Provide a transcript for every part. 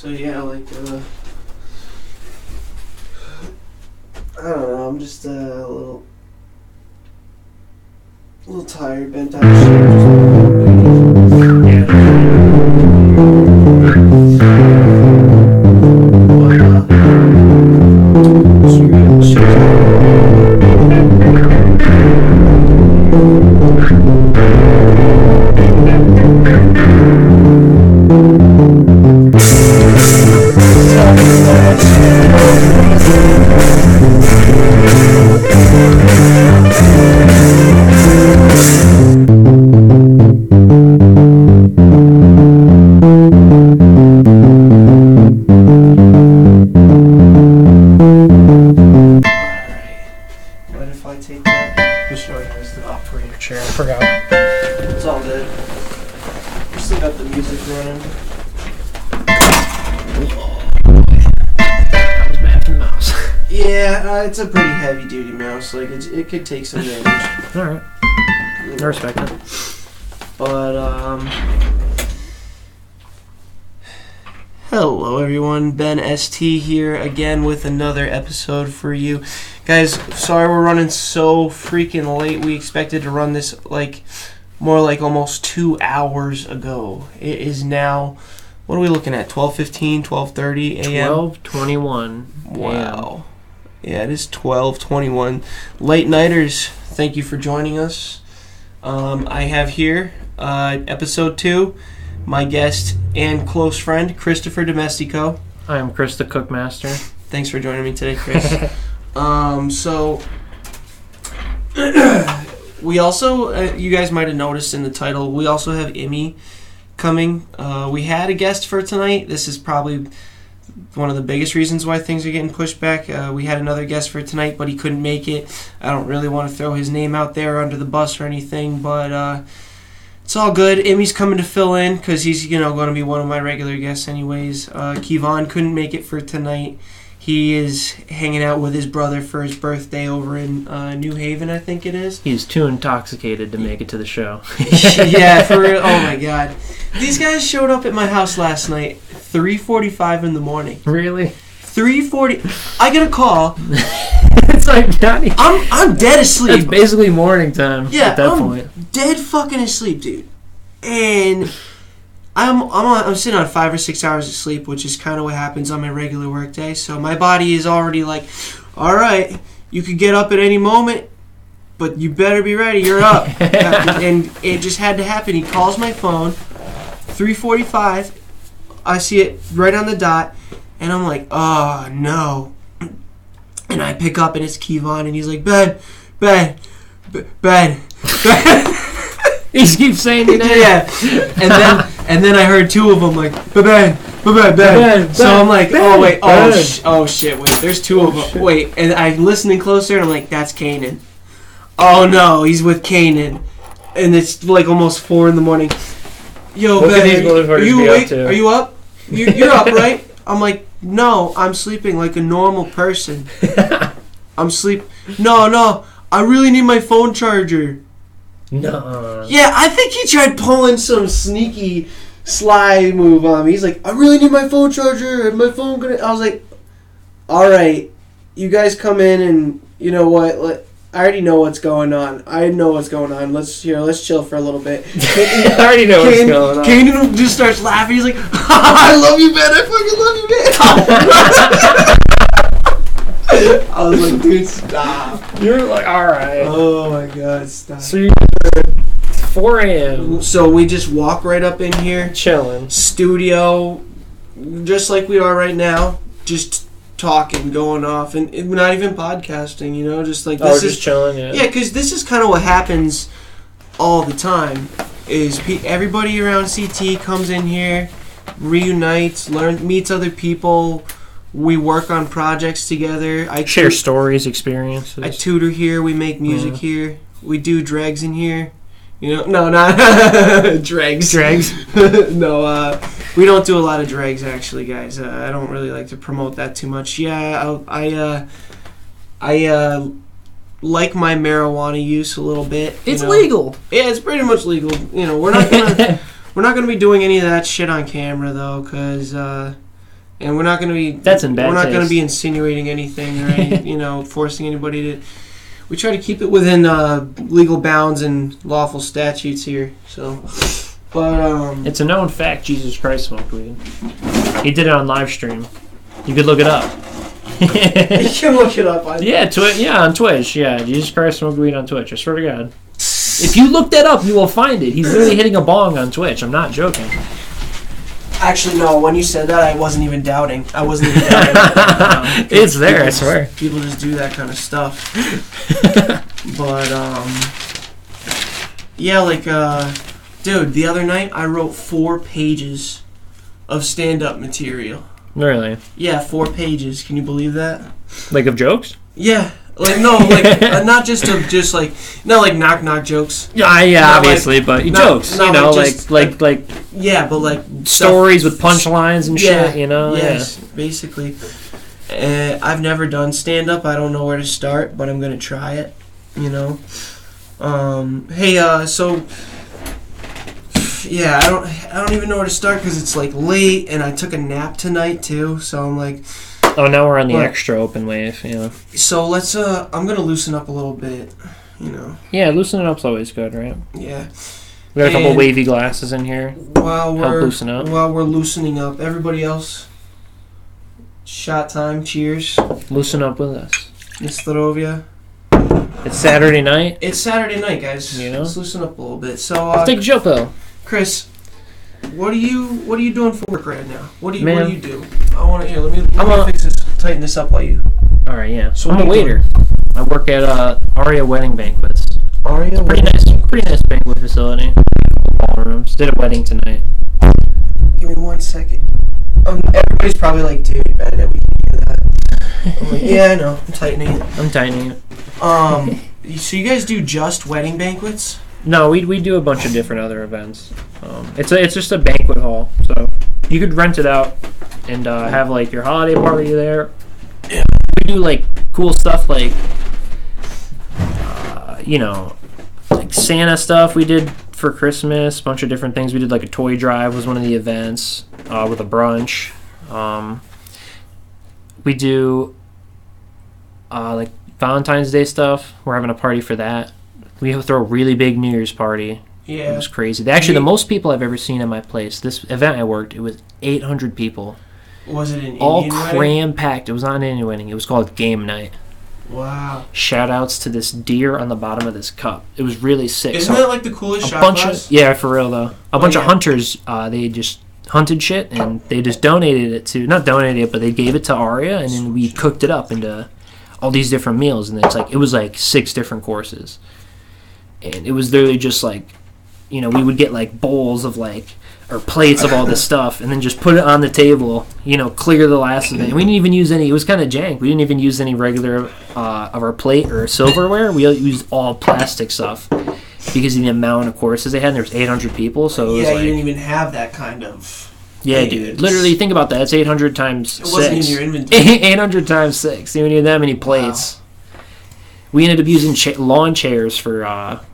So yeah, like, I don't know, I'm just a little tired, bent out of it's a pretty heavy-duty mouse. Like, it could take some damage. All right. I respect it. But, hello, everyone. BenST here again with another episode for you. Guys, sorry we're running so freaking late. We expected to run this, more like almost 2 hours ago. It is now, what are we looking at, 12:15, 12:30 a.m.? 12:21 Wow. Yeah, it is 12:21. Late nighters, thank you for joining us. I have here, episode 2, my guest and close friend, Christopher Domestico. I am Chris the Cookmaster. Thanks for joining me today, Chris. So, we also, you guys might have noticed in the title, we also have Imi coming. We had a guest for tonight. This is probably one of the biggest reasons why things are getting pushed back. We had another guest for tonight, but he couldn't make it. I don't really want to throw his name out there under the bus or anything, but it's all good. Imi's coming to fill in because he's going to be one of my regular guests anyways. Kevon couldn't make it for tonight. He is hanging out with his brother for his birthday over in New Haven, I think it is. He's too intoxicated to make it to the show. Yeah, for real. Oh my god. These guys showed up at my house last night, 3:45 in the morning. Really? 3:40. I get a call. It's like Johnny. I'm dead asleep. It's basically morning time. Yeah, at that I'm point. Dead fucking asleep, dude. And I'm sitting on 5 or 6 hours of sleep, which is kind of what happens on my regular work day. So my body is already like, all right, you could get up at any moment, but you better be ready. You're up. And it just had to happen. He calls my phone, 3:45. I see it right on the dot, and I'm like, oh no. And I pick up, and it's Kevon, and he's like, Ben. He keeps saying your name. Yeah. And then I heard two of them like, Ben. So I'm like, oh wait, oh shit, wait, there's two of them. Shit. Wait, and I'm listening closer, and I'm like, that's Kanan. Oh no, he's with Kanan. And it's like almost 4 in the morning. Yo, Ben, are you awake? Are you up? You're up, right? I'm like, no, I'm sleeping like a normal person. No, I really need my phone charger. No. Yeah, I think he tried pulling some sneaky, sly move on me. He's like, I really need my phone charger. And my phone gonna. I was like, all right, you guys come in and you know what? I already know what's going on. Let's chill for a little bit. I already know what's going on. Kanan just starts laughing. He's like, I love you, man. I fucking love you, man. I was like, dude, stop. You're like, all right. Oh my god, stop. So you're 4 a.m. So we just walk right up in here, chilling. Studio, just like we are right now, just talking, going off, and not even podcasting, just like this just chilling, yeah. Yeah, because this is kind of what happens all the time. Is everybody around CT comes in here, reunites, meets other people. We work on projects together. I share stories, experiences. I tutor here. We make music here. We do dregs in here. No, not dregs. Dregs? No, we don't do a lot of dregs, actually, guys. I don't really like to promote that too much. Yeah, I like my marijuana use a little bit. It's legal. Yeah, it's pretty much legal. We're not gonna be doing any of that shit on camera though, because And we're not going to be... That's in bad We're not going to taste. be insinuating anything or any, forcing anybody to... We try to keep it within legal bounds and lawful statutes here. So, but It's a known fact Jesus Christ smoked weed. He did it on live stream. You could look it up. you can look it up. On Twitch. Yeah, Jesus Christ smoked weed on Twitch. I swear to God. If you look that up, you will find it. He's literally hitting a bong on Twitch. I'm not joking. Actually, no. When you said that, I wasn't even doubting. It's there, I swear. People just do that kind of stuff. But yeah, dude, the other night I wrote 4 pages of stand-up material. Really? Yeah, 4 pages. Can you believe that? Like of jokes? Yeah. Not just like knock jokes. Yeah, Not obviously, but jokes. Yeah, but like stories with punchlines and shit. Yes, basically. I've never done stand up. I don't know where to start, but I'm gonna try it. So yeah, I don't even know where to start because it's like late and I took a nap tonight too. So I'm like. Oh, now we're on the extra open wave, So let's, I'm going to loosen up a little bit, Yeah, loosening up's always good, right? Yeah. We got a couple wavy glasses in here. While we're loosening up, everybody else, shot time, cheers. Loosen up with us. Zdrovia. It's Saturday night. It's Saturday night, guys. Let's loosen up a little bit. So, let's take a joke, though. Chris, what are you doing for work right now? What do you do? I want to let me fix this, tighten this up while you. All right, yeah. So I'm a waiter. I work at Aria Wedding Banquets. Aria, pretty nice banquet facility. Ballrooms. Did a wedding tonight. Give me 1 second. Everybody's probably like, dude, bad that we can do that. I'm like, yeah, I know. I'm tightening it. So you guys do just wedding banquets? No, we do a bunch of different other events. It's just a banquet hall, so you could rent it out and have like your holiday party there. Yeah. We do like cool stuff like like Santa stuff we did for Christmas, a bunch of different things. We did like a toy drive was one of the events with a brunch. We do like Valentine's Day stuff. We're having a party for that. We throw a really big New Year's party. Yeah. It was crazy. Actually, the most people I've ever seen at my place, this event I worked, it was 800 people. Was it an Indian all wedding? cram-packed. It was not an Indian wedding. It was called Game Night. Wow. Shout-outs to this deer on the bottom of this cup. It was really sick. Isn't that like the coolest shot glass? Yeah, for real, though. A bunch of hunters, they just hunted shit, and they just donated it to... Not donated it, but they gave it to Aria, and then we cooked it up into all these different meals. And it was like 6 different courses. And it was literally just like, we would get like bowls of or plates of all this stuff and then just put it on the table, clear the last of it. And we didn't even use any, it was kind of jank. We didn't even use any regular of our plate or silverware. We used all plastic stuff because of the amount of courses they had. And there was 800 people, so it was you didn't even have that kind of... Yeah, dude. Literally, think about that. It's 800 times 6. It wasn't in your inventory. 800 times 6. You need that many plates. Wow. We ended up using lawn chairs for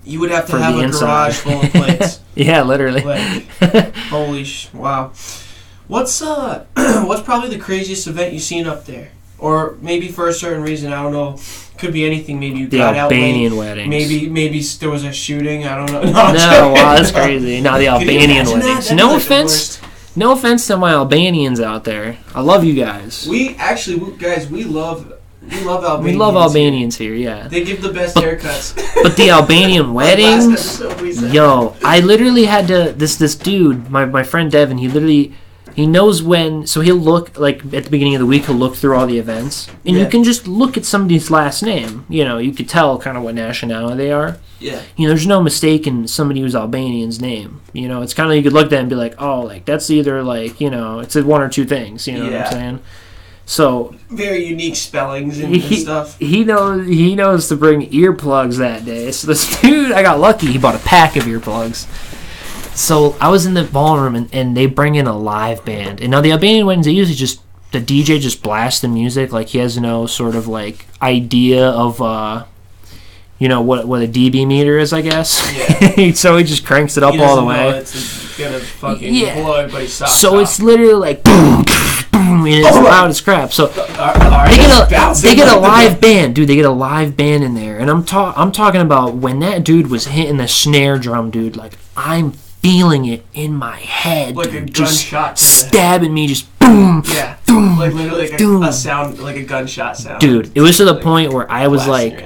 you would have to have a garage full of plates. Yeah, literally. Holy wow. What's probably the craziest event you've seen up there? Or maybe for a certain reason, I don't know. Could be anything. Maybe you got out late. The Albanian weddings. Maybe there was a shooting. I don't know. No, wow, that's crazy. No, the Albanian weddings. No offense. No offense to my Albanians out there. I love you guys. We love Albanians. We love Albanians here, yeah. They give the best haircuts. But the Albanian weddings, yo, I literally had to. This dude, my friend Devin, he knows when. So he'll look like at the beginning of the week. He'll look through all the events, and you can just look at somebody's last name. You could tell kind of what nationality they are. Yeah. There's no mistake in somebody who's Albanian's name. It's kind of you could look at that and be like, oh, like that's either it's one or two things. You know what I'm saying? So very unique spellings and stuff. He knows to bring earplugs that day. So this dude, I got lucky. He bought a pack of earplugs. So I was in the ballroom and they bring in a live band. And now the Albanian weddings, they usually the DJ just blasts the music like he has no sort of like idea of what a dB meter is, I guess. Yeah. So he just cranks it up all the way. It's gonna fucking blow everybody's socks off. It's literally like boom, boom, boom, and it's loud as crap. So they get a live band, dude. They get a live band in there, and I'm talking about when that dude was hitting the snare drum, dude. Like I'm feeling it in my head, like dude, a gunshot, just stabbing me, just boom, yeah, boom, like literally like a sound, like a gunshot sound, dude. It was to the point where I was like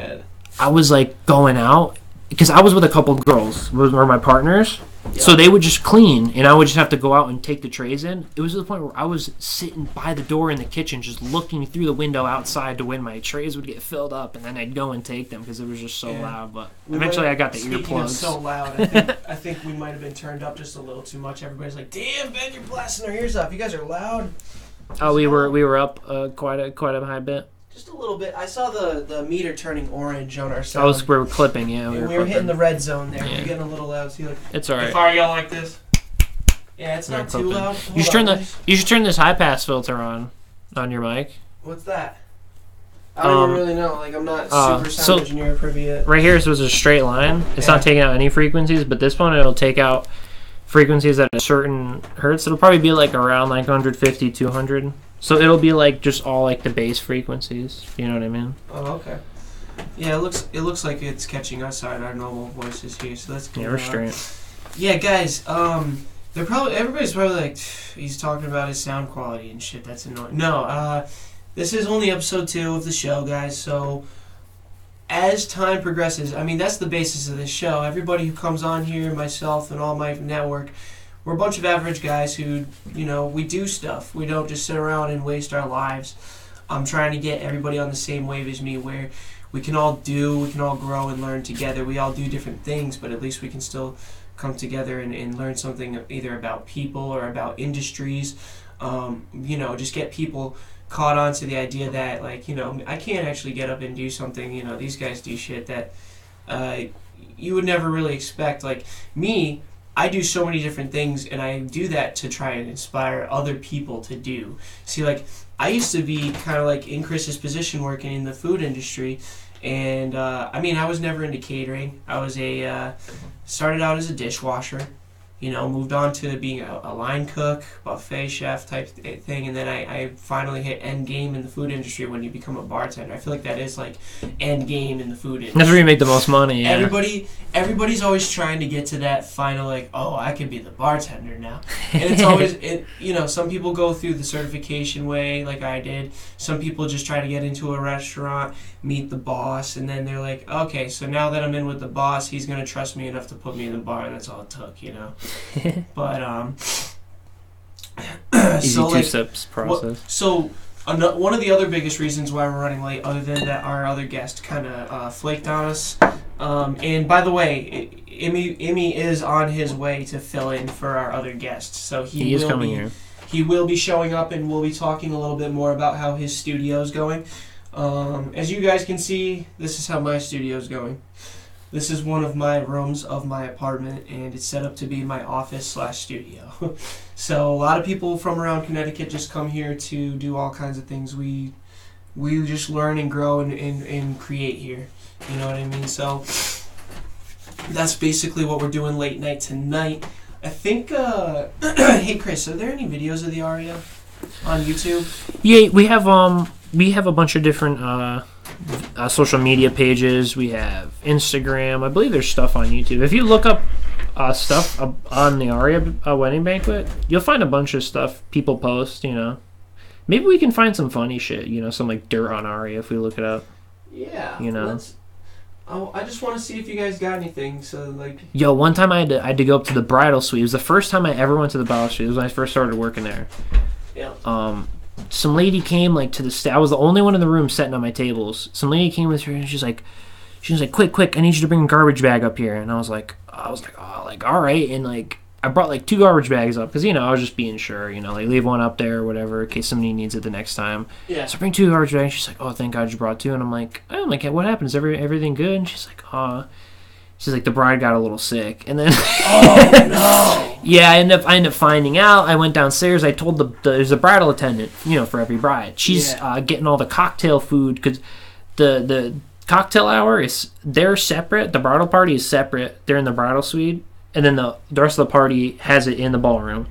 going out because I was with a couple girls, were my partners. So they would just clean, and I would just have to go out and take the trays in. It was to the point where I was sitting by the door in the kitchen, just looking through the window outside to when my trays would get filled up, and then I'd go and take them because it was just so loud. But eventually, I got the earplugs. Speaking of so loud, I think we might have been turned up just a little too much. Everybody's like, "Damn, Ben, you're blasting our ears off. You guys are loud." Oh, we were up quite a high bit. Just a little bit. I saw the meter turning orange on our sound. We were clipping, yeah. We were hitting the red zone there. Yeah. We're getting a little loud. See, like, it's alright. If I yell like this, yeah, it's not too loud. You should turn this high pass filter on your mic. What's that? I don't even really know. Like I'm not super sound engineer privy yet. Right here, so it's a straight line. It's not taking out any frequencies, but this one it'll take out frequencies at a certain hertz. It'll probably be like around like 150, 200. So it'll be like just all like the bass frequencies. You know what I mean? Oh, okay. Yeah, it looks like it's catching us on our normal voices here, so that's good. Yeah, we're straight. Yeah, guys. Everybody's probably like, he's talking about his sound quality and shit. That's annoying. No, this is only episode 2 of the show, guys. So as time progresses, I mean that's the basis of this show. Everybody who comes on here, myself and all my network. We're a bunch of average guys who, we do stuff. We don't just sit around and waste our lives. I'm trying to get everybody on the same wave as me where we can all grow and learn together. We all do different things, but at least we can still come together and learn something either about people or about industries. Just get people caught on to the idea that, like, I can't actually get up and do something. These guys do shit that you would never really expect. Like, me, I do so many different things, and I do that to try and inspire other people to do. See, like, I used to be kind of like in Chris's position working in the food industry, and I was never into catering. I was started out as a dishwasher, moved on to being a line cook, buffet chef type thing, and then I finally hit end game in the food industry when you become a bartender. I feel like that is like end game in the food industry. That's where you make the most money. Yeah. Everybody's always trying to get to that final, like, oh, I could be the bartender now. And it's always, some people go through the certification way, like I did. Some people just try to get into a restaurant, meet the boss, and then they're like, okay, so now that I'm in with the boss, he's gonna trust me enough to put me in the bar, and that's all it took, But easy so, two steps process. One of the other biggest reasons why we're running late, other than that our other guest kind of flaked on us, and by the way, Imi is on his way to fill in for our other guest, so he is coming here. He will be showing up, and we'll be talking a little bit more about how his studio's going. As you guys can see, this is how my studio's going. This is one of my rooms of my apartment, and it's set up to be my office/studio. So a lot of people from around Connecticut just come here to do all kinds of things. We just learn and grow and create here. You know what I mean? So that's basically what we're doing late night tonight. I think, hey Chris, are there any videos of the aria on YouTube? Yeah, we have a bunch of different social media pages. We have Instagram. I believe there's stuff on YouTube. If you look up stuff on the Aria wedding banquet, you'll find a bunch of stuff people post. Maybe we can find some funny shit. Some like dirt on Aria if we look it up. Yeah. I just want to see if you guys got anything. So like. Yo, one time I had to go up to the bridal suite. It was the first time I ever went to the bridal suite. It was when I first started working there. Yeah. Some lady came like to the I was the only one in the room setting on my tables. Some lady came with her and she was like, quick, I need you to bring a garbage bag up here. And I was like, oh, like all right. And like I brought like 2 garbage bags up because I was just being sure, like leave one up there or whatever in case somebody needs it the next time. Yeah. So I bring 2 garbage bags. She's like, oh, thank God you brought 2. And I'm like, what happened? Is everything good? And she's like, she's like, the bride got a little sick. And then oh no. Yeah, I ended up finding out. I went downstairs. I told there's a bridal attendant, for every bride. She's getting all the cocktail food because the cocktail hour they're separate. The bridal party is separate. They're in the bridal suite, and then the rest of the party has it in the ballroom.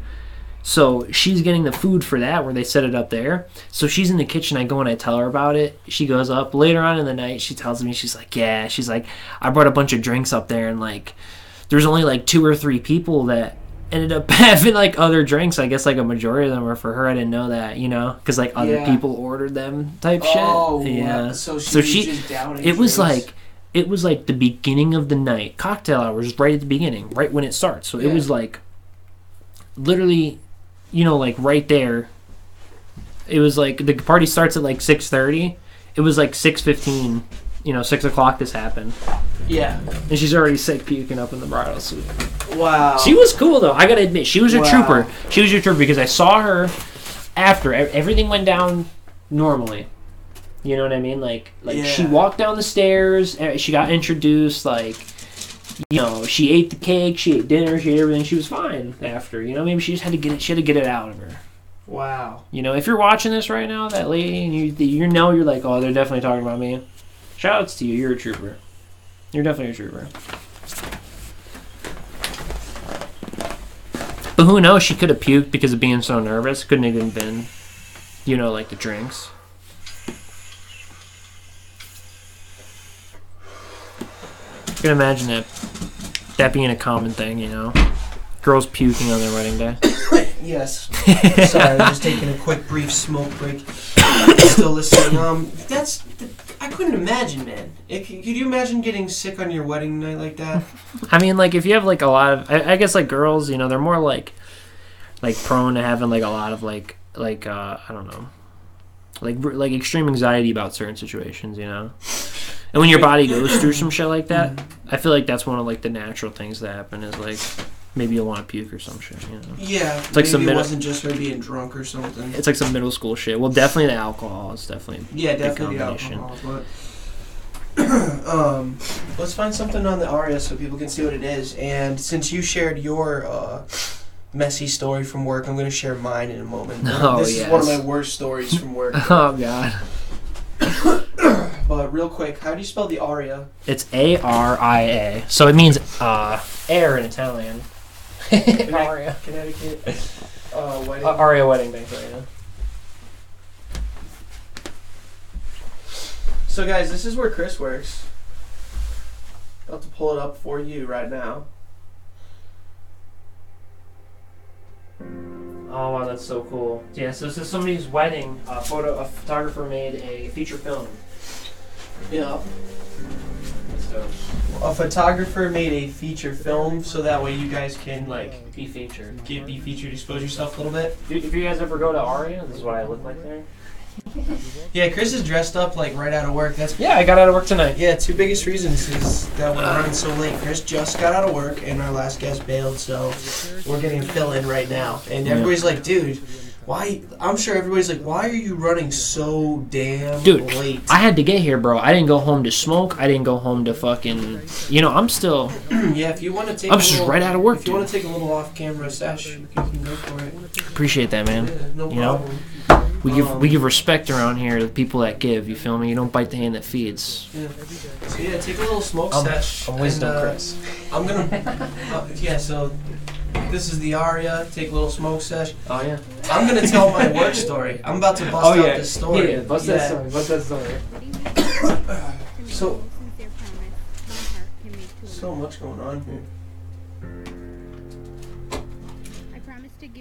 So she's getting the food for that where they set it up there. So she's in the kitchen. I go and I tell her about it. She goes up later on in the night. She tells me, she's like, yeah. She's like, I brought a bunch of drinks up there and like there's only like 2 or 3 people that ended up having like other drinks. I guess like a majority of them were for her. I didn't know that, you know, because like other people ordered them type shit. Oh, yeah. So she just doubting it was drinks. It was like the beginning of the night. Cocktail hours right at the beginning, right when it starts. So it was like literally, you know, like right there. It was like the party starts at like 6:30. It was like 6:15. You know, 6 o'clock. This happened. Yeah, and she's already sick, puking up in the bridal suite. Wow. She was cool though. I gotta admit, she was a trooper. She was a trooper because I saw her after everything went down normally. You know what I mean? Like she walked down the stairs. She got introduced. Like, you know, she ate the cake. She ate dinner. She ate everything. She was fine after. You know, maybe she just had to get it. She had to get it out of her. Wow. You know, if you're watching this right now, that lady, and you know, you're like, oh, they're definitely talking about me. Shout outs to you. You're a trooper. You're definitely a trooper. But who knows? She could have puked because of being so nervous. Couldn't have even been, you know, like the drinks. I can imagine that being a common thing, you know. Girls puking on their wedding day. Yes. Sorry, I'm just taking a quick, brief smoke break. Still listening. I couldn't imagine, man. Could you imagine getting sick on your wedding night like that? I mean, like, if you have, like, a lot of... I guess, like, girls, you know, they're more, like prone to having, like, a lot of, I don't know. Like, extreme anxiety about certain situations, you know? And when your body goes through some shit like that, I feel like that's one of, like, the natural things that happen is, like... Maybe you'll want to puke or some shit, you know? Yeah, it's like maybe it wasn't just her being drunk or something. It's like some middle school shit. Well, definitely the alcohol is definitely definitely the alcohol. But let's find something on the aria so people can see what it is. And since you shared your messy story from work, I'm going to share mine in a moment. This is one of my worst stories from work. Oh, God. But real quick, how do you spell the aria? It's A-R-I-A. So it means air in Italian. Aria. Connecticut. Wedding. Aria wedding banquet, yeah. So guys, this is where Chris works. About to pull it up for you right now. Oh wow, that's so cool. Yeah, so this is somebody's wedding. A photographer made a feature film. Yeah. So, a photographer made a feature film so that way you guys can like be featured, expose yourself a little bit. If you guys ever go to Aria, this is what I look like there. Yeah, Chris is dressed up like right out of work. I got out of work tonight. Yeah, 2 biggest reasons is that we're running so late. Chris just got out of work and our last guest bailed, so we're getting a fill in right now. And everybody's like, dude, why? I'm sure everybody's like, why are you running so damn late? I had to get here, bro. I didn't go home to smoke. I didn't go home to fucking. You know, I'm still. Yeah, if you want to take. I'm just right out of work. If you want to take a little off-camera sesh, you can go for it. Appreciate that, man. Yeah, no problem. Know, we give respect around here to the people that give. You feel me? You don't bite the hand that feeds. Yeah. So yeah, take a little smoke sesh. I'm wisdom, Chris. I'm gonna. So. This is the aria. Take a little smoke sesh. Oh yeah. I'm gonna tell my work story. I'm about to bust out this story. Yeah, bust that story. So much going on here.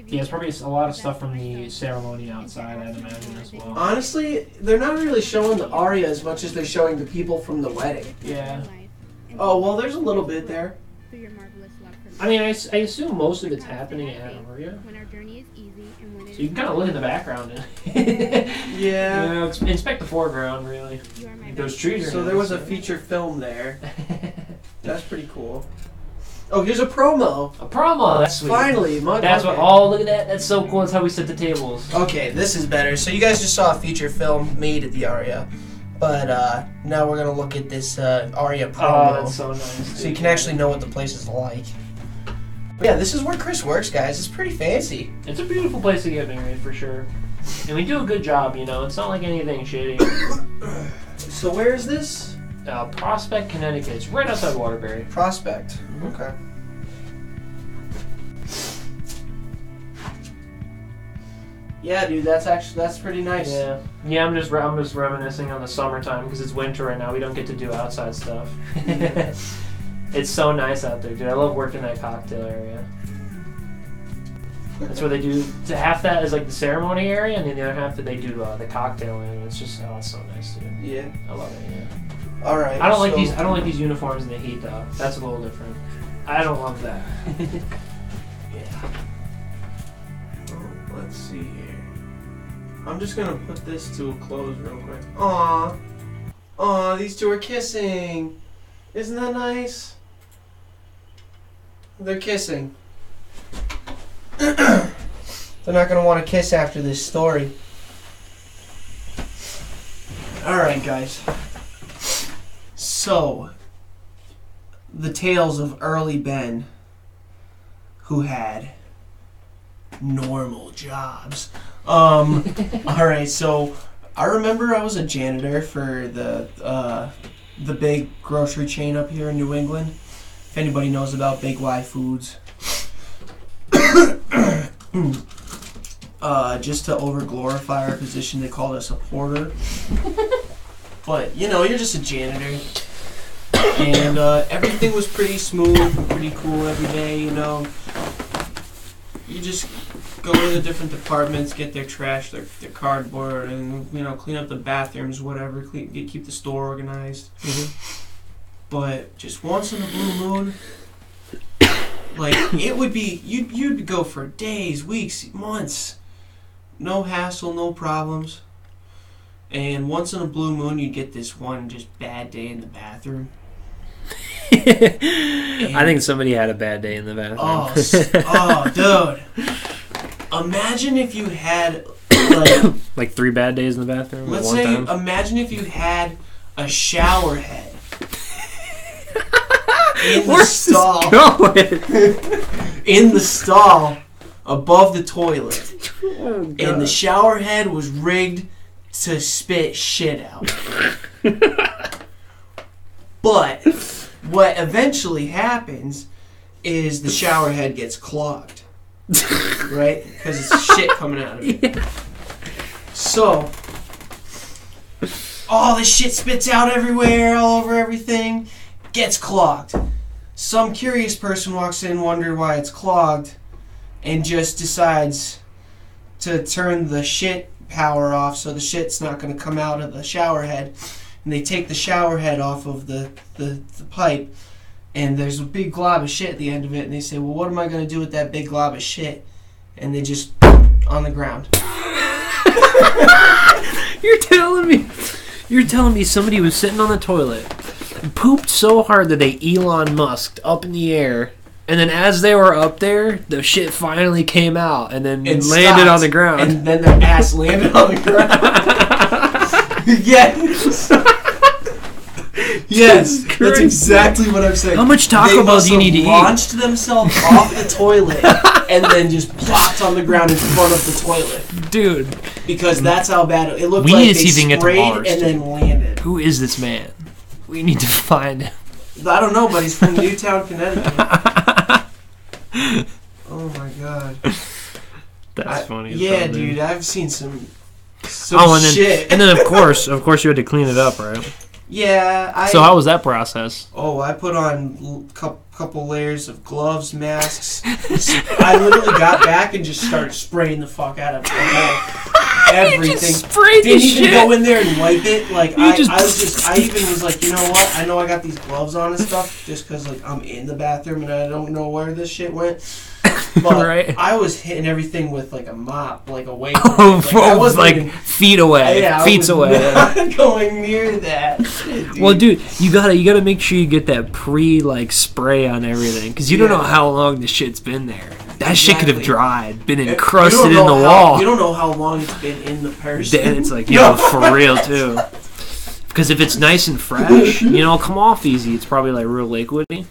Yeah, it's probably a lot of stuff from the ceremony outside, I'd imagine, as well. Honestly, they're not really showing the aria as much as they're showing the people from the wedding. Yeah. Oh well, there's a little bit there. I mean, I assume most of it's happening at Aria. So you can kind of look in the background. Yeah. You know, inspect the foreground, really. Those trees are So there was a feature film there. That's pretty cool. Oh, here's a promo. A promo. That's sweet. Finally, that's what. Oh, look at that. That's so cool. That's how we set the tables. Okay, this is better. So you guys just saw a feature film made at the Aria. But now we're going to look at this Aria promo. Oh, that's so nice. So you can actually know what the place is like. Yeah, this is where Chris works, guys. It's pretty fancy. It's a beautiful place to get married, for sure. And we do a good job, you know. It's not like anything shitty. So where is this? Prospect, Connecticut. It's right outside Waterbury. Prospect. Okay. Yeah, dude, that's pretty nice. Yeah, yeah. I'm just reminiscing on the summertime because it's winter right now. We don't get to do outside stuff. It's so nice out there, dude. I love working that cocktail area. That's where they do. Half that is like the ceremony area, and then the other half that they do the cocktail in. It's just it's so nice, dude. Yeah, I love it. Yeah. All right. I don't like these. I don't like these uniforms in the heat though. That's a little different. I don't love that. Yeah. Let's see here. I'm just gonna put this to a close real quick. Aw, these two are kissing. Isn't that nice? They're kissing. They're not gonna want to kiss after this story. Alright, guys. So, the tales of early Ben, who had normal jobs. Alright, so I remember I was a janitor for the big grocery chain up here in New England. If anybody knows about Big Y Foods. Just to over-glorify our position, they called us a porter. But, you're just a janitor. And everything was pretty smooth and pretty cool every day, You just go to the different departments, get their trash, their cardboard, and, clean up the bathrooms, whatever, keep the store organized. Mm-hmm. But just once in a blue moon, like, it would be, you'd go for days, weeks, months. No hassle, no problems. And once in a blue moon, you'd get this one just bad day in the bathroom. I think somebody had a bad day in the bathroom. Dude. Imagine if you had, like 3 bad days in the bathroom. Let's say, imagine if you had a shower head. In the stall. In the stall above the toilet. Oh, and the shower head was rigged to spit shit out. But what eventually happens is the shower head gets clogged. Right? Because it's shit coming out of it. Yeah. So, all the shit spits out everywhere, all over everything. Gets clogged. Some curious person walks in, wonder why it's clogged, and just decides to turn the shit power off so the shit's not going to come out of the shower head. And they take the shower head off of the pipe, and there's a big glob of shit at the end of it, and they say, well, what am I going to do with that big glob of shit? And they just on the ground. You're telling me somebody was sitting on the toilet, pooped so hard that they Elon Musked up in the air, and then as they were up there, the shit finally came out and then landed on the ground. And then their ass landed on the ground. Yes. Yes, that's exactly what I'm saying. How much Taco Bell do you need to eat? They launched themselves off the toilet and then just plopped on the ground in front of the toilet. Dude. Because that's how bad it looked. We like need to see if he can get to Mars, and then landed. Who is this man? We need to find him. I don't know, but he's from Newtown, Connecticut. Oh my god. That's funny. Yeah, dude, I've seen some shit. And then of course you had to clean it up, right? Yeah. So how was that process? Oh, I put on couple layers of gloves, masks. I literally got back and just started spraying the fuck out of everything. You just sprayed Didn't even go in there and wipe it. Like I even was like, you know what? I know I got these gloves on and stuff just because like I'm in the bathroom and I don't know where this shit went. But right. I was hitting everything with like a mop, like away from it. I was like feet away, feet away. Not going near that shit, dude. Well, dude, you gotta make sure you get that spray on everything because you don't know how long the shit's been there. That shit could have dried, been encrusted in the wall. You don't know how long it's been in the person. And it's like, for real too. Because if it's nice and fresh, it'll come off easy. It's probably like real liquidy,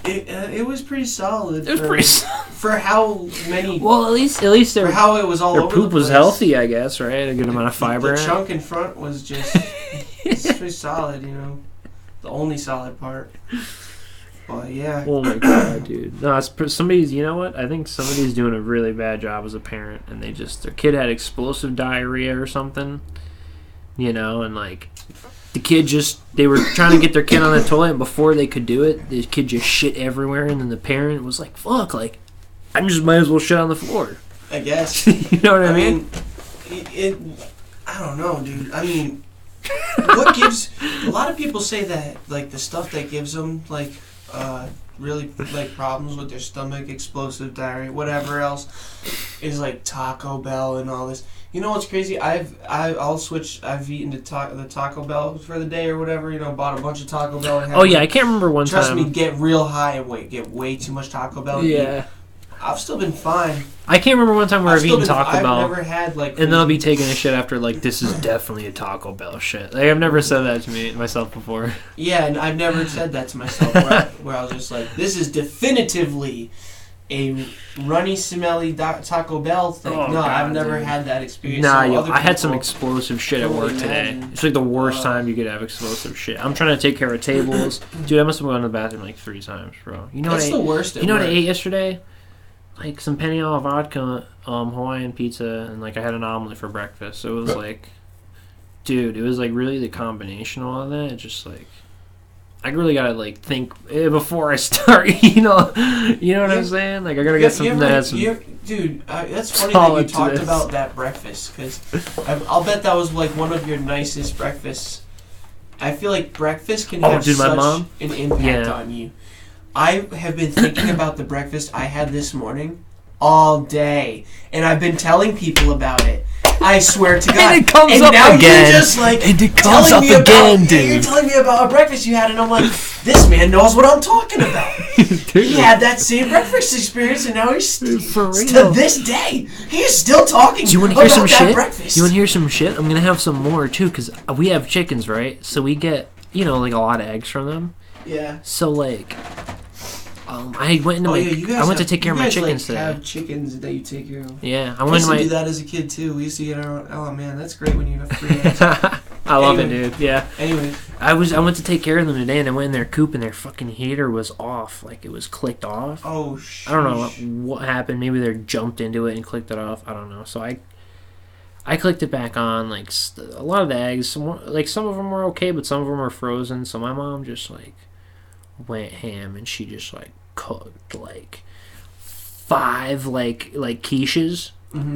It was pretty solid. It was pretty solid. For how many... Well, at least for how it was all over the place. Their poop was healthy, I guess, right? A good amount of fiber. The chunk in front was just... It's pretty solid, The only solid part. But yeah. Oh my god, dude. No, somebody's. You know what? I think somebody's doing a really bad job as a parent, and their kid had explosive diarrhea or something. You know, and like the kid they were trying to get their kid on the toilet, and before they could do it, the kid just shit everywhere, and then the parent was like, "Fuck, like I just might as well shit on the floor." I guess. You know what I mean? I don't know, dude. I mean, what gives... A lot of people say that, like, the stuff that gives them, like, really, like, problems with their stomach, explosive diarrhea, whatever else, is, like, Taco Bell and all this. You know what's crazy? I've eaten the Taco Bell for the day or whatever, you know, bought a bunch of Taco Bell. And oh, yeah, I can't remember one time. Trust me, get real high and get way too much Taco Bell. Yeah. I've still been fine. I can't remember one time where I've eaten Taco Bell. I've never had like, and then I'll be taking a shit after like this is definitely a Taco Bell shit. Like I've never said that to myself before. Yeah, and I've never said that to myself where I was just like, this is definitively a runny, smelly Taco Bell thing. Oh, no, God, I've never dude. had that experience. Nah, So I had some explosive shit at work today. It's like the worst time you could have explosive shit. I'm trying to take care of tables, dude. I must have gone to the bathroom like 3 times, bro. You know That's what the worst. You know what I ate yesterday? Like some penny alla vodka, Hawaiian pizza, and like I had an omelet for breakfast. So it was like, dude, it was like really the combination of all that. It's just like, I really gotta like think before I start. You know what I'm saying? Like I gotta get something that has some. Dude, that's funny that you talked about that breakfast because I'll bet that was like one of your nicest breakfasts. I feel like breakfast can have such an impact on you. I have been thinking about the breakfast I had this morning all day, and I've been telling people about it. I swear to God. And it comes up now again. You're just like and it comes up again, dude. You're telling me about a breakfast you had, and I'm like, this man knows what I'm talking about. He had that same breakfast experience, and now he's for real. To this day, he's still talking. Do you want to hear some shit? Breakfast. You want to hear some shit? I'm gonna have some more too, because we have chickens, right? So we get like a lot of eggs from them. Yeah. So like. I went into I went to take care of my chickens today. Have chickens that you take care of. Yeah, I used to do that as a kid too. We used to get our own. Oh man, that's great when you have free eggs. I love it, dude. Yeah. Anyway, I went to take care of them today, and I went in their coop, and their fucking heater was off. Like it was clicked off. Oh shit. I don't know what happened. Maybe they jumped into it and clicked it off. I don't know. So I clicked it back on. Like a lot of the eggs, some of them were okay, but some of them were frozen. So my mom just like went ham, and she just like cooked like 5 like quiches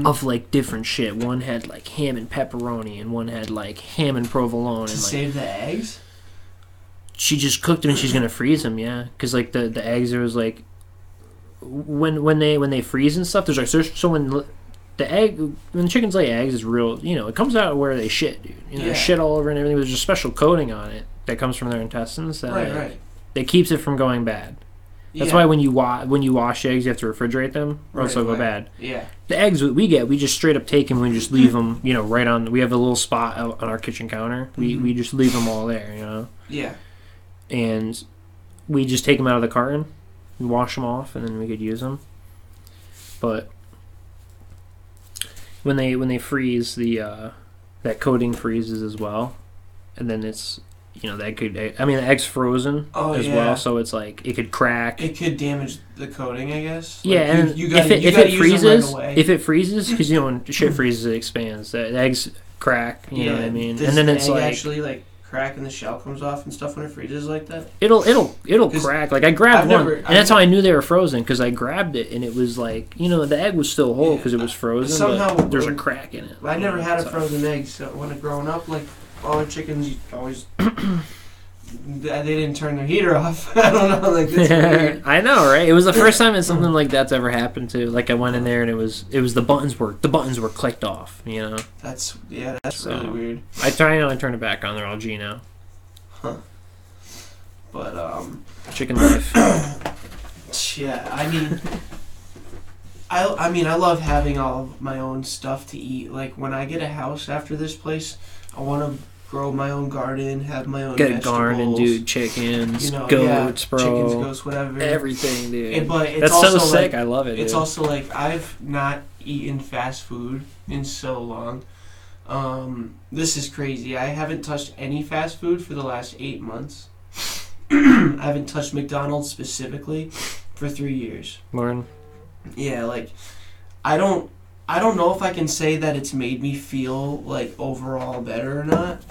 of like different shit. One had like ham and pepperoni, and one had like ham and provolone. To and, save the eggs? She just cooked them, and she's gonna freeze them. Yeah, because like the eggs, there was like when they freeze and stuff. There's like so when when chickens lay eggs, it's real. It comes out where they shit, dude. They shit all over and everything. There's a special coating on it that comes from their intestines that right. that keeps it from going bad. That's why when you wash eggs, you have to refrigerate them, or else they'll go bad. Yeah. The eggs we get, we just straight up take them and we just leave them, right on. We have a little spot out on our kitchen counter. We just leave them all there, Yeah. And we just take them out of the carton and wash them off, and then we could use them. But when they freeze, that coating freezes as well, and then it's. The egg's frozen well, so it's like it could crack. It could damage the coating, I guess. Yeah, and if it freezes, because when shit freezes, it expands. The eggs crack. You know what I mean? Does and then the it's egg like actually like crack and the shell comes off and stuff when it freezes like that. It'll crack. Like I grabbed one, and that's how I knew they were frozen, because I grabbed it and it was like the egg was still whole because it was frozen. Somehow but there's a crack in it. I never had a frozen egg, so when I growing up, like. All the chickens always they didn't turn their heater off. I don't know, like this. Weird. I know, right? It was the first time that something like that's ever happened to. Like I went in there and it was the buttons were clicked off. That's really weird. I turn it back on. They're all G now. Huh. But chicken life. Yeah, I mean, I love having all of my own stuff to eat. Like, when I get a house after this place, I want to grow my own garden, have my own vegetables. Get a garden, dude. Chickens, goats, bro. Chickens, goats, whatever. Everything, dude. But it's That's also so sick. Like, I love it, It's dude. also like, I've not eaten fast food in so long. This is crazy. I haven't touched any fast food for the last 8 months. I haven't touched McDonald's specifically for 3 years. Lauren? Yeah, like, I don't know if I can say that it's made me feel, like, overall better or not.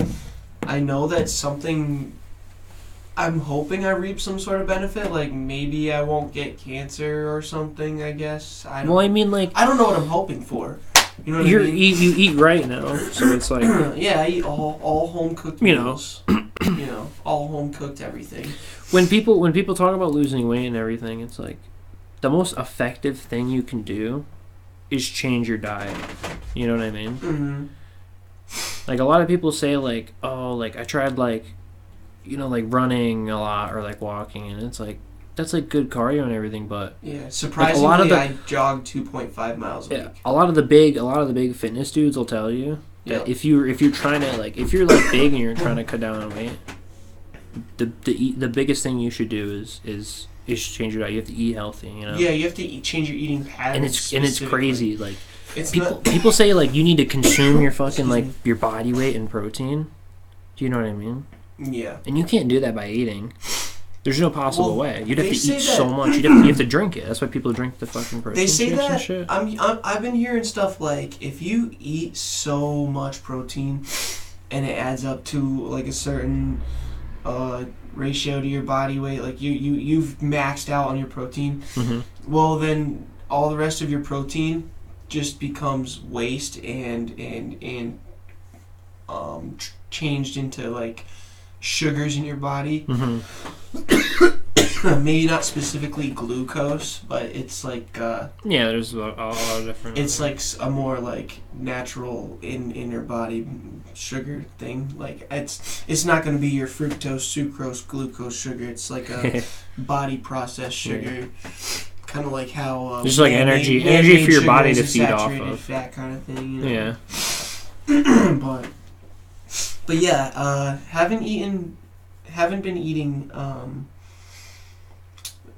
I know that's something... I'm hoping I reap some sort of benefit. Like, maybe I won't get cancer or something, I guess. I don't know what I'm hoping for. You know what I mean? You eat right now, so it's like... Yeah, I eat all home-cooked meals. All home-cooked everything. When people talk about losing weight and everything, it's like, the most effective thing you can do is change your diet. You know what I mean? Mm-hmm. Like, a lot of people say, like, oh, like, I tried, like, like running a lot or like walking, and it's like that's like good cardio and everything, but yeah, surprisingly, I jog 2.5 miles a week. A lot of the big fitness dudes will tell you that if you're trying to if you're big and you're trying to cut down on weight, the biggest thing you should do is change your diet. You have to eat healthy. Yeah, you have to change your eating patterns. And it's crazy. Like people say like you need to consume your fucking like your body weight in protein. Do you know what I mean? Yeah. And you can't do that by eating. There's no possible way. You'd have to eat so much. You have to drink it. That's why people drink the fucking protein. They say that. And shit. I've been hearing stuff like if you eat so much protein, and it adds up to like a certain ratio to your body weight, like you've maxed out on your protein. Mm-hmm. Well, then all the rest of your protein just becomes waste and changed into like sugars in your body. Mm-hmm. Maybe not specifically glucose, but it's like there's a lot of different. It's like a more like natural in your body sugar thing. Like it's not going to be your fructose, sucrose, glucose sugar. It's like a body processed sugar. Yeah. Kind of like how just like energy for your body to feed off of, fat kind of thing. Yeah. But yeah, haven't been eating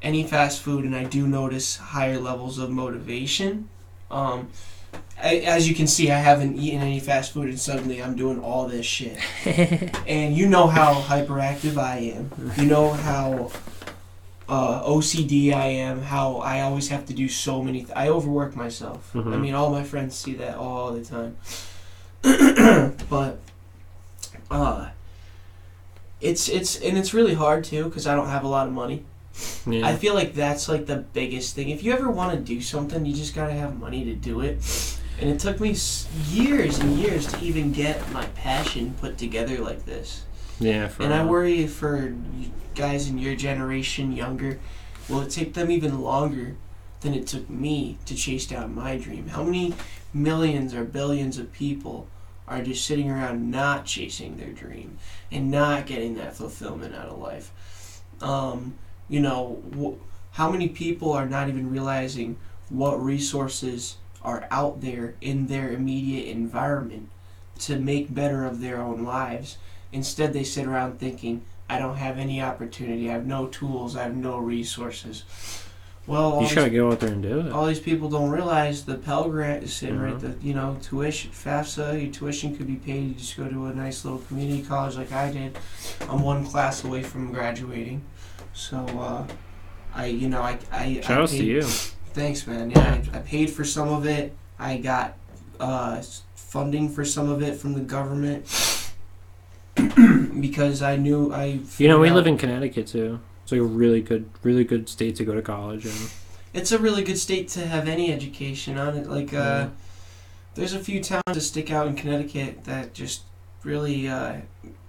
any fast food, and I do notice higher levels of motivation. As you can see, I haven't eaten any fast food, and suddenly I'm doing all this shit. And you know how hyperactive I am. You know how OCD I am. How I always have to do so many. I overwork myself. Mm-hmm. I mean, all my friends see that all the time. But it's really hard too because I don't have a lot of money. Yeah. I feel like that's like the biggest thing. If you ever want to do something, you just gotta have money to do it. And it took me years and years to even get my passion put together like this. Yeah. And I worry for guys in your generation, younger, will it take them even longer than it took me to chase down my dream? How many millions or billions of people are just sitting around not chasing their dream and not getting that fulfillment out of life? How many people are not even realizing what resources are out there in their immediate environment to make better of their own lives? Instead, they sit around thinking, I don't have any opportunity, I have no tools, I have no resources. Well, you just gotta go out there and do it. All these people don't realize the Pell Grant is sitting right there. Tuition, FAFSA, your tuition could be paid. You just go to a nice little community college like I did. I'm one class away from graduating. So, shout out to you. Thanks, man. Yeah, I paid for some of it. I got funding for some of it from the government because I knew we live in Connecticut too. It's like a really good state to go to college in. It's a really good state to have any education on it. Like, there's a few towns that stick out in Connecticut that just really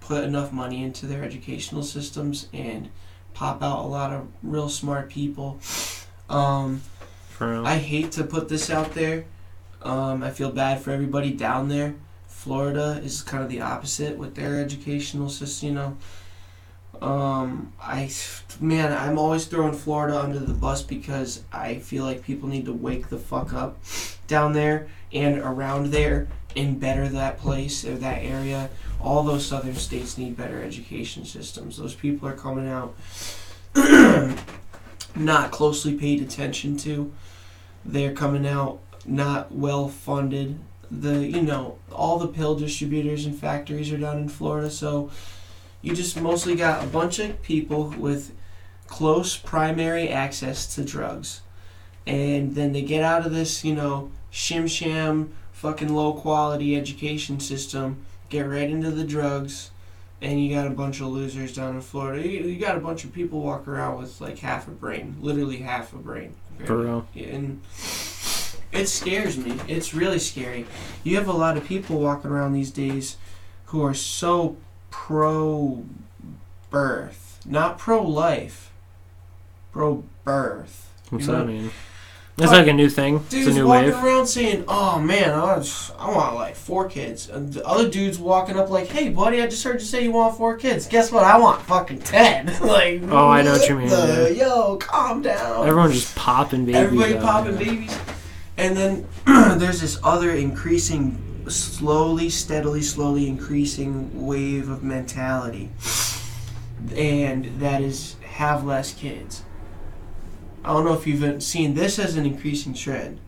put enough money into their educational systems and pop out a lot of real smart people. I hate to put this out there. I feel bad for everybody down there. Florida is kind of the opposite with their educational system, I'm always throwing Florida under the bus because I feel like people need to wake the fuck up down there and around there and better that place or that area. All those southern states need better education systems. Those people are coming out not closely paid attention to. They're coming out not well funded. All the pill distributors and factories are down in Florida, so You just mostly got a bunch of people with close primary access to drugs. And then they get out of this, shim-sham, fucking low-quality education system, get right into the drugs, and you got a bunch of losers down in Florida. You got a bunch of people walk around with, like, half a brain. Literally half a brain. For real. And it scares me. It's really scary. You have a lot of people walking around these days who are so pro-birth. Not pro-life. Pro-birth. What's that mean? That's like a new thing. Dudes it's a new walking wave. around saying, "Oh man, I want like 4 kids." And the other dudes walking up like, "Hey buddy, I just heard you say you want 4 kids. Guess what? I want fucking 10." Like, oh, I know what you mean. Yo, calm down. Everyone's just popping babies. Everybody popping babies. And then there's this other increasing, slowly increasing wave of mentality, and that is have less kids. I don't know if you've seen this as an increasing trend.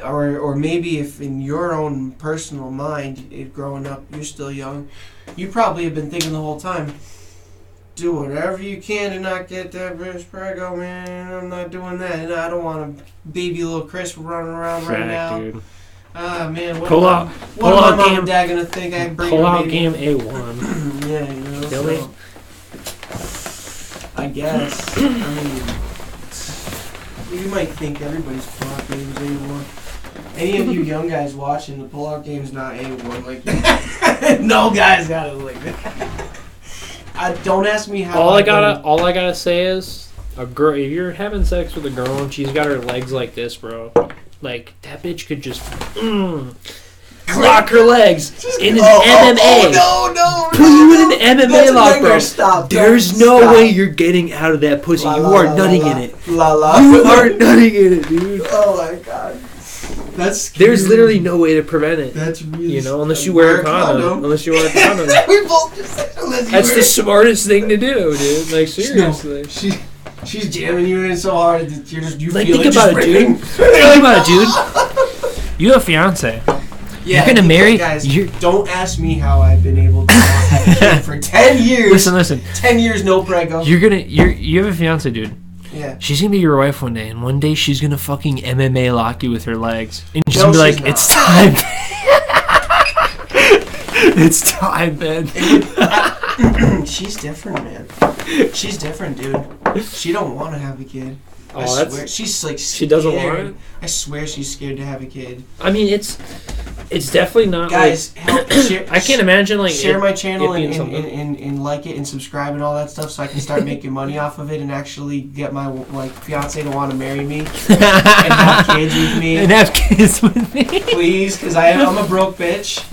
or maybe if in your own personal mind, if growing up, you're still young, you probably have been thinking the whole time, do whatever you can to not get that bitch prego, man. I'm not doing that. And I don't want a baby little Chris running around right now. Dude. Ah, man. What pull am my mom and dad going to think I bring pull a out baby? game A1. Yeah, Really? So, I guess. I mean, you might think everybody's pull-out game is A1. Any of you young guys watching, the pull-out game is not A1 like that. No guy's got it like that. Don't ask me how. All I gotta say is, a girl. If you're having sex with a girl and she's got her legs like this, bro, like that bitch could just lock her legs in an MMA. No. Put you in an MMA lock, bro. Stop. There's no way you're getting out of that pussy. You are nutting in it. You are nutting in it, dude. Oh my god. That's scary. There's literally no way to prevent it. That's really unless you wear a condom. Unless you wear a condom. We both just said That's the smartest thing to do, dude. Like, seriously. No, she's jamming you in so hard that you like, feel think about it, dude. Think about it, dude. You have a fiance. Yeah, you're gonna marry. Guys, don't ask me how I've been able to not have a kid for 10 years. Listen. 10 years, no prego. You have a fiance, dude. Yeah. She's gonna be your wife one day, and one day she's gonna fucking MMA lock you with her legs, and she's gonna be like, "It's time." It's time, man. She's different, man. She's different, dude. She don't want to have a kid. Oh, I swear. She's like scared. She doesn't want it? I swear she's scared to have a kid. I mean, it's definitely not. Guys, like, I can't imagine like share my channel and like it and subscribe and all that stuff so I can start making money off of it and actually get my fiance to want to marry me and have kids with me. Please, because I'm a broke bitch.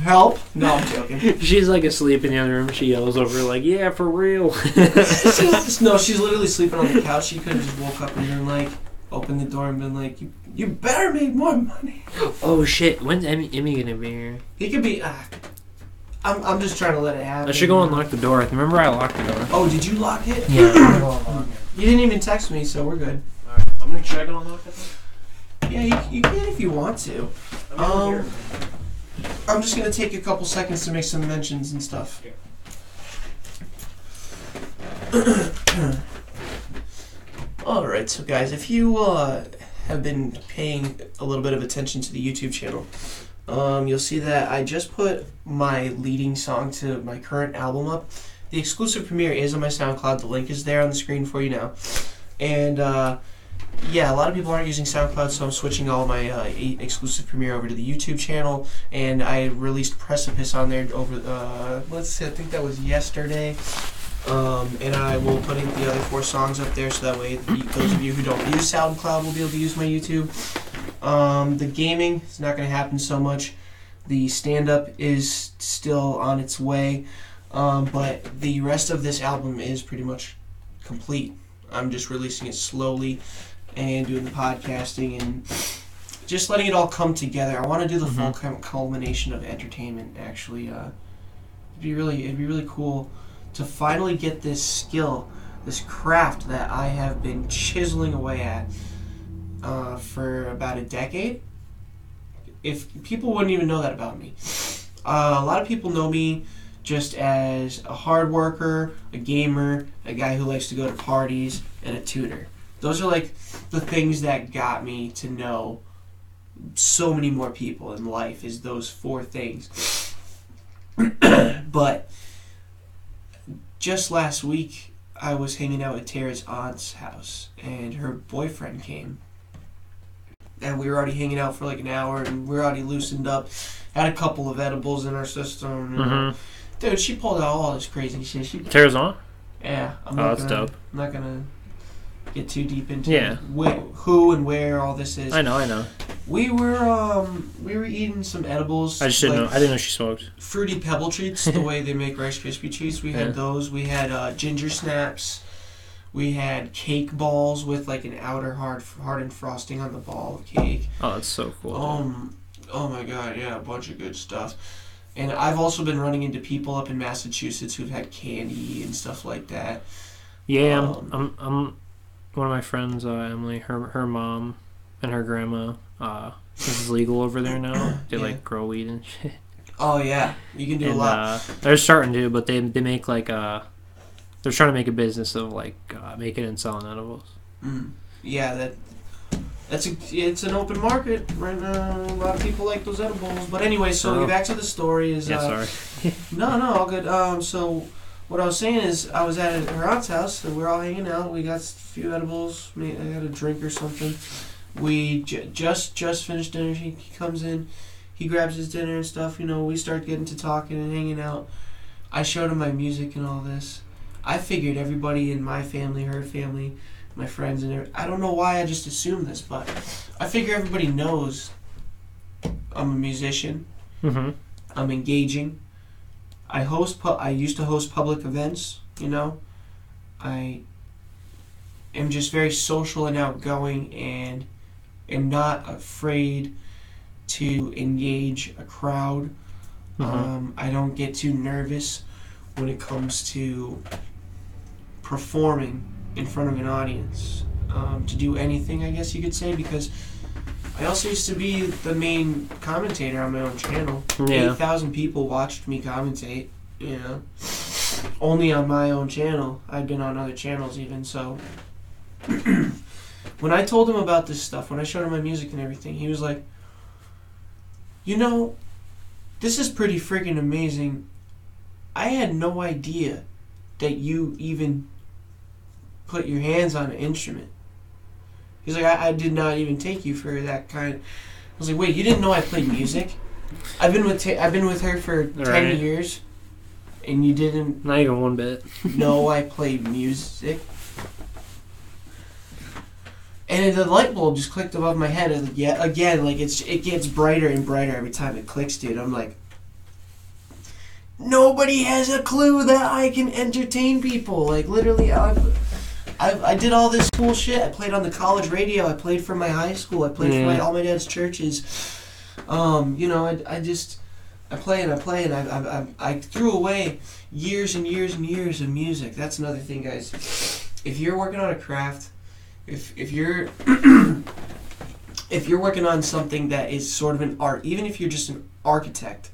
Help? No, I'm joking. She's like asleep in the other room. She yells over like, "Yeah, for real." She's literally sleeping on the couch. She could have just woke up and been like, opened the door and been like, you better make more money. Oh shit! When's Imi gonna be here? He could be. I'm just trying to let it happen. I should go unlock the door. Remember, I locked the door. Oh, did you lock it? Yeah. You didn't even text me, so we're good. Alright, I'm gonna try to unlock it. Yeah, you can if you want to. I'm just gonna take a couple seconds to make some mentions and stuff. Alright, so guys, if you have been paying a little bit of attention to the YouTube channel, you'll see that I just put my leading song to my current album up. The exclusive premiere is on my SoundCloud. The link is there on the screen for you now. And yeah, a lot of people aren't using SoundCloud, so I'm switching all my exclusive premiere over to the YouTube channel. And I released Precipice on there over, let's see, I think that was yesterday. And I will put in the other 4 songs up there so that way those of you who don't use SoundCloud will be able to use my YouTube. The gaming is not going to happen so much. The stand-up is still on its way. But the rest of this album is pretty much complete. I'm just releasing it slowly and doing the podcasting and just letting it all come together. I want to do the full culmination of entertainment, actually. It'd be really cool to finally get this skill, this craft that I have been chiseling away at for about a decade. If people wouldn't even know that about me. A lot of people know me just as a hard worker, a gamer, a guy who likes to go to parties, and a tutor. Those are like the things that got me to know so many more people in life, is those 4 things. But just last week, I was hanging out at Tara's aunt's house, and her boyfriend came. And we were already hanging out for like an hour, and we were already loosened up. Had a couple of edibles in our system. You know. Dude, she pulled out all this crazy shit. Tara's aunt? Yeah. That's dope. I'm not gonna get too deep into who and where all this is. I know. We were eating some edibles. I just didn't know. I didn't know she smoked. Fruity Pebble treats, the way they make Rice Krispie treats. We had those. We had ginger snaps. We had cake balls with like an outer hardened frosting on the ball of cake. Oh, that's so cool. Oh my god, yeah, a bunch of good stuff. And I've also been running into people up in Massachusetts who've had candy and stuff like that. Yeah, I'm one of my friends, Emily, her mom and her grandma, this is legal over there now. They like grow weed and shit. Oh yeah, you can do a lot. They're starting to, but they make like they're trying to make a business of like making and selling edibles. Yeah, it's an open market right now. A lot of people like those edibles. But anyway, so back to the story. Is sorry. No, all good. So what I was saying is I was at her aunt's house and we're all hanging out. We got a few edibles. I had a drink or something. We just finished dinner. He comes in, he grabs his dinner and stuff. You know, we start getting to talking and hanging out. I showed him my music and all this. I figured everybody in my family, her family, my friends, and I don't know why I just assumed this, but I figure everybody knows I'm a musician. I'm engaging. I used to host public events. You know, I am just very social and outgoing, and am not afraid to engage a crowd. I don't get too nervous when it comes to performing in front of an audience, to do anything, I guess you could say, because I also used to be the main commentator on my own channel. 8,000 people watched me commentate, you know, only on my own channel. I'd been on other channels even, so when I told him about this stuff, when I showed him my music and everything, he was like, you know, this is pretty freaking amazing. I had no idea that you even put your hands on an instrument. He's like, I did not even take you for that kind. I was like, wait, you didn't know I played music? I've been with her for 10 years, and you didn't. Not even one bit. know I played music. And the light bulb just clicked above my head. And again, like it gets brighter and brighter every time it clicks, dude. I'm like, nobody has a clue that I can entertain people. Like literally, I did all this cool shit. I played on the college radio. I played for my high school. I played for all my dad's churches. You know, I play and I threw away years and years and years of music. That's another thing, guys. If you're working on a craft, if you're if you're working on something that is sort of an art, even if you're just an architect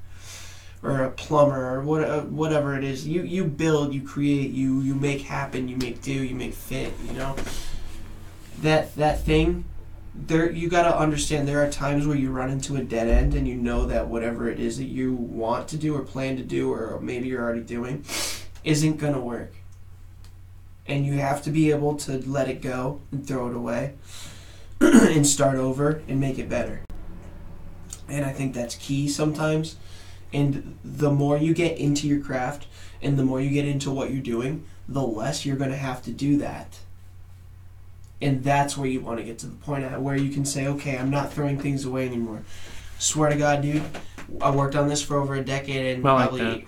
or a plumber or whatever it is, you build, you create, you make happen, you make do, you make fit, you know. That thing, there, you gotta understand there are times where you run into a dead end and you know that whatever it is that you want to do or plan to do or maybe you're already doing isn't gonna work. And you have to be able to let it go and throw it away and start over and make it better. And I think that's key sometimes. And the more you get into your craft and the more you get into what you're doing, the less you're going to have to do that. And that's where you want to get to the point at where you can say, okay, I'm not throwing things away anymore. Swear to God, dude, I worked on this for over a decade, and probably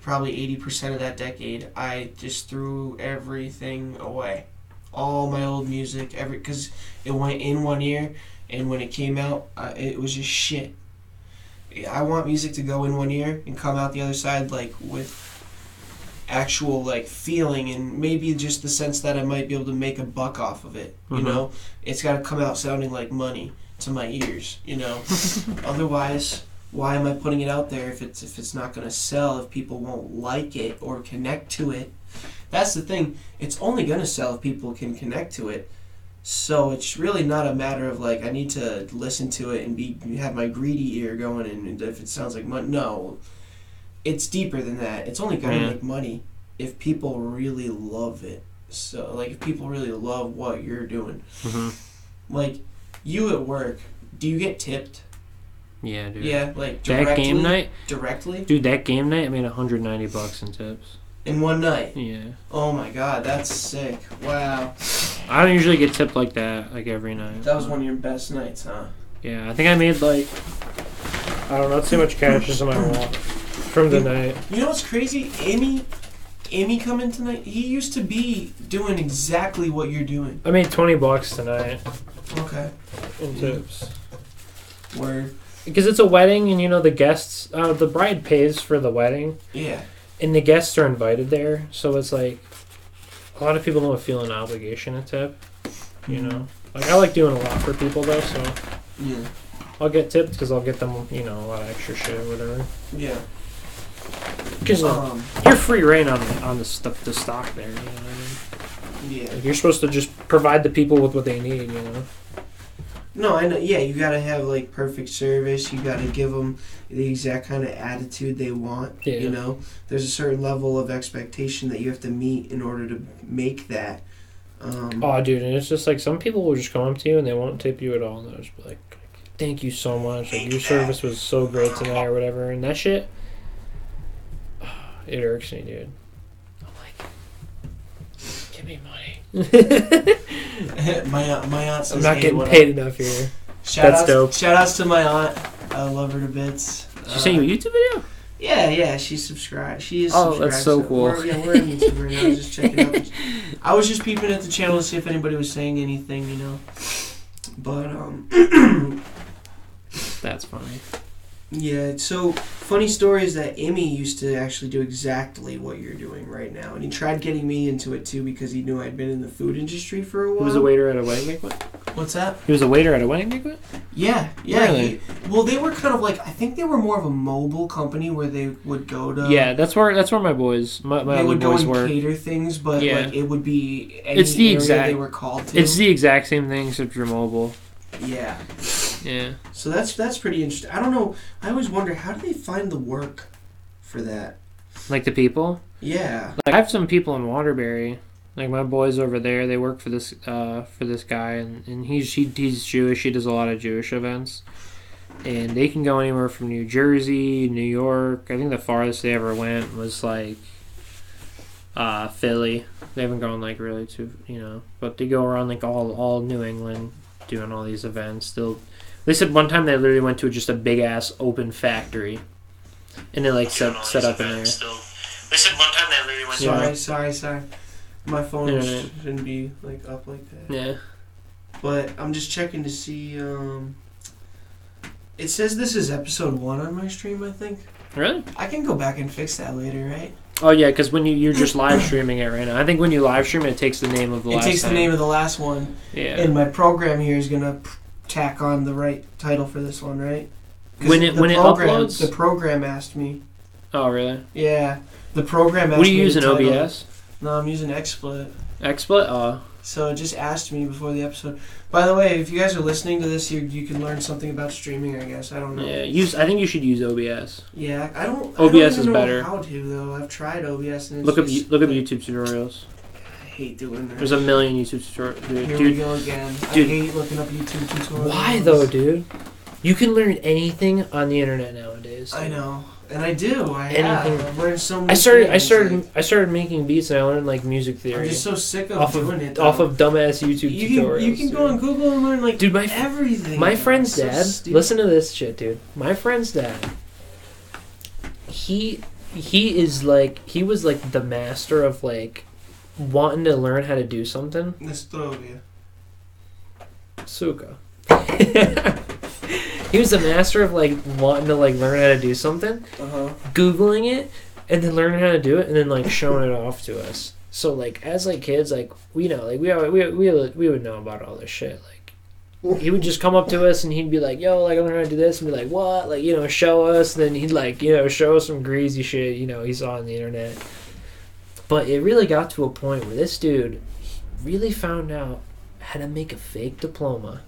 80% of that decade, I just threw everything away. All my old music, because it went in one ear, and when it came out, it was just shit. I want music to go in one ear and come out the other side, like with actual like feeling, and maybe just the sense that I might be able to make a buck off of it. You know, it's got to come out sounding like money to my ears. You know, otherwise, why am I putting it out there if it's not going to sell, if people won't like it or connect to it? That's the thing. It's only going to sell if people can connect to it. So it's really not a matter of like I need to listen to it and have my greedy ear going, and if it sounds like money. No, it's deeper than that. It's only going to make money if people really love it. So like if people really love what you're doing. Like you at work, do you get tipped? Yeah, dude. Yeah, like directly, that game night. Directly, dude. That game night, I made $190 in tips. In one night? Yeah. Oh my god, that's sick. Wow. I don't usually get tipped like that, like every night. That was one of your best nights, huh? Yeah, I think I made like, I don't know, too much cash just in my wallet from the night. You know what's crazy? Imi coming tonight, he used to be doing exactly what you're doing. I made $20 tonight. Okay. In tips. Word. Because it's a wedding and, you know, the guests, the bride pays for the wedding. Yeah. And the guests are invited there, so it's like a lot of people don't feel an obligation to tip. You know, like I like doing a lot for people though, so yeah, I'll get tipped because I'll get them, you know, a lot of extra shit or whatever. Yeah, because you're free reign on the stock there. You know what I mean? Yeah, like you're supposed to just provide the people with what they need. You know. No, I know. Yeah, you gotta have like perfect service. You gotta give them the exact kind of attitude they want. Yeah. You know, there's a certain level of expectation that you have to meet in order to make that. Oh, dude, and it's just like some people will just come up to you and they won't tip you at all, and they'll just be like, "Thank you so much. Like your service was so great tonight," or whatever. And that shit, it irks me, dude. I'm like, give me money. my aunt says, I'm not getting paid enough here. That's dope. Shout outs to my aunt. I love her to bits. She sent you a YouTube video? Yeah, she's subscribed. She is subscribed. Oh, that's so cool. We're on YouTube right now. I was just checking out. I was just peeping at the channel to see if anybody was saying anything, you know. But, that's funny. Yeah, so funny story is that Imi used to actually do exactly what you're doing right now. And he tried getting me into it too because he knew I'd been in the food industry for a while. He was a waiter at a wedding banquet? What's that? He was a waiter at a wedding banquet? Yeah. Really? Well, they were kind of like, I think they were more of a mobile company where they would go to... Yeah, that's where my boys, my they would boys go and were. cater things, but like it would be any it's the area exact, they were called to. It's the exact same thing except you're mobile. Yeah. Yeah. So that's pretty interesting. I don't know. I always wonder, how do they find the work for that? Like the people? Yeah. Like I have some people in Waterbury. Like my boys over there, they work for this guy, and he's Jewish. He does a lot of Jewish events, and they can go anywhere from New Jersey, New York. I think the farthest they ever went was like Philly. They haven't gone like really to but they go around like all New England doing all these events. They said one time they literally went to just a big ass open factory, and they like set up in there. They said one time they literally went. Sorry. My phone shouldn't be like up like that. Yeah. But I'm just checking to see. It says this is episode 1 on my stream, I think. Really? I can go back and fix that later, right? Oh yeah, because when you're just live streaming it right now. I think when you live stream it takes the name of the last. It takes the name of the last one. Yeah. And my program here is gonna tack on the right title for this one, right? When it uploads, the program asked me. Oh really? Yeah. The program asked me. What are you using, OBS? No, I'm using XSplit. XSplit? Oh. So it just asked me before the episode. By the way, if you guys are listening to this, you can learn something about streaming, I guess. I don't know. Yeah, I think you should use OBS. Yeah, I don't OBS is know better. How to though? I've tried OBS and look up YouTube tutorials. I hate doing that. There's a million YouTube tutorials. Here we go again. Dude, I hate looking up YouTube tutorials. Why though, dude? You can learn anything on the internet nowadays. Dude. I know. And I do. I've learned so much. I started making beats and I learned like music theory. I'm just so sick of doing it. Off of dumbass YouTube tutorials. You can go on Google and learn like everything. My friend's dad. Listen to this shit, dude. My friend's dad. He was like the master of like wanting to learn how to do something. Nostrovia. Suka. He was the master of like wanting to like learn how to do something, Googling it, and then learning how to do it, and then like showing it off to us. So like as like kids, like we know, like we would know about all this shit. he would just come up to us and he'd be like, yo, like, I'm learning how to do this, and be like, what? Like, show us. And then he'd, like, show us some greasy shit, he saw on the internet. But it really got to a point where this dude really found out how to make a fake diploma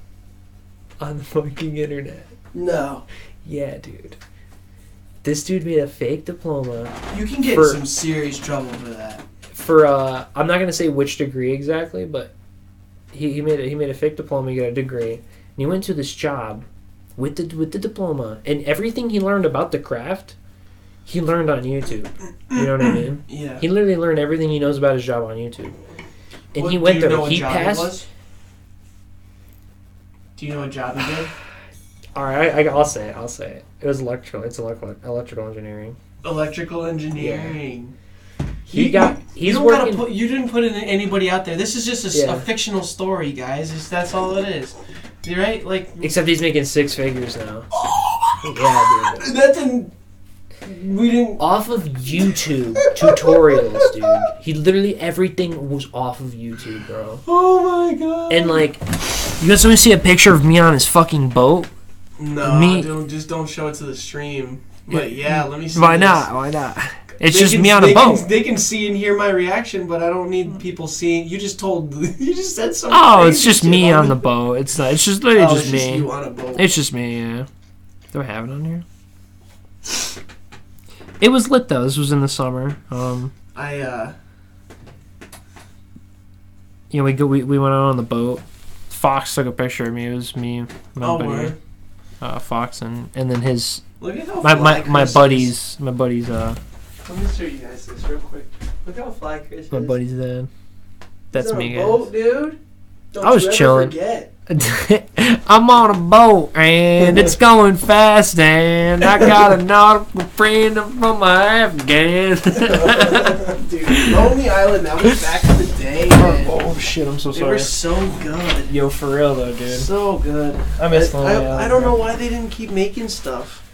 on the fucking internet. No. Yeah, dude. This dude made a fake diploma. You can get in some serious trouble for that. I'm not gonna say which degree exactly, but he made a fake diploma. He got a degree, and he went to this job with the diploma, and everything he learned about the craft, he learned on YouTube. You know what I mean? Yeah. He literally learned everything he knows about his job on YouTube, and he went there. He passed. Do you know what job he did? All right, I'll say it. It was electrical. It's electrical engineering. Electrical engineering. Yeah. You didn't put anybody out there. This is just a fictional story, guys. That's all it is. You're right? Like, except he's making 6 figures now. Oh my God. Yeah, dude. We didn't off of YouTube tutorials, dude. He literally everything was off of YouTube, bro. Oh my God. And like, you guys want to see a picture of me on his fucking boat? No, don't show it to the stream. But yeah, let me see. Why not? It's just me on a boat. They can see and hear my reaction, but I don't need people seeing. You just said something. Oh, it's just me on the boat. It's not. It's just literally just me. Just you on a boat. It's just me. Yeah. Do I have it on here? It was lit though. This was in the summer. We went out on the boat. Fox took a picture of me. It was me, my buddy, Fox, and then his. Look at how my buddies. Let me show you guys this real quick. Look how fly Chris is. My buddy's dad. That's me, guys. Boat, dude. I was chilling. Forget. I'm on a boat and it's going fast and I got a nautical friend from my Afghan. Dude, Lonely Island, that was back in the day, man. Oh shit, I'm so sorry. They were so good. Yo, for real though, dude. So good. I miss Lonely Island. I don't know why they didn't keep making stuff.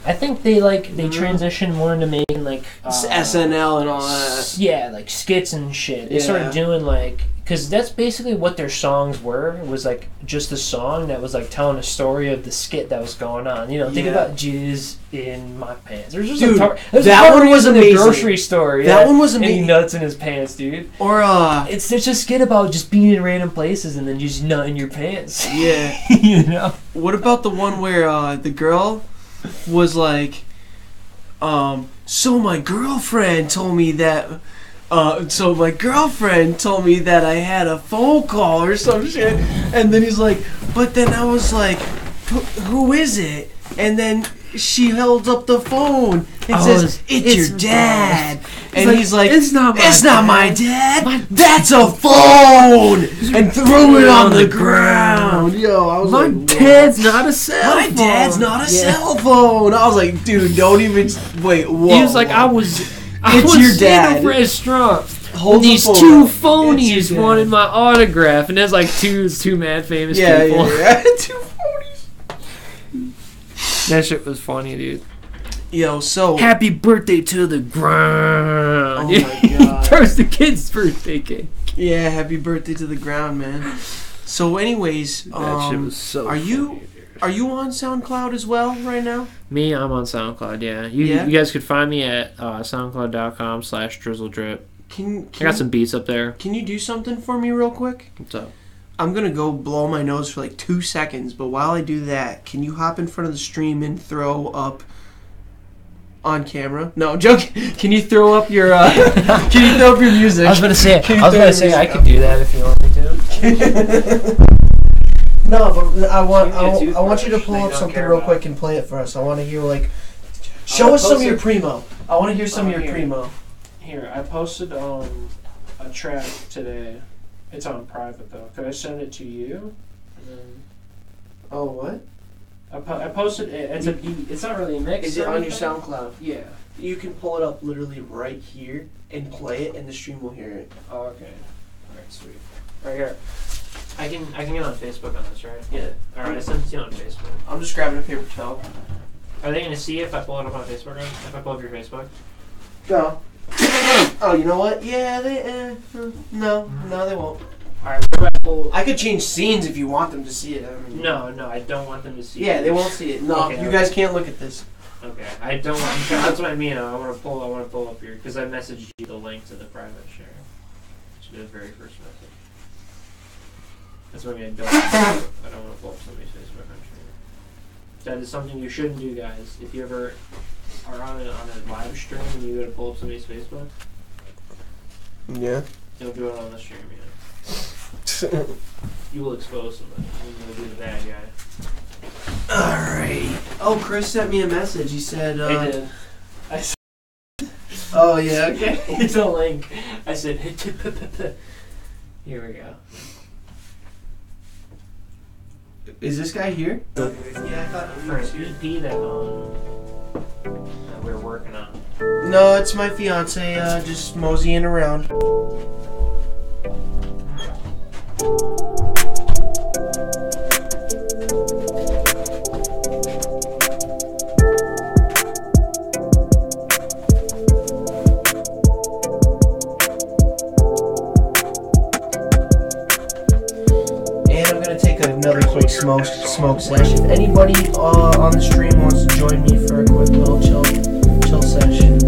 I think they transitioned more into making like SNL and all that. Yeah, like skits and shit. They started doing because that's basically what their songs were. It was like just a song that was like telling a story of the skit that was going on. Think about jizz in my pants. There's just that one was amazing. In the grocery store. That one was amazing. And he nuts in his pants, dude. Or it's just a skit about just being in random places and then just nut in your pants. Yeah. What about the one where the girl was like, so my girlfriend told me that I had a phone call or some shit, and then he's like, but then I was like, who is it? And then she held up the phone and says, it's your dad. And he's like, it's not my dad. That's a phone. And threw it on the ground. Yo, I was my dad's not a cell phone. My dad's not a cell phone. I was like, dude, don't even wait. Whoa. He was like, I was your dad. In a restaurant. These two phonies wanted my autograph, and there's like two mad famous people. Yeah. Two phonies. That shit was funny, dude. Yo, so happy birthday to the ground. Oh my God. Throws the kid's birthday cake. Yeah, happy birthday to the ground, man. So anyways, that shit was so Are you on SoundCloud as well right now? Me, I'm on SoundCloud, yeah. You guys could find me at soundcloud.com/drizzledrip. I got some beats up there. Can you do something for me real quick? What's up? I'm going to go blow my nose for like 2 seconds, but while I do that, can you hop in front of the stream and throw up on camera? No, I'm joking. Can you throw up your music? I was going to say I could do that if you want me to. No, but I want you to pull up something real quick and play it for us. I want to hear show us some of your primo. I want to hear some of your primo. Here, I posted a track today. It's on private though. Could I send it to you? Oh, what? I posted it. It's not really a mix. Is it on your SoundCloud? Yeah. You can pull it up literally right here and play it, and the stream will hear it. Oh, okay. All right, sweet. Right here. I can get on Facebook on this, right? Yeah. All right, I sent it to you on Facebook. I'm just grabbing a paper towel. Are they gonna see if I pull it up on Facebook? If I pull up your Facebook? No. Oh, you know what? Yeah, no, they won't. Alright, what about... I could change scenes if you want them to see it. I mean, No, I don't want them to see it. Yeah, they won't see it. No, Okay, you guys can't look at this. Okay, I don't want... That's what I mean. I want to pull up here, because I messaged you the link to the private share. Which is the very first message. That's what I mean. I don't want to pull up somebody's Facebook. That is something you shouldn't do, guys. If you ever are on a live stream and you go to pull up somebody's Facebook, yeah, don't do it on the stream, yeah. You will expose somebody. You'll be the bad guy. Alright. Oh, Chris sent me a message. He said, I did. Oh, yeah, okay. It's a link. I said, here we go. Is this guy here? Yeah, I thought For an EP that we're working on. No, it's my fiance, just moseying around. Another quick smoke session. If anybody on the stream wants to join me for a quick little chill session.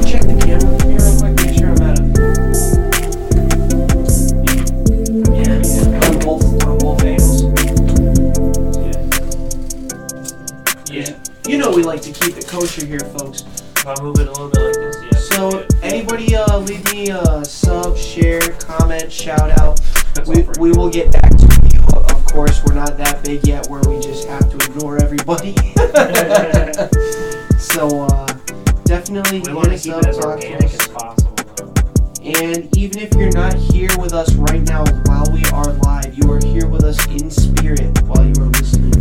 Check the camera for me real quick. Make sure I'm at a. Yeah. On both angles. Yeah. You know we like to keep it kosher here, folks. If I move it a little bit like this, yeah. So, anybody leave me a sub, share, comment, shout out. We will get back to you. Of course, we're not that big yet where we just have to ignore everybody. So, definitely hit us up, talk to us. As possible, though. And even if you're not here with us right now while we are live, you are here with us in spirit while you are listening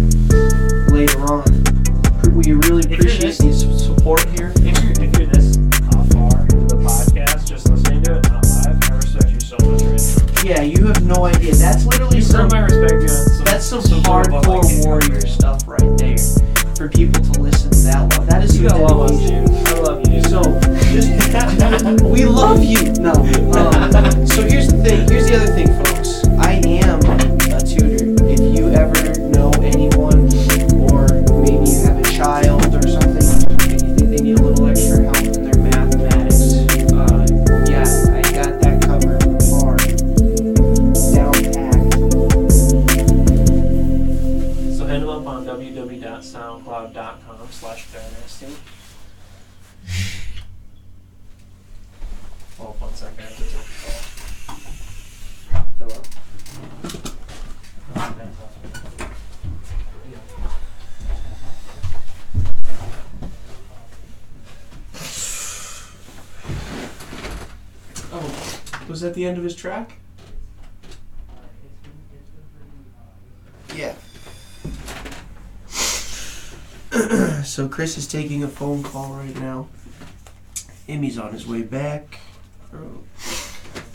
later on. We really appreciate the support here. If you're this far into the podcast, just listening to it, not live, I respect you so much right now. Yeah, you have no idea. That's literally I respect you. That's some hardcore warrior stuff right there. For people to listen to that love. That is you some love us, dedication. dude. I love you. So, just we love you. No. So here's the thing. Here's the other thing, folks. I am a tutor. If you ever know anyone, or maybe you have a child or something, and you think they need a little extra help in their mathematics, yeah, I got that covered hard. Down packed. So hit them up on www.soundcloud.com/BenST. Hold up 1 second. I have to take a call. Hello? Oh, was that the end of his track? Yeah. So Chris is taking a phone call right now. Imi's on his way back.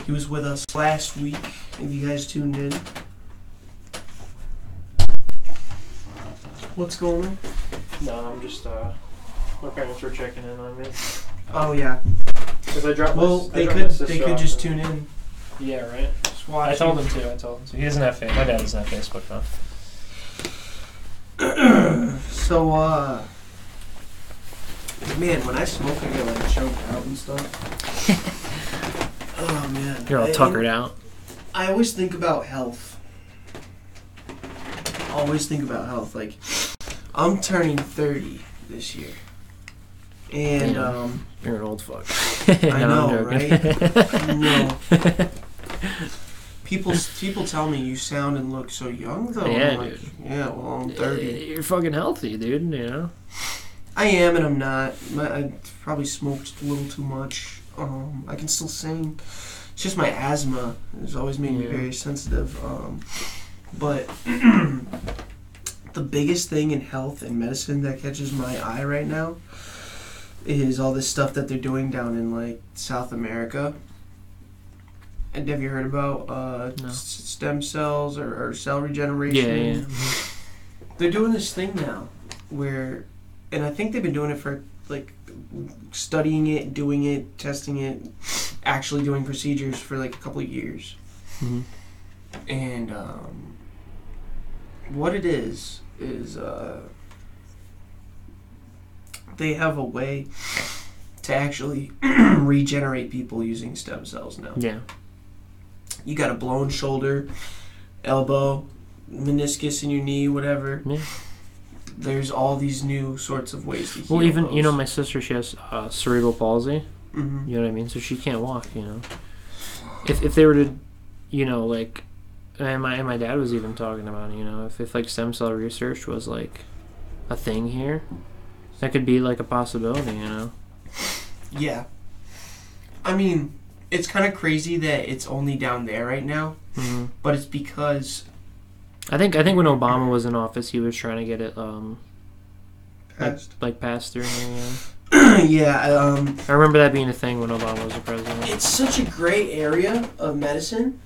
He was with us last week, if you guys tuned in. What's going on? No, I'm just, my parents were checking in on me. Oh, yeah. Because I dropped they could just tune in. Yeah, right? Just watch I told him to. He doesn't have Facebook. My dad doesn't have Facebook, though. So, man, when I smoke, I get like choked out and stuff. Oh, man. You're all tuckered out. I always think about health. Like, I'm turning 30 this year. And, you're an old fuck. I know, right? No. People tell me you sound and look so young, though. Yeah, I'm like, dude. Yeah, well, I'm 30. You're fucking healthy, dude, you know? I am and I'm not. I probably smoked a little too much. I can still sing. It's just my asthma has always made me very sensitive. But the biggest thing in health and medicine that catches my eye right now is all this stuff that they're doing down in like South America. And have you heard about No. stem cells or cell regeneration? Yeah. They're doing this thing now where, and I think they've been doing it for, like, studying it, doing it, testing it, actually doing procedures for, like, a couple of years. Mm-hmm. And what it is they have a way to actually regenerate people using stem cells now. Yeah. You got a blown shoulder, elbow, meniscus in your knee, whatever. Yeah. There's all these new sorts of ways to heal. Well, even, those. my sister, she has cerebral palsy. Mm-hmm. You know what I mean? So she can't walk, If they were to, like, and my dad was even talking about it, if like stem cell research was like a thing here, that could be like a possibility, Yeah. I mean, it's kind of crazy that it's only down there right now, but it's because I think when Obama was in office, he was trying to get it passed. like passed through. Yeah. I remember that being a thing when Obama was the president. It's such a gray area of medicine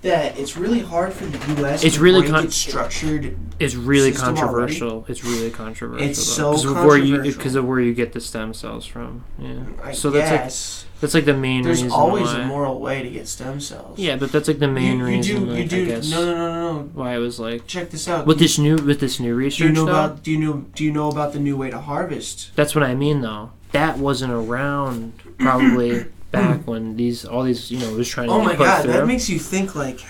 that it's really hard for the U.S. It's to really break its structured. It's really system controversial. already. It's really controversial. It's so controversial because of where you get the stem cells from. Yeah. So that's like the main reason. There's always why. a moral way to get stem cells. Yeah, but that's like the main reason. I guess. No. Why it was like. Check this out. With this new research. Do you know about the new way to harvest? That's what I mean, though. That wasn't around probably back when all these was trying to. Oh my God, through. that makes you think like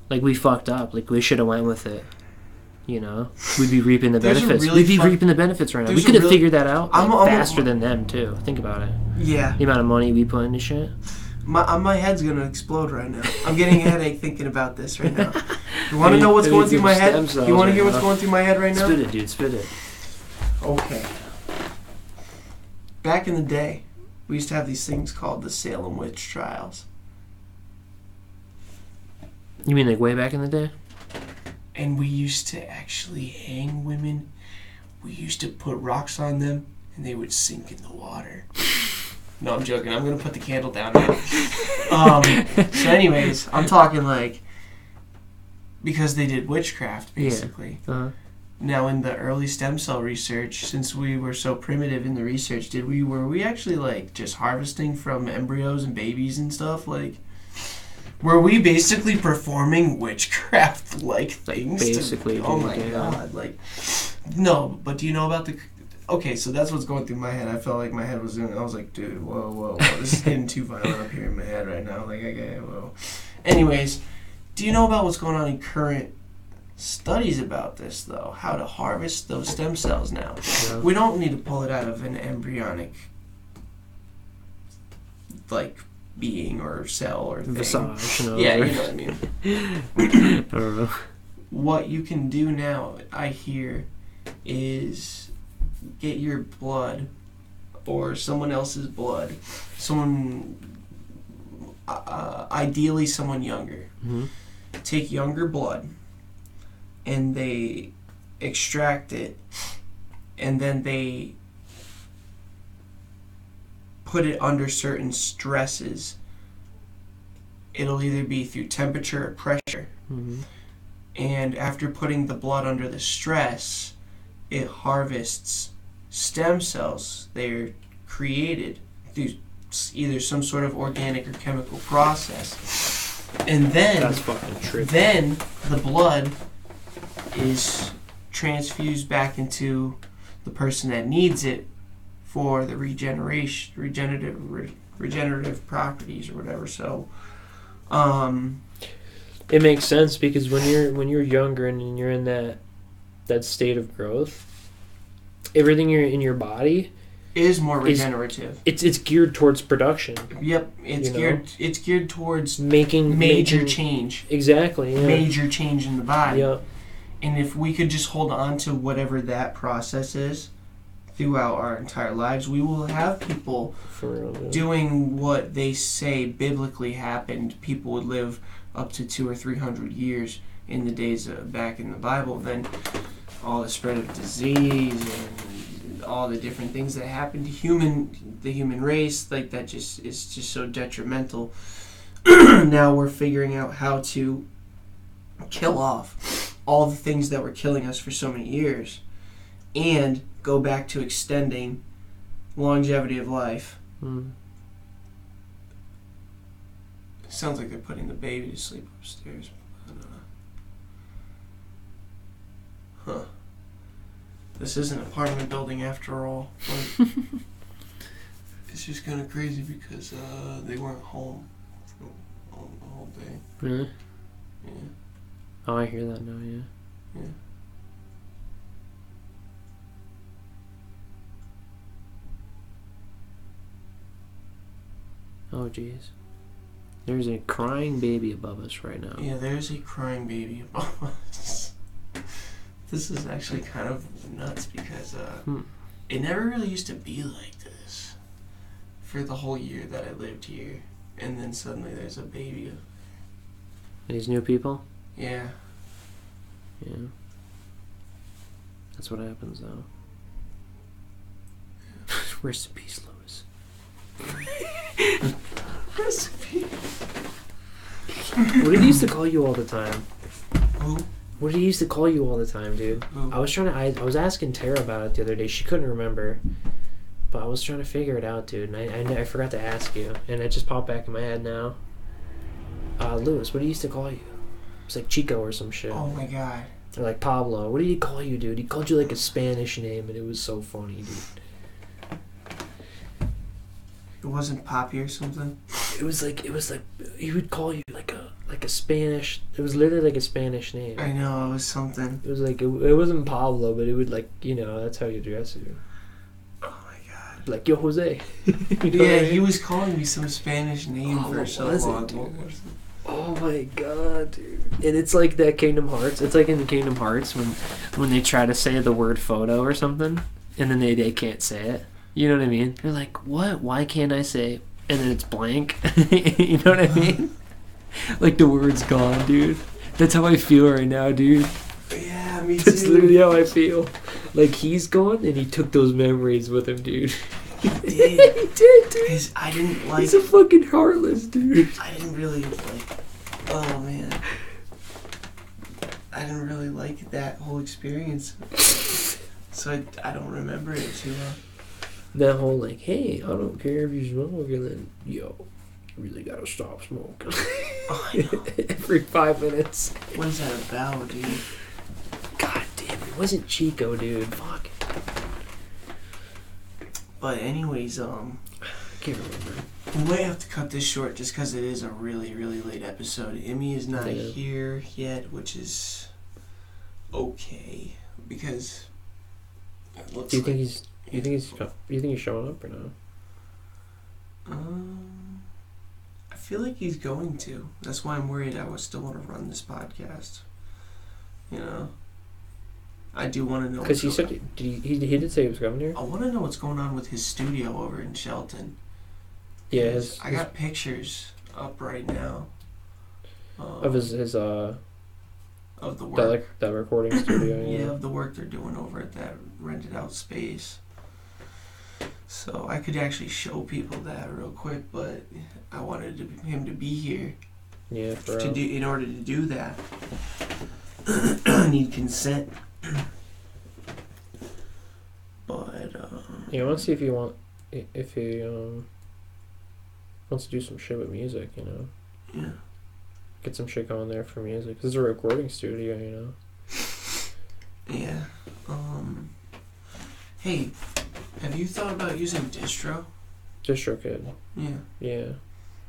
we fucked up. Like we should have went with it. We'd be reaping the benefits. Really We'd be reaping the benefits right now. We could have figured that out faster than them too. Think about it. Yeah. The amount of money we put into shit. My head's gonna explode right now. I'm getting a headache thinking about this right now. You want to know what's going through my head? You want to hear what's going through my head right now? Spit it, dude. Spit it. Okay. Back in the day, we used to have these things called the Salem witch trials. You mean like way back in the day? And we used to actually hang women. We used to put rocks on them, and they would sink in the water. No, I'm joking. I'm going to put the candle down now. So anyways, I'm talking like... Because they did witchcraft, basically. Yeah. Uh-huh. Now, in the early stem cell research, since we were so primitive in the research, were we actually, like, just harvesting from embryos and babies and stuff? Like... Were we basically performing witchcraft-like things? Basically. Oh my God. Like, no, but do you know about the... Okay, so that's what's going through my head. I felt like my head was doing... I was like, dude, whoa. This is getting too violent up here in my head right now. Like, okay, whoa. Anyways, do you know about what's going on in current studies about this, though? How to harvest those stem cells now. Yeah. We don't need to pull it out of an embryonic, like... being or cell or thing. Visage, yeah, you know what I mean. I don't know. What you can do now, I hear, is get your blood or someone else's blood, ideally someone younger. Mm-hmm. Take younger blood, and they extract it, and then they put it under certain stresses. It'll either be through temperature or pressure. Mm-hmm. And after putting the blood under the stress, it harvests stem cells. They're created through either some sort of organic or chemical process. And then, that's fucking trippy. Then the blood is transfused back into the person that needs it for the regenerative properties or whatever. So, it makes sense because when you're younger and you're in that state of growth, everything in your body is more regenerative. It's geared towards production. Yep, it's geared towards making major change. Exactly. Yeah. Major change in the body. Yep. And if we could just hold on to whatever that process is throughout our entire lives, we will have people doing what they say biblically happened. People would live up to 200 or 300 years in the days back in the Bible. Then all the spread of disease and all the different things that happened to the human race, like that is just so detrimental. Now we're figuring out how to kill off all the things that were killing us for so many years and go back to extending longevity of life. It sounds like they're putting the baby to sleep upstairs. Huh. This is an apartment building after all. It's just kind of crazy because they weren't home for the whole day. Really? Yeah. Oh, I hear that now, yeah. Yeah. Oh, jeez. There's a crying baby above us right now. Yeah, there's a crying baby above us. This is actually kind of nuts because it never really used to be like this for the whole year that I lived here. And then suddenly there's a baby. These new people? Yeah. Yeah. That's what happens, though. Rest in peace, Lewis. Rest in peace. What did he used to call you all the time? Who? What did he used to call you all the time, dude? Who? I was asking Tara about it the other day. She couldn't remember. But I was trying to figure it out, dude. And I forgot to ask you. And it just popped back in my head now. Lewis, what did he used to call you? It's like Chico or some shit. Oh my god. Or like Pablo. What did he call you, dude? He called you like a Spanish name, and it was so funny, dude. It wasn't Poppy or something? It was like he would call you like a Spanish. It was literally like a Spanish name. I know, it was something. It was like it wasn't Pablo, but it would like, you know, that's how you address you. Oh my god. Like, yo, Jose. You know yeah, he was calling me some Spanish name for so long. Oh my god, dude. And it's like that Kingdom Hearts. It's like in the Kingdom Hearts when they try to say the word photo or something, and then they can't say it. You know what I mean? They're like, what? Why can't I say? And then it's blank. You know what I mean? Like the word's gone, dude. That's how I feel right now, dude. Yeah, me too. That's literally how I feel. Like he's gone and he took those memories with him, dude. He did. He did, dude. Because I didn't like... He's a fucking heartless, dude. I didn't really like... Oh, man. I didn't really like that whole experience. So I don't remember it too well. That whole like, hey, I don't care if you smoke, and then, yo, you really gotta stop smoking. Oh, I know. Every 5 minutes. What is that about, dude? God damn, it wasn't Chico, dude. Fuck. But anyways, I can't remember. we might have to cut this short just because it is a really, really late episode. Imi is not here yet, which is okay because it looks Do you think like, he's? You think he's showing up or no? I feel like he's going to. That's why I'm worried. I would still want to run this podcast. You know, I do want to know. Because he said he did say he was coming here. I want to know what's going on with his studio over in Shelton. Yeah, I got pictures up right now. Of his of the work. That recording studio. Yeah, of the work they're doing over at that rented out space. So I could actually show people that real quick, but I wanted him to be here. Yeah, in order to do that, I need consent. But yeah, I want to see if he wants to do some shit with music, you know. Yeah. Get some shit going there for music. 'Cause it's a recording studio, you know. Yeah. Hey, have you thought about using Distro? DistroKid. Yeah. Yeah.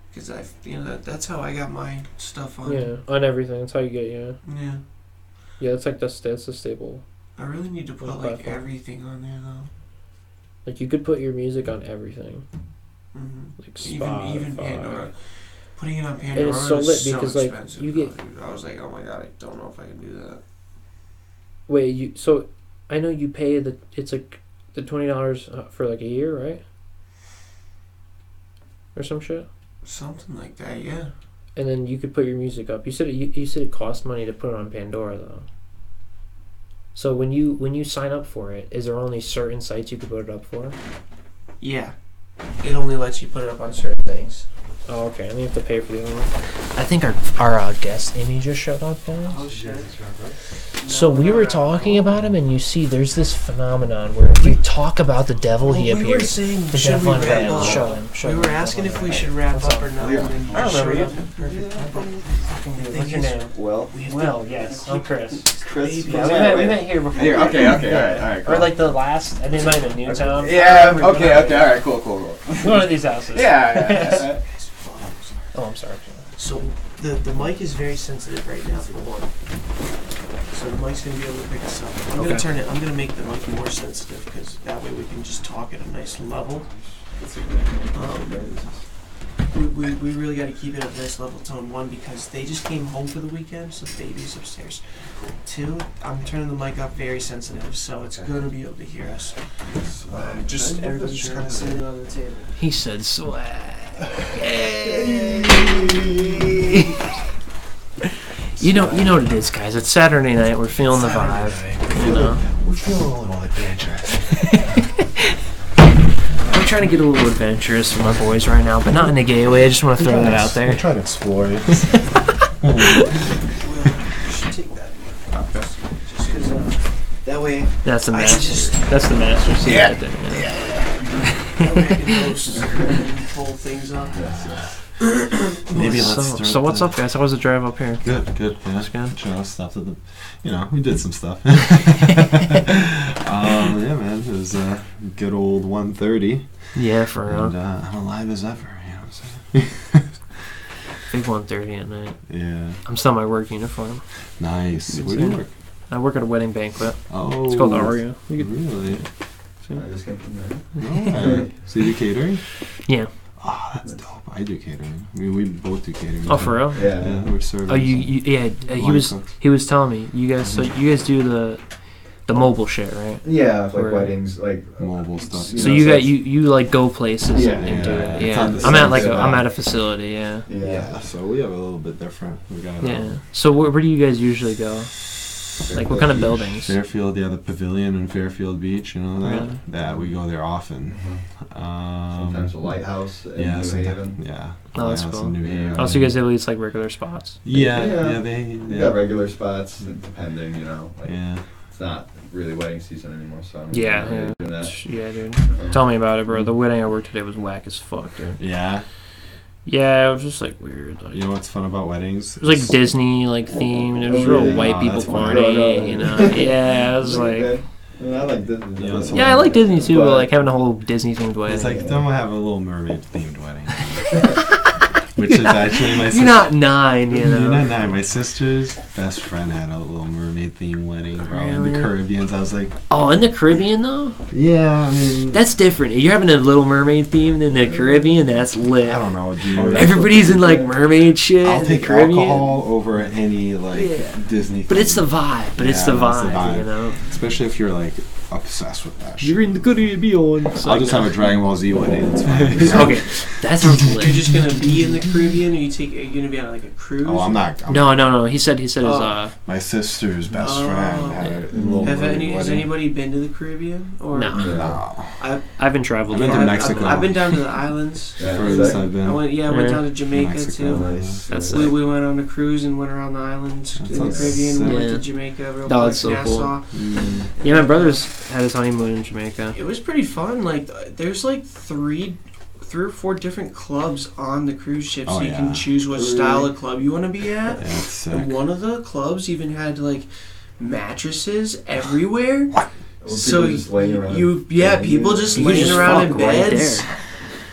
Because that's how I got my stuff on. Yeah, on everything. That's how you get, yeah. Yeah. Yeah, that's a stable. I really need to put like everything on there though. Like you could put your music on everything. Mm-hmm. Like Spotify. Even Pandora. Putting it on Pandora and it's so lit because so like expensive, you get. I was like, oh my god, I don't know if I can do that. Wait, so I know you pay it's like the $20 for like a year, right? Or some shit. Something like that, yeah. And then you could put your music up. You said it cost money to put it on Pandora though. So when you sign up for it, is there only certain sites you could put it up for? Yeah. it only lets you put it up on certain things. Oh, okay. And you have to pay for the other one. I think our guest Imi just showed up, guys. Oh shit. So we were talking about him, and you see, there's this phenomenon where if you talk about the devil, he appears. We were saying, The should we devil wrap unveils. up? Show him. We were asking if we should wrap up or not. Yeah. And I don't remember you. Perfect. What's your name? Well, Will, yes. I'm Chris. Chris. Yeah, we met here before. Here, okay, all right, cool. Or like the last, I think it might have been Newtown. Yeah, okay, all right, cool. One of these houses. Yeah. Oh, I'm sorry. So the mic is very sensitive right now for one. So the mic's gonna be able to pick us up. I'm gonna turn it. I'm gonna make the mic more sensitive because that way we can just talk at a nice level. We really got to keep it at a nice level tone. One, because they just came home for the weekend, so the baby's upstairs. Two, I'm turning the mic up very sensitive, so it's gonna be able to hear us. Just everybody's just kind of sitting on the table. He said swag. You know what it is, guys. It's Saturday night. We're feeling the vibe. You know. We're feeling a little adventurous. I'm trying to get a little adventurous with my boys right now, but not in a gay way. I just want to throw that out there. We're trying to explore it. Should take that. Just because that way. That's the I master. just- That's the master seat Yeah. right there. That way I can host and pull things up. Maybe let's So start what's up, guys? How was the drive up here? Good. Yeah. That's good. Stuff at the, we did some stuff. Yeah, man. It was a good old 1:30. Yeah, for real. And I'm alive as ever. You know what I'm saying? Big 1:30 at night. Yeah. I'm still in my work uniform. Nice. Good Where do you stuff. work? I work at a wedding banquet. Oh. It's called Aria. You could, Really? I just came from there. Alright. So you do catering? yeah. Oh, that's dope. I do catering. I mean, we both do catering. Oh, for real? Yeah, we're serving. Oh, yeah. He was telling me you guys. So you guys do the mobile shit, right? Yeah, like Or- weddings, like mobile stuff. So you got you like go places Yeah, and do it. it's Yeah. on the I'm at same I'm thing. at a facility. Yeah. Yeah, so we have a little bit different. We got Yeah. So where do you guys usually go? Like what kind of buildings? Fairfield, the pavilion in Fairfield Beach, you know that? Really? Yeah, we go there often. sometimes a lighthouse in Yeah, New Haven. yeah. Oh, that's Lighthouse cool. in New Haven. Oh, so you guys have at least like regular spots. Yeah, We got regular spots, depending, like yeah. it's not really wedding season anymore, so I'm Yeah, not really yeah. doing that. Yeah, dude. Tell me about it, bro. The wedding I worked today was whack as fuck, dude. Yeah. Yeah, it was just like weird. Like, You know what's fun about weddings? it was like Disney like themed. It was Oh, real really? white Oh, people that's fun. party, you know. Yeah, I was like, Okay. I like Disney. Yeah, that's yeah, I like Disney too, but like having a whole Disney themed wedding. It's like, then we'll have a little mermaid themed wedding. Which is actually my sister. You're not 9, you know. You're not 9. My sister's best friend had a little mermaid themed wedding, bro. In Really? the Caribbean. I was like, Oh, in the Caribbean though, yeah, I mean, that's different. You're having a Little Mermaid themed in the Caribbean. That's lit. I don't know, dude. Everybody's in like mermaid shit I'll in take the Caribbean. alcohol over any Yeah. Disney. But it's the vibe. But it's the Yeah, that's the vibe, vibe. you know. especially if you're like obsessed with that shit. You're in the Caribbean. I'll just have a Dragon Ball Z wedding. It's fine. Okay, that sounds You're lit. just gonna be in the Caribbean, or are you gonna be on like a cruise? Oh, I'm not. No. He said his My sister's best Oh. friend had a little Has mermaid wedding. anybody been to the Caribbean? Or No. No. I haven't traveled. I've been to far. Mexico. I've been down to the islands. Yeah, Furthest exactly. I've been. I went Yeah. down to Jamaica Mexico. too. Nice. That's We, sick. we went on a cruise and went around the islands That in the sounds Caribbean. We sick. went Yeah. to Jamaica, real Oh, quick, that's so cool. Nassau. Yeah, my brother's had his honeymoon in Jamaica. It was pretty fun. Like, there's like three or four different clubs on the cruise ship, so Oh, you yeah. can choose what style of club you want to be at. Yeah, it's sick. And one of the clubs even had like mattresses everywhere. Well, So people just laying around. people just You could laying just around in fuck right beds. there.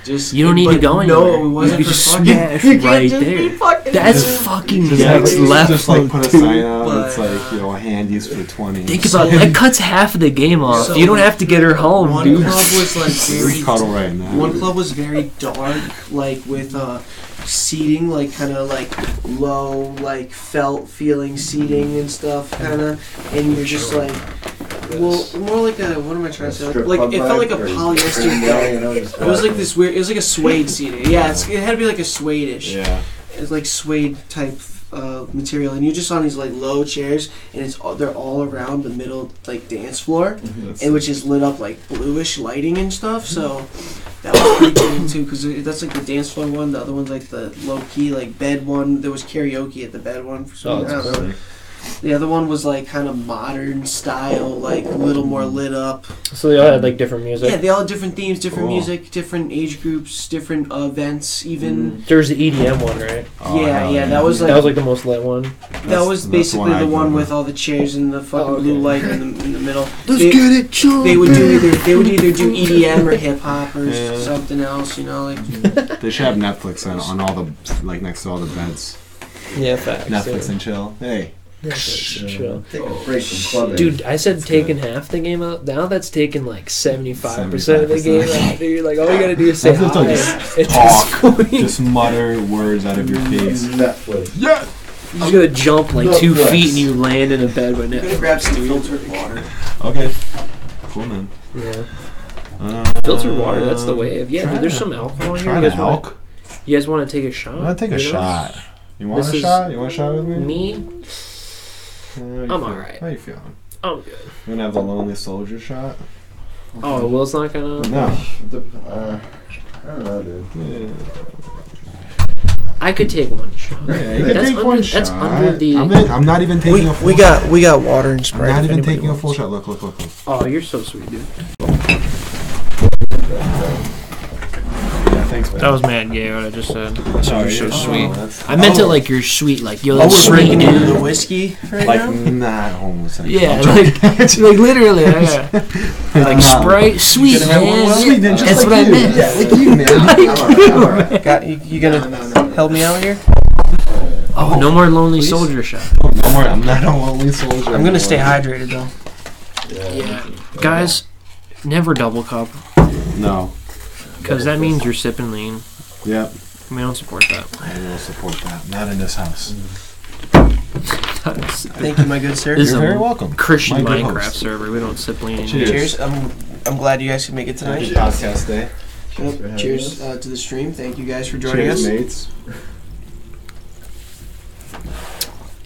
Just You don't need to but go anywhere. No, it wasn't You for could just fucking. smash You can't right just there. be fucking That's there. fucking Just next level. Just like put a sign out. But, It's like, handies for 20. Think about it. That cuts half of the game off. So, you don't have to get her home, One dude. club was like We very. cuddle right now. One club was very dark, like with seating, like kind of like low, like felt feeling seating and stuff, kind of. And you're just like, well, more like a. What am I trying to say? Strip Like club it felt like a vibe, or polyester you felt. know, just It was like this weird. It was like a suede seating. Yeah, it had to be like a suede-ish. Yeah. It's like suede type material, and you're just on these like low chairs, and they're all around the middle like dance floor, and which is lit up like bluish lighting and stuff. So that was pretty cool too, because that's like the dance floor one. The other one's like the low key like bed one. There was karaoke at the bed one for some reason. The other one was like kind of modern style, like a little more lit up. So they all had like different music. Yeah, they all had different themes, different music, different age groups, different events, even. There was the EDM one, right? Yeah, that was like the most lit one. That was basically the one with all the chairs and the fucking blue light in the middle. Let's get it, John. They would either do EDM or hip hop or something else, you know, like. They should have Netflix on all the like next to all the beds. Yeah, facts. Netflix and chill. Hey. Chill. Take a break from clubbing. Dude, I said taking half the game out. Now that's taking like 75% of the game out. Dude, like all you gotta do is say That's hi. just It's talk. just Just mutter words out of your face. Netflix. Yeah. You just gotta jump like 2 feet and you land in a bed with I'm gonna it. grab some filtered water. Okay. Cool, man. Yeah. Filtered water, that's the wave. Yeah, dude, there's some alcohol in here. You guys want to take a shot? I'm gonna take a shot. You want This a is shot? You want a shot with me? Me? How you I'm feeling? alright. How you feeling? I'm good. We're gonna have the lonely soldier shot. Oh, Will's not gonna. No. I don't know, dude. Yeah. I could take one shot. Yeah, you can That's take under- one that's shot. under the- I'm not even taking a full We got water and Sprite. I'm not if even anybody taking a wants. full shot. Look. Oh, you're so sweet, dude. Yeah, thanks, man. That was mad gay what I just said. Sorry, you're so oh, sweet. that's- I meant it like you're sweet, like you're Oh, sweet, we're breaking into the dude. whiskey right like now? not homosexual. Yeah, I'm like literally, yeah. Like Sprite, sweet, gonna have one man. well? Sweet, then just That's like what I you. meant. Yeah, like you, man. I'm alright. Got you gonna help me out here? Oh, no more lonely Please? soldier shot. No more. I'm not a lonely soldier. I'm gonna stay hydrated though. Yeah, guys, never double cup No. because that means you're sipping lean. Yep. We don't support that. I will support that. Not in this house. Thank you, my good sir. This is You're a very welcome. Christian My good Minecraft host. server. We don't sip lean. Cheers. Cheers. I'm glad you guys could make it tonight. Happy podcast day. Cheers for having Cheers us. to the stream. Thank you guys for joining Cheers, us. mates.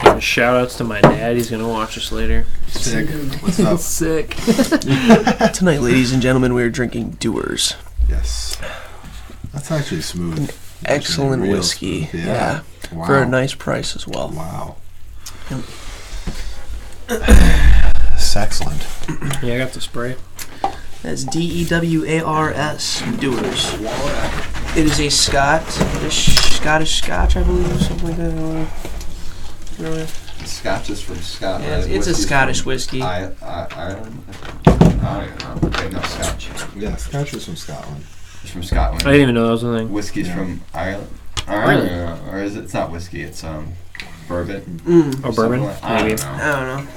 And shout outs to my dad. He's gonna watch us later. Sick. What's up? Sick. Tonight, ladies and gentlemen, we are drinking Doers. Yes. That's actually smooth. Excellent Real whiskey. smooth. Yeah. Wow. For a nice price as well. Wow. Yep. It's excellent. Yeah, I got the spray. That's Dewars. Doers. It is a Scottish Scotch, I believe, or something like that. I don't know. Scotch is from Scotland. Yeah, it's a Whiskey's Scottish from whiskey. Ireland. I don't even know. Wait, no, Scotch. Yeah, Scotch is from Scotland. It's from Scotland. I didn't even know that was a thing. Whiskey's from Ireland. Really? Or is it? It's not whiskey. It's bourbon. Oh, bourbon? I Maybe. don't know. I don't know.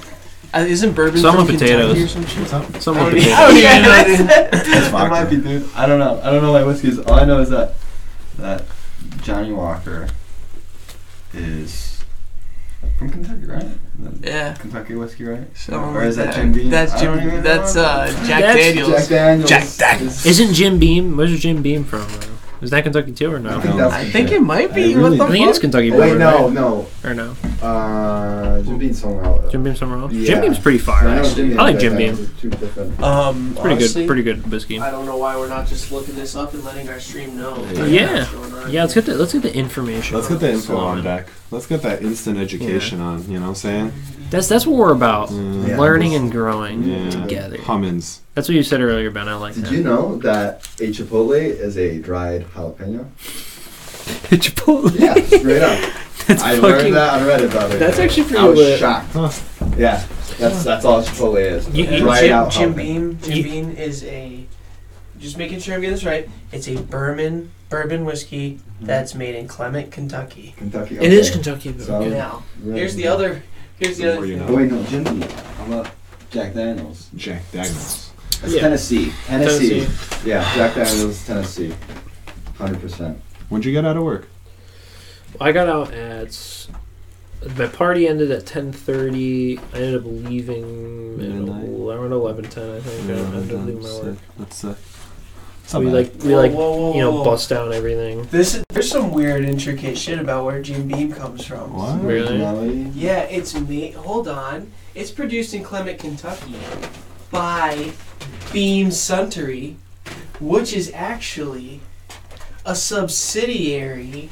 Isn't bourbon Some from with potatoes. Kentucky or some shit? What's up? Some I with don't even- potatoes. I don't even know. It's That might vodka. be, dude. I don't know. I don't know my whiskeys. All I know is that Johnny Walker is from Kentucky, right? Yeah. Kentucky whiskey, right? Something Or is like that Jim Beam? That's I don't Jim. even That's know. Jack That's Daniels. Jack Daniels. Jack Daniels. Isn't Jim Beam? Where's Jim Beam from? Is that Kentucky too or no? I think that's I for think sure. it might be. I really- What the I think it's fuck? Kentucky. Wait, bourbon, no, right? no. Or no? Jim Beam's somewhere else. Jim Beam somewhere else. Yeah. Jim Beam's pretty fire. I know Actually. Jim I like Beam, Jim but Beam. they're two different. Honestly, Pretty good whiskey. I don't know why we're not just looking this up and letting our stream know. Yeah. what's going on. Yeah, let's get the information. Let's get the info flowing. on deck. Let's get that instant education on, you know what I'm saying? That's what we're about. Yeah. Learning and growing Yeah. together. Hummins. That's what you said earlier, Ben. I like Did that. you know that a chipotle is a dried jalapeno? Chipotle. Yeah, straight up. That's I fucking. learned that on Reddit about it. That's actually pretty I was lit. shocked. Huh. Yeah, that's all chipotle is. You- Dried out Jim jalapeno. Beam. Jim Beam is a. Just making sure I'm getting this right. It's a bourbon whiskey that's made in Clement, Kentucky. Kentucky. It is Kentucky. But So- okay. Now, Really? here's the other. Here's the The other. more you thing. know. Oh, wait, no, Jim Beam. How about Jack Daniels? Jack Daniels. That's Yeah. Tennessee. Yeah, Jack Daniels, Tennessee. 100%. When'd you get out of work? I got out at. My party ended at 10:30. I ended up leaving at Midnight. around 11:10. I think I ended up leaving my work. That's We Whoa. bust down everything. There's some weird, intricate shit about where Jim Beam comes from. What? Really? Yeah, it's made. Hold on. It's produced in Clement, Kentucky, by Beam Suntory, which is actually a subsidiary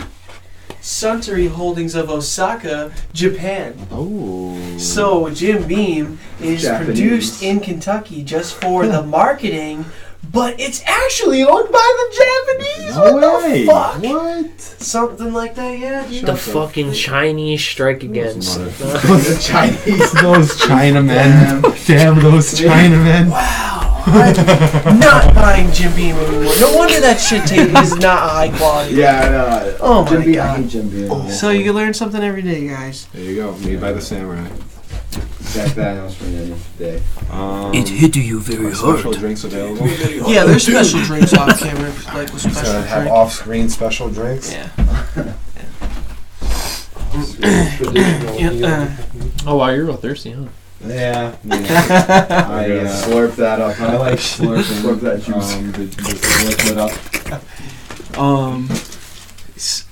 Suntory Holdings of Osaka, Japan. Oh. So Jim Beam is Japanese. produced in Kentucky just for the marketing, but it's actually owned by the Japanese. No What way. the fuck? What? Something like that, yeah. Dude. The fucking Chinese strike again. The Chinese. Those Chinamen. Damn those Chinamen. Wow. I'm not buying Jim Beam anymore. No wonder that shit tape is not high quality. Yeah, I know. Oh my Jim Beam, I god. hate Jim Beam. So you can learn something every day, guys. There you go. Made by the samurai. Jack Daniels from any day. hit you very Are special drinks available? Yeah, there's special drinks off camera, like with So special have drink. off-screen special drinks. Yeah. Oh wow, you're real thirsty, huh? Yeah. I slurp that up. I like slurping. Slurp that juice. The liquid up.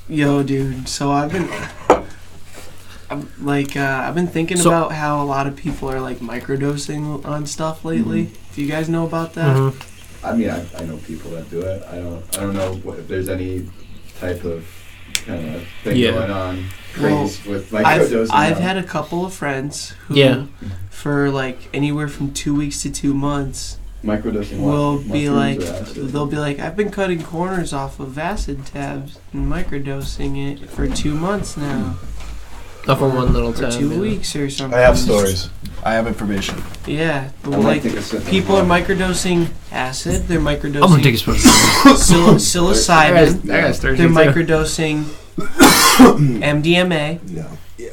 Yo, dude. So I've been thinking about how a lot of people are like microdosing on stuff lately. Do you guys know about that? Mm-hmm. I mean, I know people that do it. I don't know if there's any type of kind of thing going on. Craze with microdosing. I've had a couple of friends who, for like anywhere from 2 weeks to 2 months, microdosing. will what? be Mushrooms like, or acid? they'll be like, I've been cutting corners off of acid tabs and microdosing it for 2 months now. Off on one little For tab. 2 weeks or something. I have stories. I have information. Yeah, I but might like take a sip of people are mine. microdosing acid. They're I'm gonna microdosing take a spoon. psilocybin. They're microdosing MDMA. Yeah.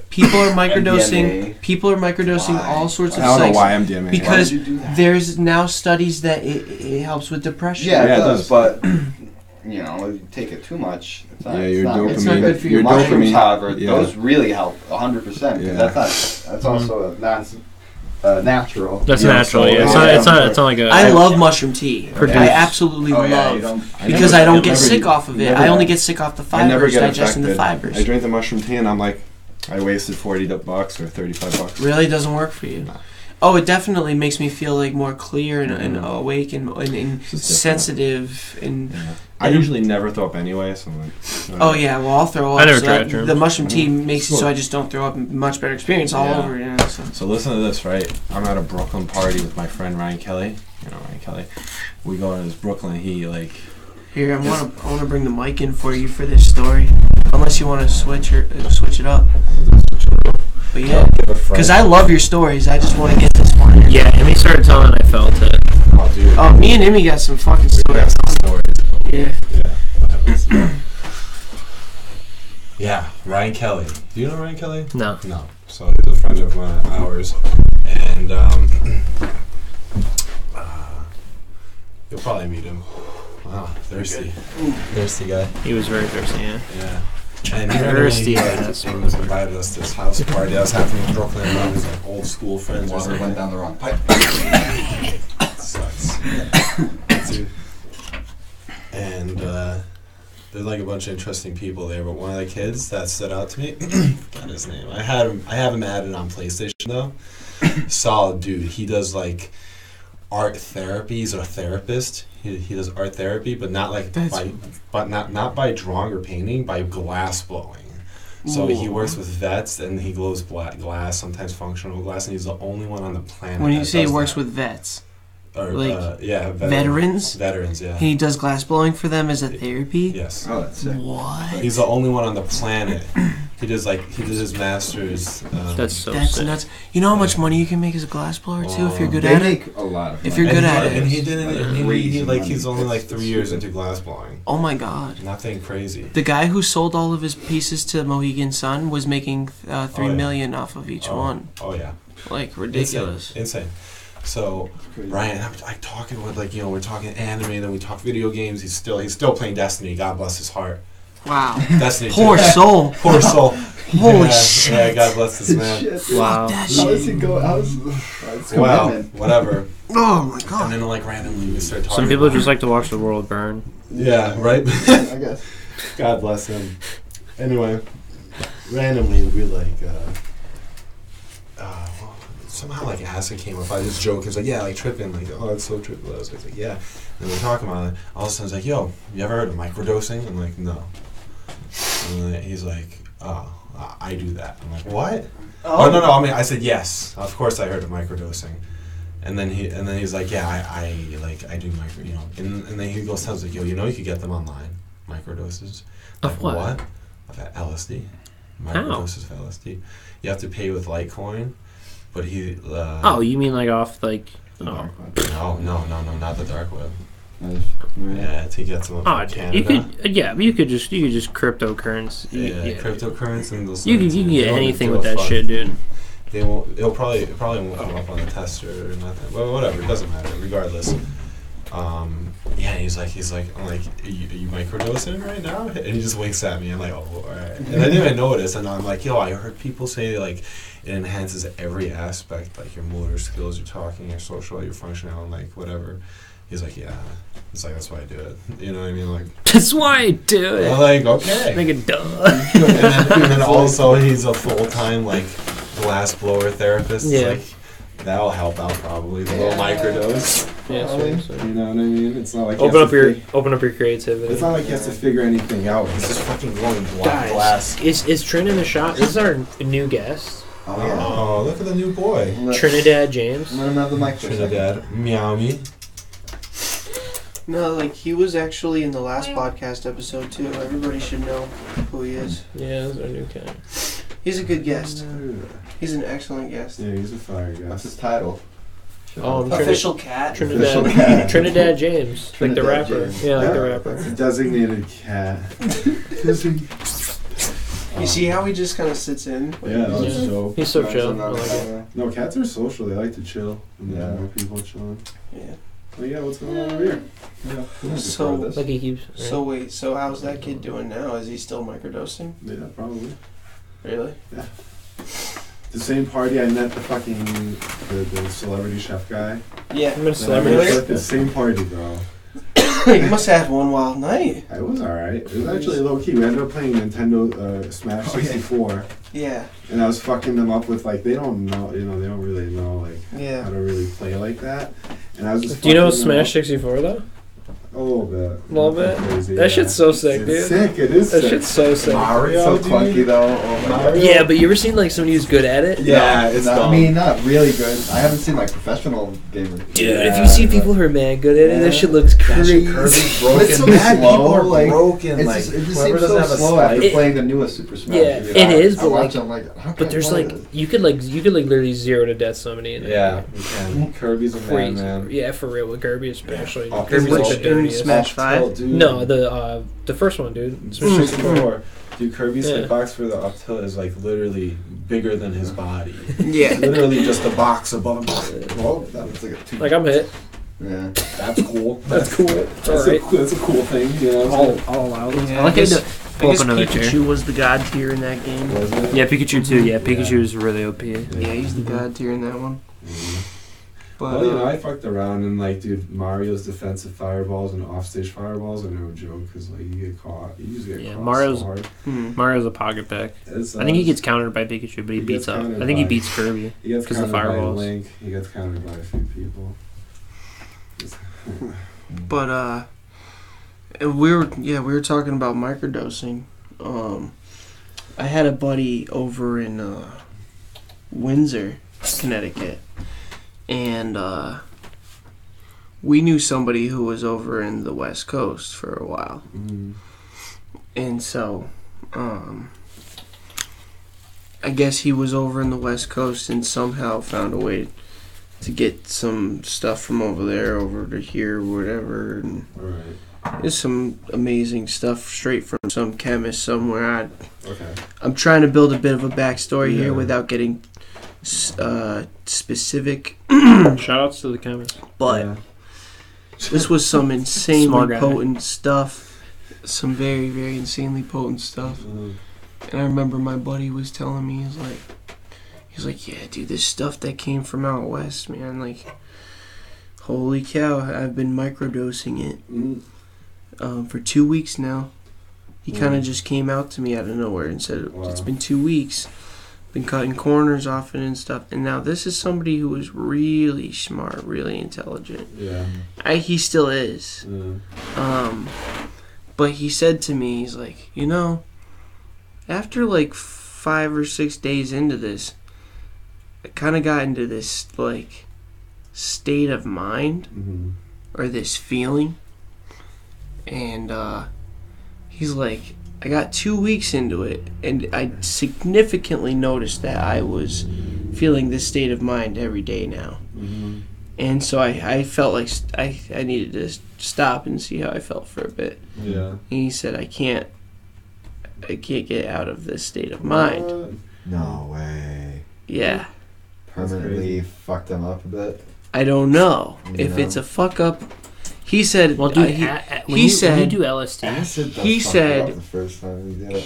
People are microdosing. MDMA. People are microdosing Why? all sorts I of don't know psychs why I'm DMing. because Why would you do that? there's now studies that it helps with depression. Yeah, Yeah, it it does, does. but you know, if you take it too much, it's not, Yeah, it's your not, dopamine. It's not good for your mushrooms, dopamine. however, Yeah. those really help 100%. Yeah. That's also natural. That's Yeah, natural. so- Yeah, it's not like a. I love mushroom tea. Produce- I absolutely Oh, yeah, you love don't, because I don't get sick off of it. never- I only get sick off the I never fibers, get digesting the affected. fibers. I drink the mushroom tea and I'm like, I wasted $40 or $35. Really doesn't work for you. Oh, it definitely makes me feel like more clear and Mhm. awake and It's just different. sensitive and. I usually never throw up anyway, so I'm like, Oh yeah, well I'll throw up. I never so tried that- shrooms. the mushroom tea Mhm. makes it so I just don't throw up. Much better experience all Yeah. over. Yeah. So. So listen to this, right? I'm at a Brooklyn party with my friend Ryan Kelly. You know Ryan Kelly. We go to this Brooklyn. He like. Here, I want to bring the mic in for you for this story. Unless you want to switch it up. But yeah, because I love your stories. I just want to get this one. in. Yeah, and he started telling, I felt it. Oh, dude. Oh, me and Imi got some fucking We got stories. some stories. Yeah. Yeah, Ryan Kelly. Do you know Ryan Kelly? No. No. So he's a friend of ours, and you'll probably meet him. Wow, thirsty, thirsty guy. He was very thirsty, yeah. Yeah. And Thirsty he ass. invited us to this house party that was happening in Brooklyn. And all his like old school friends or water went something. down the wrong pipe. Sucks. Dude. And there's like a bunch of interesting people there, but one of the kids that stood out to me, not his name. I have him added on PlayStation though. Solid dude. He does like art therapy. He's a therapist. He does art therapy, but not like not by drawing or painting, by glass blowing. So he works with vets and he glows glass, sometimes functional glass, and he's the only one on the planet. When you that say he does works that. with vets, Or, like, yeah, veterans, Veterans, yeah. he does glass blowing for them as a therapy. Yes. Oh, that's sick. What? He's the only one on the planet. He did his master's. That's so That's sick. nuts. You know how much money you can make as a glass blower too if you're good They at it. make a lot of If money. you're good at it. And he didn't. Like, and he crazy like money. he's only like 3 years into glass blowing. Oh my god. Nothing crazy. The guy who sold all of his pieces to Mohegan Sun was making $3 yeah. million off of each one. Oh yeah. Like ridiculous. Insane. So Ryan, I'm talking with we're talking anime, then we talk video games. He's still playing Destiny. God bless his heart. Wow. Destiny. Poor too. soul. Poor soul. Holy shit. Yeah, God bless this man. Shit, dude. Wow. That How shit. does he go? How's Wow, commitment? whatever. Oh my And god. then like randomly we start talking. Some people about just like to watch the world burn. Yeah, right. I guess. God bless him. Anyway, randomly we like somehow like acid came up. I just joke. He's like, yeah, like tripping. Like, oh, it's so trippy. I was like, yeah. And we're talking about it. All of a sudden, he's like, yo, you ever heard of microdosing? I'm like, no. And then he's like, oh, I do that. I'm like, what? Oh no. I mean, I said yes. Of course, I heard of microdosing. And then he's like, yeah, I do micro, you know. And then he goes, tells like, yo, you know, you could get them online, microdoses. Of Like, what? Of LSD. Microdoses of LSD. You have to pay with Litecoin, but he. Oh, you mean like off like? The Oh. dark web. No, not the dark web. Yeah. Yeah, to get some Oh, from dude, Canada. you could, yeah, but you could just cryptocurrency. Yeah, cryptocurrency and those. You can things, get they don't anything give with a that fuck. shit, dude. They won't. It probably won't come up on the tester or nothing. Well, whatever. It doesn't matter. Regardless. Yeah, he's like, I'm like, are you microdosing right now? And he just winks at me. I'm like, oh, all right. And I didn't even notice. And I'm like, yo, I heard people say like it enhances every aspect, like your motor skills, your talking, your social, your functional, like whatever. He's like, yeah. It's like, that's why I do it. You know what I mean? Like, That's why I do it. I'm like, okay. Make it dumb. and then also he's a full-time like glass blower therapist. Yeah. Like, that'll help out probably the little microdose. Yeah, Probably. You know what I mean? It's not like he open has up to your fig- creativity. It's not like he has to figure anything out. He's just fucking blowing Guys, glass. is Trin in the shop? This is our new guest, Oh, yeah. Oh, look at the new boy. Trinidad James. Let him have the mic for a second. Trinidad, meow me. No, like he was actually in the last podcast episode too. Everybody should know who he is. Yeah, this is our new guy. He's a good guest. He's an excellent guest. Yeah, he's a fire guy. What's his title? Oh, I'm Official cat. Official cat. Trinidad James, like the Trinidad rapper. James. Yeah, like the rapper. Designated cat. You see how he just kind of sits in? Yeah, that's Yeah. dope. He's so Guys chill. on I that like it. camera. No, cats are social. They like to chill. And Yeah. more people chilling. Yeah. But yeah, what's going on over here? Yeah. So- Like he keeps. So wait, so how's that kid doing now? Is he still microdosing? Yeah, probably. Really? The same party I met the fucking the celebrity chef guy. Yeah. I'm a celebrity. It's the same party, bro. You must have had one wild night. It was alright. It was actually low key. We ended up playing Nintendo Smash 64, Yeah. and I was fucking them up with like they don't know, they don't really know like Yeah. how to really play like that. And I was just. Do you know fucking them Smash up 64 though? a little bit? A little bit? Crazy, That shit's so sick, It's dude. sick. It is. That sick. shit's so sick. Mario, So dude. clunky though. Oh my god. Mario. Yeah, but you ever seen like somebody who's good at it? Yeah, it's I dumb. mean, not really good. I haven't seen like professional gamers. Dude, if Yeah, you see but- people who are mad good at it, Yeah. that shit looks That crazy. shit Kirby's But broken. it's so Mad slow, people are like, broken. It's Like just, it just whoever seems doesn't so have a slow slide. after playing the newest Super Smash. Yeah, Dude, it is, but I watch like, it, I'm like, how can but I there's play like this? you could literally zero to death somebody in it. Yeah, you can. Kirby's a man, Crazy. man. Yeah, for real with Kirby especially. Yeah. Kirby's Which- like the in dirtiest. Smash 5? Dude. No, the first one, dude. Smash 64. Dude, Kirby's Yeah. hitbox for the up tilt is like literally bigger than his body. Yeah. Literally just a box above him. Well, that looks like a two. Like I'm hit. Yeah. That's cool. That's cool. That's, Alright. that's a cool thing, you know. All allowed. Yeah, I like I guess- it. Pull up another chair. Pikachu was the god tier in that game. Was it? Yeah, Pikachu too. Yeah, Yeah. Pikachu is really OP. Yeah, he's the god tier in that one. Mhm. But Well, you know, I fucked around and like, dude, Mario's defensive fireballs and offstage fireballs are no joke because like you get caught. You just get Yeah, caught Mario's- so hard. Mario's a pocket pack. It's, I think he gets countered by Pikachu, but he He beats gets up. countered I think he by- beats Kirby. He gets 'cause of the countered by fireballs. Link. He gets countered by a few people. But and we were talking about microdosing. I had a buddy over in Windsor, Connecticut, and we knew somebody who was over in the West Coast for a while, and so I guess he was over in the West Coast and somehow found a way to get some stuff from over there over to here, whatever, and Alright. there's some amazing stuff straight from some chemist somewhere. Okay. I'm trying to build a bit of a backstory Yeah. here without getting specific, Shout outs to the chemist. but Yeah. this was some Smart insanely guy. potent stuff. Some very, very insanely potent stuff. And I remember my buddy was telling me, he's like, yeah, dude, this stuff that came from out west, man, like, holy cow, I've been microdosing it for 2 weeks now. He kind of just came out to me out of nowhere and said, it's been 2 weeks. Been cutting corners off it and stuff. And now this is somebody who is really smart, really intelligent. Yeah. He still is. But he said to me, he's like, after like 5 or 6 days into this, I kind of got into this like state of mind or this feeling. And he's like, I got 2 weeks into it, and I significantly noticed that I was feeling this state of mind every day now. And so I felt like I needed to stop and see how I felt for a bit. Yeah. And he said, I can't get out of this state of mind. No way. Yeah. Permanently fucked him up a bit. I don't know if it's a fuck up. He said, well, dude, when you do LSD, he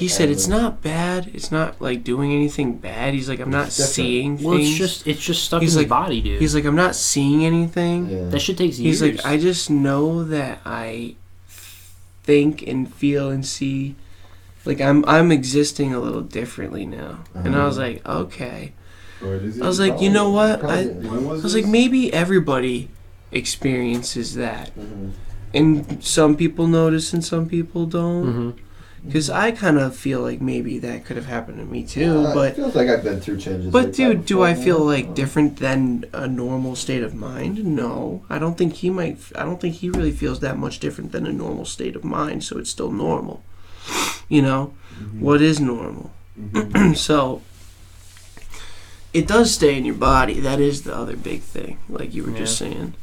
said it's not bad. It's not like doing anything bad. He's like, I'm not seeing things. Well, it's just stuck in his body, dude. He's like, I'm not seeing anything. Yeah. That shit takes years. He's like, I just know that I think and feel and see, like I'm existing a little differently now. And I was like, okay. I was like, you know what? I was like, maybe everybody experiences that, and some people notice and some people don't, because I kind of feel like maybe that could have happened to me too. But it feels like I've been through changes. But dude, do I feel like different than a normal state of mind? No, I don't think he might. I don't think he really feels that much different than a normal state of mind. So it's still normal. What is normal? So it does stay in your body. That is the other big thing, like you were just saying.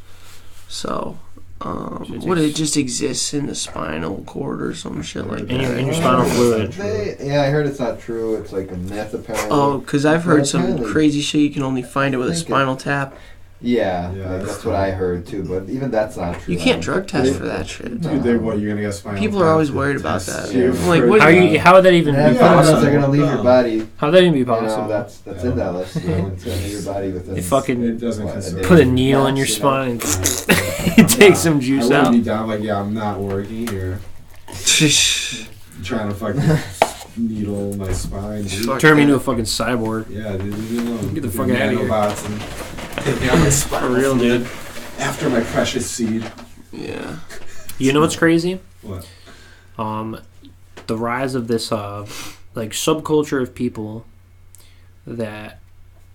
So, it just exists in the spinal cord or some shit like that. In your spinal fluid. I heard it's not true. It's like a myth, apparently. Oh, because I've heard some crazy shit. You can only find it with a spinal tap. Yeah, that's what I heard too. But even that's not true. You can't drug test for that shit. Dude, you're gonna get spinal. People are always worried about that. I'm like, how would that even be possible? They're gonna leave your body. How would that even be possible? That's in that list. It's gonna leave your body within. They fucking doesn't put a needle in your spine and take some juice I out. wouldn't be down like, I'm not working here. Trying to fucking needle my spine. Dude. Turn me into a fucking cyborg. Yeah, dude, leave me alone. Get the fuck out of here. And take me out my spine. For real, dude. After my precious seed. Yeah. You know what's crazy? What? The rise of this like subculture of people that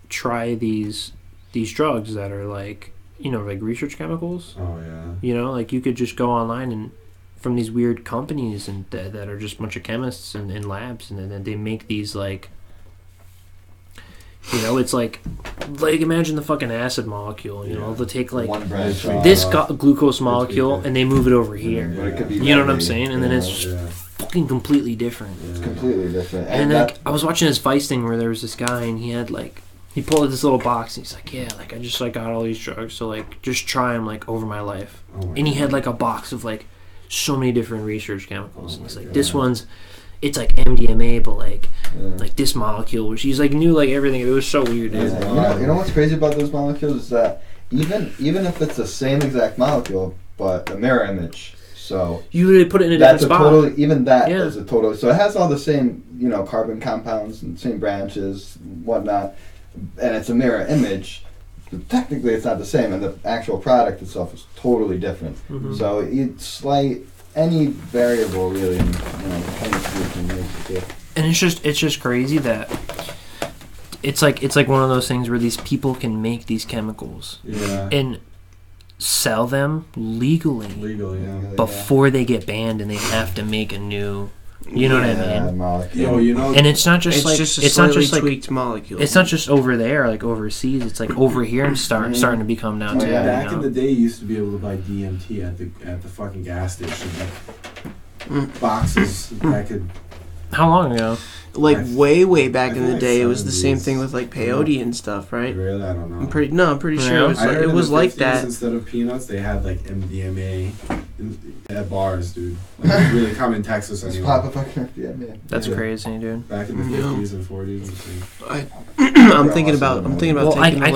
try these drugs that are like, like research chemicals. Oh yeah. Like you could just go online and from these weird companies and that are just a bunch of chemists and labs, and then they make these like, it's like imagine the fucking acid molecule. They'll take like this glucose molecule and they move it over here. But it could be you know what I'm saying? And then it's just fucking completely different. It's completely different. And then I was watching this Vice thing where there was this guy and he had like, he pulled out this little box and he's like, yeah, like I just like got all these drugs, so like just try them like over my life. And he had like a box of like so many different research chemicals, and he's like, this one's, it's like MDMA, but like this molecule, which he's like knew like everything. It was so weird, dude. You know what's crazy about those molecules is that even if it's the same exact molecule but a mirror image, so you literally put it in a different spot. Even that is a total. So it has all the same carbon compounds and same branches and whatnot, and it's a mirror image. But technically, it's not the same, and the actual product itself is totally different. So it's like any variable really, can make it. And it's just crazy that it's like one of those things where these people can make these chemicals and sell them legally before they get banned, and they have to make a new. You know what I mean? And it's not just it's not just like tweaked molecule. It's not just over there, like overseas. It's like over here and starting to become now too. Back in the day, you used to be able to buy DMT at the fucking gas station, like boxes that could How long ago? Like way back I in feel the like day, it was the same 70s. thing with like peyote and stuff, right? Really, I don't know. I'm pretty sure Yeah. it was I like, heard it in was the like 50s, that. Instead of peanuts, they had like MDMA at bars, dude. Like, really common in Texas Just anyway. pop a fucking FDA. That's Yeah. crazy, dude. Back in the Yeah. 50s and 40s. I think. I'm thinking about Well, taking I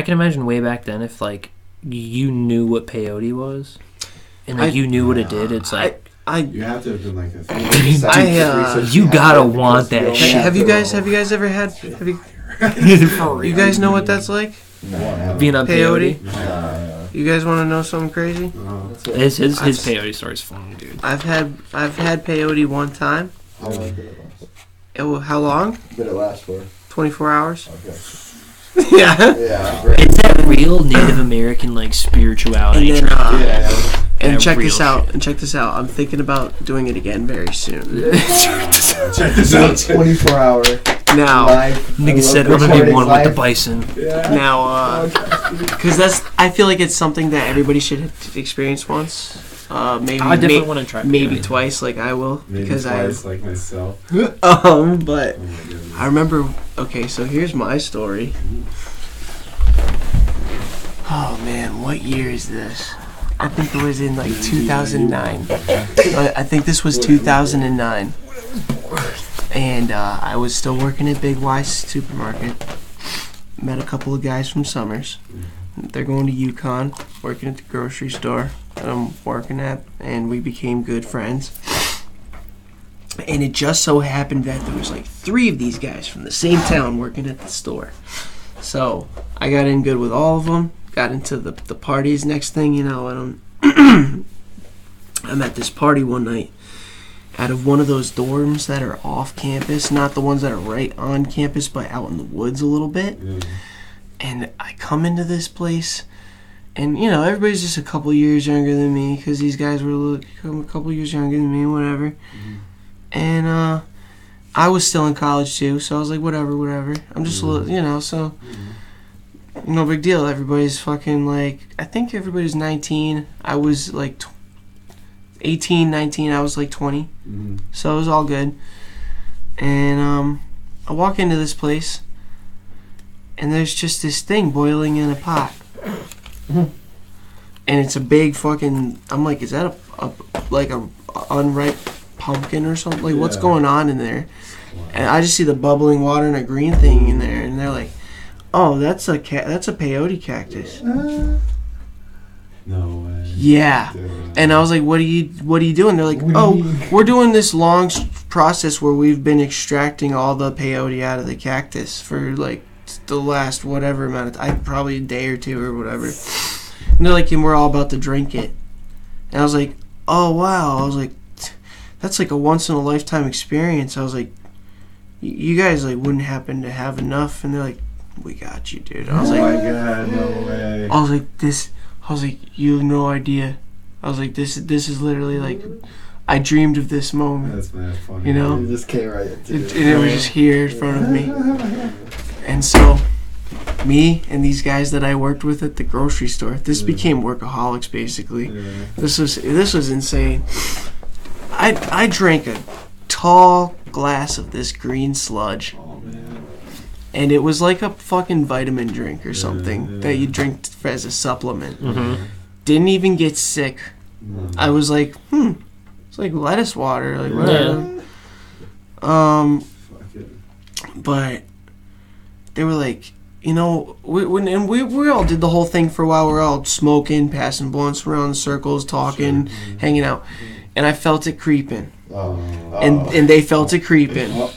can imagine way back then if like you knew what peyote was, and like you knew what it did. It's like You have to have been like a. you gotta want that shit. Have you guys ever had? Have you? You guys know what that's like? No, Being on Peyote? peyote. You guys want to know something crazy? His peyote story's funny, dude. I've had peyote one time. How long did it last? How long? Did it last for? 24 hours. Okay. Yeah. Yeah, great. It's that real Native American like spirituality. And then, Yeah. and Yeah, check real this out. shit. And check this out. I'm thinking about doing it again very soon. Check this out. 24 hour Now, live. Nigga said I'm gonna be one with the bison. now, because I feel like it's something that everybody should experience once. Maybe I definitely want to try. maybe peyote. twice, like I will, Maybe because twice, like myself. but Oh my goodness. I remember. Okay, so here's my story. Oh man, what year is this? I think it was in like 2009. I think this was 2009. And I was still working at Big Y Supermarket. Met a couple of guys from Summers. They're going to Yukon, working at the grocery store that I'm working at, and we became good friends. And it just so happened that there was like 3 of these guys from the same town working at the store. So I got in good with all of them. Got into the parties. Next thing you know, I'm at this party one night out of one of those dorms that are off campus, not the ones that are right on campus, but out in the woods a little bit. And I come into this place, and you know everybody's just a couple years younger than me because these guys were a couple years younger than me, whatever. And I was still in college too, so I was like, whatever. I'm just a little, you know, so no big deal. Everybody's fucking like, I think everybody's 19. I was like 18, 19. I was like 20. So it was all good. And I walk into this place, and there's just this thing boiling in a pot. And it's a big fucking, I'm like, is that a unripe pumpkin or something? Like, what's Yeah. going on in there? And I just see the bubbling water and a green thing in there, and they're like, "Oh, that's a peyote cactus." No way. Yeah. Dude. And I was like, "What are you doing?" They're like, "Oh, we're doing this long process where we've been extracting all the peyote out of the cactus for like the last whatever amount of time, probably a day or two or whatever." And they're like, "And we're all about to drink it." And I was like, "Oh wow!" I was like, "That's like a once in a lifetime experience." I was like, "You guys like wouldn't happen to have enough?" And they're like, "We got you, dude." I was Oh like, my god, no way. I was like, this. I was like, you have no idea. I was like, this is literally like, I dreamed of this moment. That's mad funny. You know? You just came right into And it was just here in front of me. And so, me and these guys that I worked with at the grocery store, this became workaholics basically. Yeah. This was insane. I drank a tall glass of this green sludge, Oh man. and it was like a fucking vitamin drink or something yeah. that you drink as a supplement. Mm-hmm. Didn't even get sick. I was like, it's like lettuce water, like whatever. Fuck it. But they were like, you know, we all did the whole thing for a while. We're all smoking, passing blunts around in circles, talking, hanging out, and I felt it creeping, and they felt it creeping,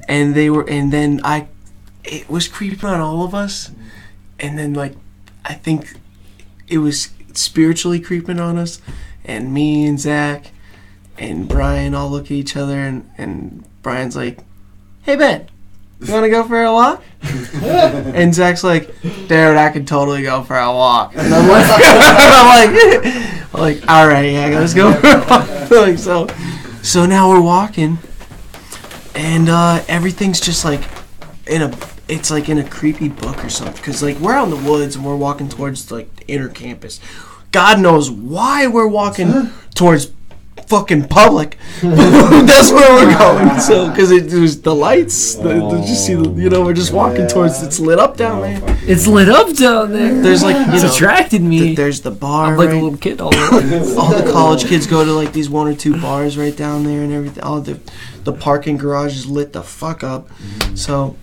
and then it was creeping on all of us, and then like, I think it was spiritually creeping on us, and me and Zach and Brian all look at each other, and Brian's like, "Hey Ben, you want to go for a walk?" And Zach's like, "Dude, I could totally go for a walk." And I'm like, I'm like, all right, yeah, let's go for a walk. Like, so now we're walking, and everything's just like it's like in a creepy book or something. Cause like we're out in the woods and we're walking towards like the inner campus. God knows why we're walking towards fucking public. That's where we're going. So, because it was the lights, just see, we're just walking towards. It's lit up down there. It's lit up down there. There's like, it's attracted me. There's the bar. I'm like a little kid. All the college kids go to like these 1 or 2 bars right down there and everything. All the parking garage is lit the fuck up. So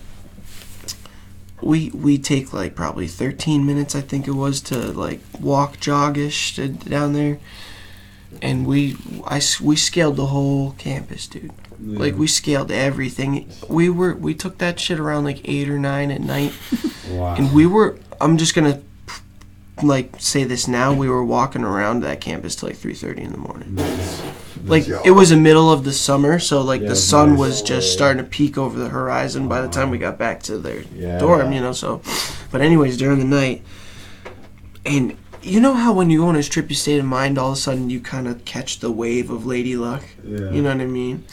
we take like probably 13 minutes, I think it was, to like walk joggish down there. And we scaled the whole campus, dude. Yeah. Like, we scaled everything. We took that shit around like 8 or 9 at night. Wow. And I'm just gonna like say this now, we were walking around that campus till like 3:30 in the morning. Nice. Like, it was the middle of the summer, so like the sun was just starting to peek over the horizon by the time we got back to their dorm, so. But anyways, during the night, and you know how when you go on a trippy state of mind, all of a sudden you kind of catch the wave of lady luck? Yeah. You know what I mean?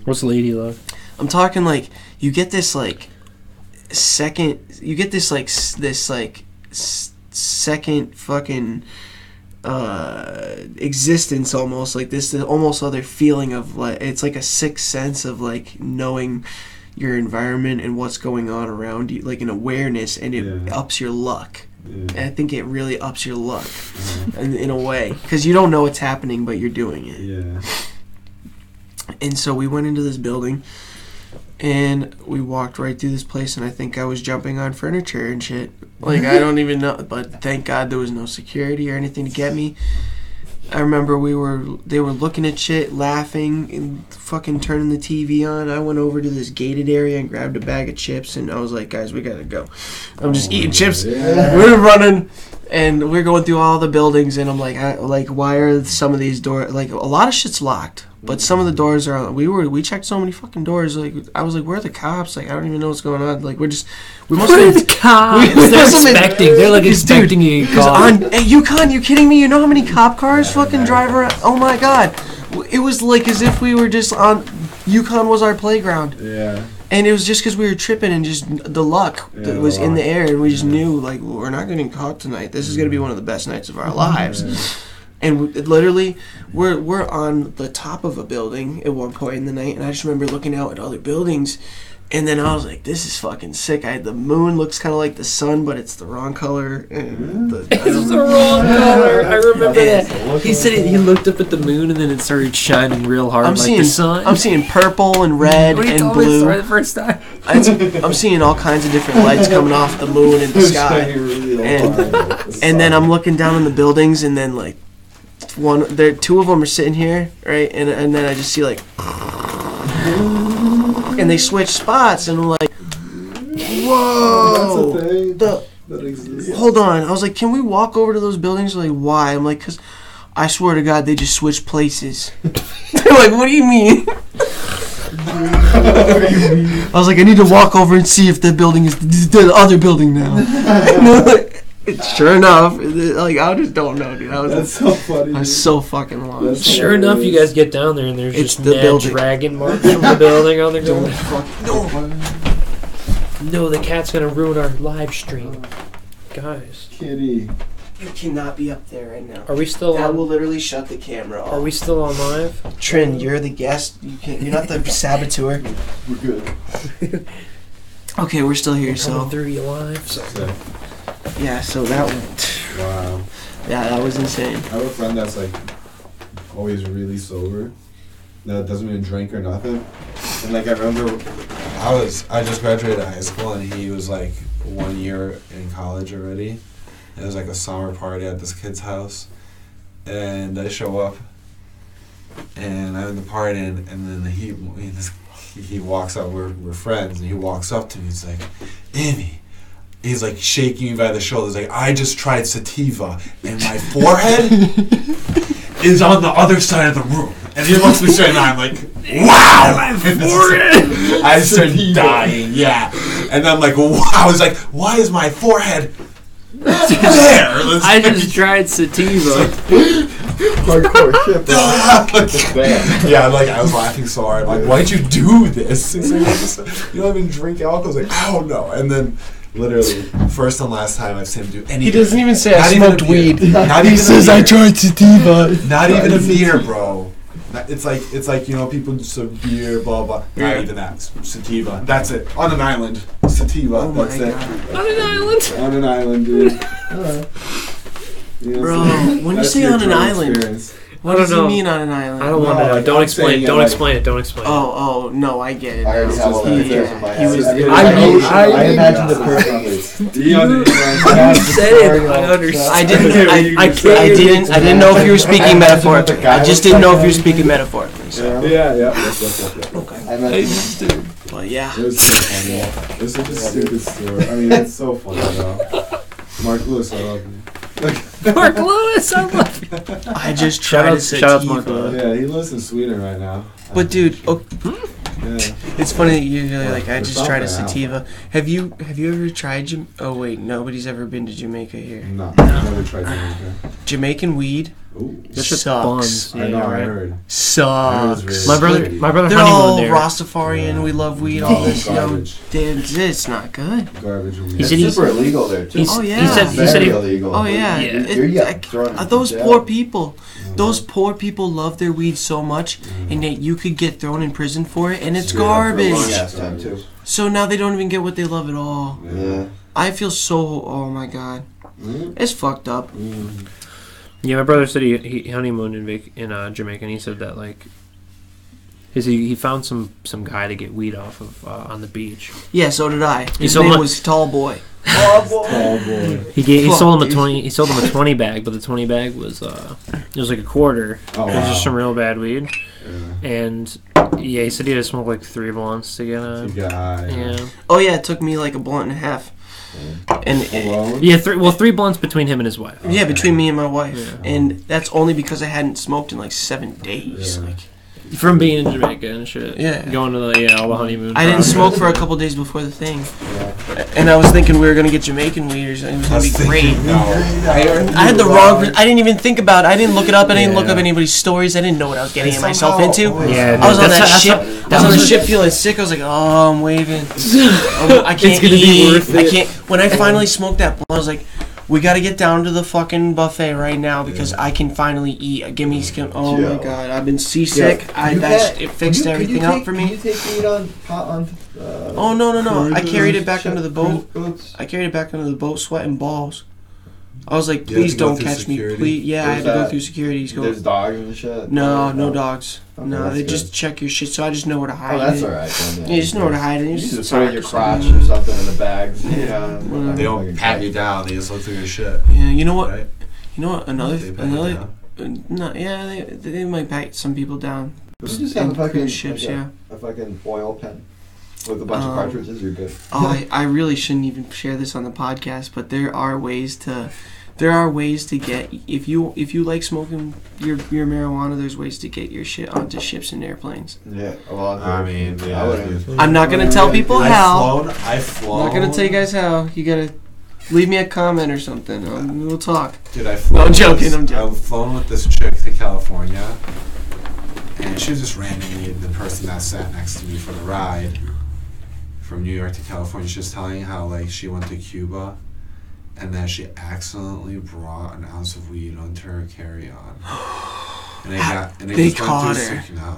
What's lady luck? I'm talking like, you get this like second fucking existence, almost like this almost other feeling of like, it's like a sixth sense of like knowing your environment and what's going on around you, like an awareness, and it ups your luck. And I think it really ups your luck in a way, because you don't know what's happening, but you're doing it. Yeah. And so we went into this building, and we walked right through this place, and I think I was jumping on furniture and shit. Like, I don't even know, but thank God there was no security or anything to get me. I remember they were looking at shit, laughing, and fucking turning the TV on. I went over to this gated area and grabbed a bag of chips, and I was like, guys, we gotta go. I'm just eating chips. Yeah. We're running, and we're going through all the buildings, and I'm like, why are some of these doors, like, a lot of shit's locked, but some of the doors are, we checked so many fucking doors, like, I was like, where are the cops? Like, I don't even know what's going on. Like, we must where are the cops? They're like expecting you to call. Hey, UConn, you kidding me? You know how many cop cars fucking drive around? Oh my God. It was like as if we were just on, UConn was our playground. Yeah. And it was just because we were tripping and just the luck that was in the air, and we just knew, like, we're not getting caught tonight. This is going to be one of the best nights of our lives. Yeah. And literally, we're on the top of a building at one point in the night, and I just remember looking out at other buildings, and then I was like, this is fucking sick. The moon looks kind of like the sun, but it's the wrong color. And it's the wrong color. I remember that. He said he looked up at the moon, and then it started shining real hard the sun. I'm seeing purple and red and blue. For the first time. I'm seeing all kinds of different lights coming off the moon and the sky. And then I'm looking down on the buildings, and then like, two of them are sitting here, right? And then I just see like, and they switch spots, and I'm like, whoa! That's a thing that exists. Hold on, I was like, can we walk over to those buildings? They're like, why? I'm like, because I swear to God, they just switched places. They're like, what do you mean? I was like, I need to walk over and see if the building is the other building now. Sure enough, like, I just don't know, dude. That's so funny. I was so fucking lost. Sure enough, you guys get down there and there's just mad dragon marks from the building on the ground. No, the cat's gonna ruin our live stream, guys. Kitty, you cannot be up there right now. Are we still on? That will literally shut the camera off. Are we still on live? Trin, you're the guest. You're not the saboteur. We're good. Okay, we're still here. We're coming through you live. So. Yeah, so that one. Wow. Yeah, that was insane. I have a friend that's like always really sober, that doesn't even drink or nothing. And like I remember, I just graduated high school, and he was like 1 year in college already. It was like a summer party at this kid's house, and I show up, and I'm in the party, and then he walks up. We're friends, and he walks up to me. He's like, Imi. He's like shaking me by the shoulders, like, I just tried sativa, and my forehead is on the other side of the room. And he looks me straight in the eye, I'm like, wow! My forehead! I started dying, yeah. And I'm like, wow. I was like, why is my forehead there? I just tried sativa. Hardcore shit. Yeah, like, I was laughing so hard. Like, why'd you do this? He's like, you don't even drink alcohol? I was like, I don't know. And then, literally, first and last time I've seen him do anything. He doesn't even say I smoked weed. He says I tried sativa. Not even a beer, bro. It's like people do some beer, blah blah. Yeah. Not even that. Sativa. That's it. On an island. Sativa. Oh that's my it. God. On an island. On an island, dude. Bro, when you say on an island, what does he mean on an island? I don't want to know. like, Don't I'm explain. saying it Don't like- explain it. Don't explain it. Oh, no, I get it. I already now. have all the He- pictures in my he head. was- I imagine the person. said it. I understand. I didn't know if you were speaking metaphorically. I just didn't know if you were speaking metaphorically. So. Yeah. Yep. Okay. I imagine. But yeah. It was so funny. It's such a stupid story. I mean, it's so funny though. Mark Lewis, I love you. Mark Lewis, I love you. I just Shout tried out- to say shout out to Mark Lewis. Yeah, he lives in Sweden right now. But dude, Yeah. it's funny that you're like, I There's just tried a something sativa. Have you ever tried Oh wait, nobody's ever been to Jamaica here. No, never tried Jamaica. Jamaican weed Ooh. That shit sucks. buns. I know, I heard. Sucks. Really My brother They're all honeymooned there. Rastafarian. Yeah. We love weed. No, All this, garbage. it's not good. Garbage. He It's said he's- super illegal there too. Oh, yeah. He said Very he. illegal. Oh yeah, Yeah. You're thrown in those jail. poor people. Those poor people love their weed so much, and yet you could get thrown in prison for it, and it's Yeah, for a long garbage. ass time too. So now they don't even get what they love at all. Yeah. I feel so. Oh my god, it's fucked up. Yeah, my brother said he honeymooned in Jamaica, and he said that like. He found some guy to get weed off of on the beach. Yeah, so did I. His sold name him- was Tall Boy. Oh boy. He Fuck, sold him a dude. 20. He sold him a 20 bag, but the 20 bag was it was like a quarter. Oh, It was just wow. some real bad weed, Yeah. and yeah, he said he had to smoke like 3 blunts to get You a. got high. Yeah, Oh yeah, it took me like a blunt and a half. And Alone? yeah, 3 blunts between him and his wife. yeah, between me and my wife, Yeah. and that's only because I hadn't smoked in like 7 days. Yeah. Like From being in Jamaica and shit. Yeah. Going to all the honeymoon. I didn't process. smoke for a couple days before the thing, and I was thinking we were gonna get Jamaican weed or something. It was gonna be great. No. I had the wrong. I didn't even think about it. I didn't look it up. I didn't look up anybody's stories. I didn't know what I was getting myself into. Yeah, I was on that's- that that's ship. how- I was on the ship feeling sick. I was like, oh, I'm waving. I can't gonna be eat. worth I it. can't. When I finally smoked that blunt, I was like, we got to get down to the fucking buffet right now because I can finally eat. Give me some. Oh my Joe. god, I've been seasick. It fixed everything up for Can me. you take weed on? Oh no! I carried it back under the boat. Boats? I carried it back under the boat, sweating balls. I was like, You had please to go don't through catch me. security? Please, yeah, I Where's had to go that? through security. He's There's going, dogs and shit. no dogs. Okay, No, that's they good. just check your shit, so I just know where to hide Oh, that's it. alright then. You just know where to hide it. You Just just put it in your sock crotch something. or something in the bags. Yeah. Whatever. They don't pat you down. They just look through your shit. Yeah, you know what? Right? You know what? They pat you down. No, yeah, they might pat some people down. You just have a In fucking cruise ships, like yeah. a fucking oil pen with a bunch of cartridges. You're good. Oh, I really shouldn't even share this on the podcast, but there are ways to get if you like smoking your marijuana. There's ways to get your shit onto ships and airplanes. Yeah. Well, I mean, yeah. I wouldn't. I'm not gonna tell people how. I've flown. I'm not gonna tell you guys how. You gotta leave me a comment or something. We'll talk. Dude, I've flown. I'm joking, I'm joking. I've flown with this chick to California, and she was just randomly the person that sat next to me for the ride from New York to California. She was telling how like she went to Cuba, and then she accidentally brought an ounce of weed onto her carry-on, and They just went caught through her.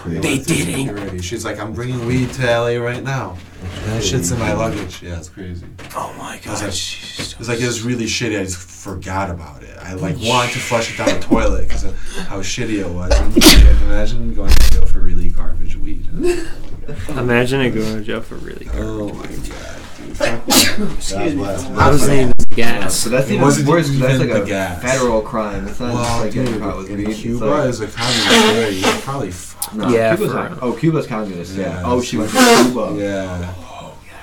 They went through didn't. security. She's like, I'm bringing weed to LA right now. And that shit's in my luggage. Yeah, it's crazy. Oh my god. It was like it was really shitty. I just forgot about it. I like wanted to flush it down the toilet because of how shitty it was. And, like, imagine going to jail for really garbage weed. Imagine it going to jail for really good. Oh my god, Excuse me. I was saying gas. So that's It even wasn't worse because that's even like the a gas. federal crime. It's not just Well, like getting dude, caught with in weed. It's Cuba like, is a communist area. You're probably fucked. no, Yeah, Cuba's for not. real. Oh, Cuba's communist. Yeah. Yeah. Oh, she went to Cuba. Yeah.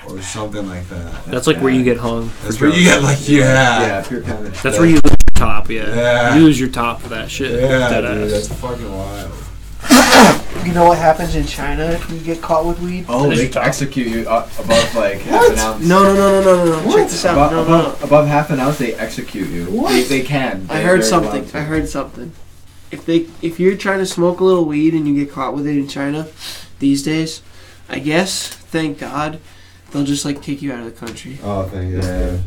Or something like that. That's like where you get hung. That's for where you drugs. get like, yeah. Yeah, pure communist. That's where you lose your top, yeah. Yeah. You lose your top for that shit. Yeah, Dead dude, ass. that's fucking wild. You know what happens in China if you get caught with weed? Oh, they execute you above like half an ounce. No. Check this out. Above half an ounce, they execute you. They can. I They're heard very something. allowed to. I heard something. If you're trying to smoke a little weed and you get caught with it in China these days, I guess, thank God, they'll just like take you out of the country. Oh, thank you. Yeah.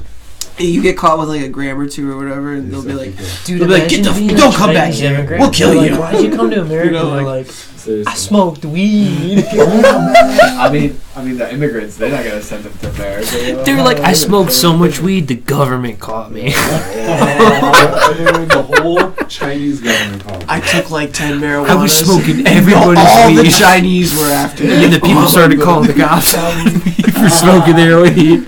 You get caught with like a gram or two or whatever, and they'll be like, Dude, they'll be like, don't come back here. We'll kill you. Why'd you come to America? They're like, I smoked weed. I mean, the immigrants, they're not gonna send them to America. They're like, I smoked so much weed, the government caught me. The whole Chinese government called. I took like 10 marijuana. I was smoking everybody's all weed. the Chinese were after me. And the people started calling the cops for smoking their weed.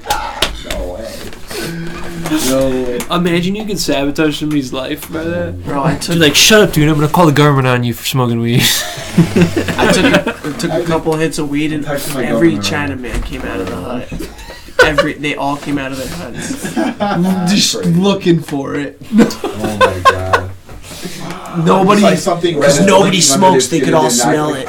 No way. Imagine you can sabotage somebody's life by that. Bro, I took You're like, shut up, dude. I'm gonna call the government on you for smoking weed. I took a couple hits of weed, and Texted my every government. Chinaman came out of the hut. They all came out of their huts, just Crazy. looking for it. Oh my god. Nobody, It's like something because red nobody is blinking under smokes. their They skin could all and they're smell not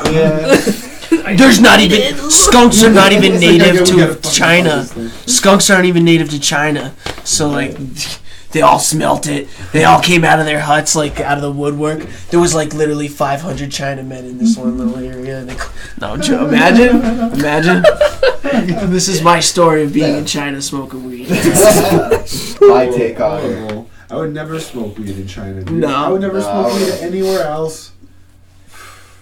it. like, There's not even skunks are not even It's like, native we gotta to fucking China. find this thing. Skunks aren't even native to China. So like, they all smelt it. They all came out of their huts, like out of the woodwork. There was like literally 500 Chinamen in this one little area. And imagine. This is my story of being in China smoking weed. My take on it. Horrible. I would never smoke weed in China, dude. No. I would never smoke weed anywhere else.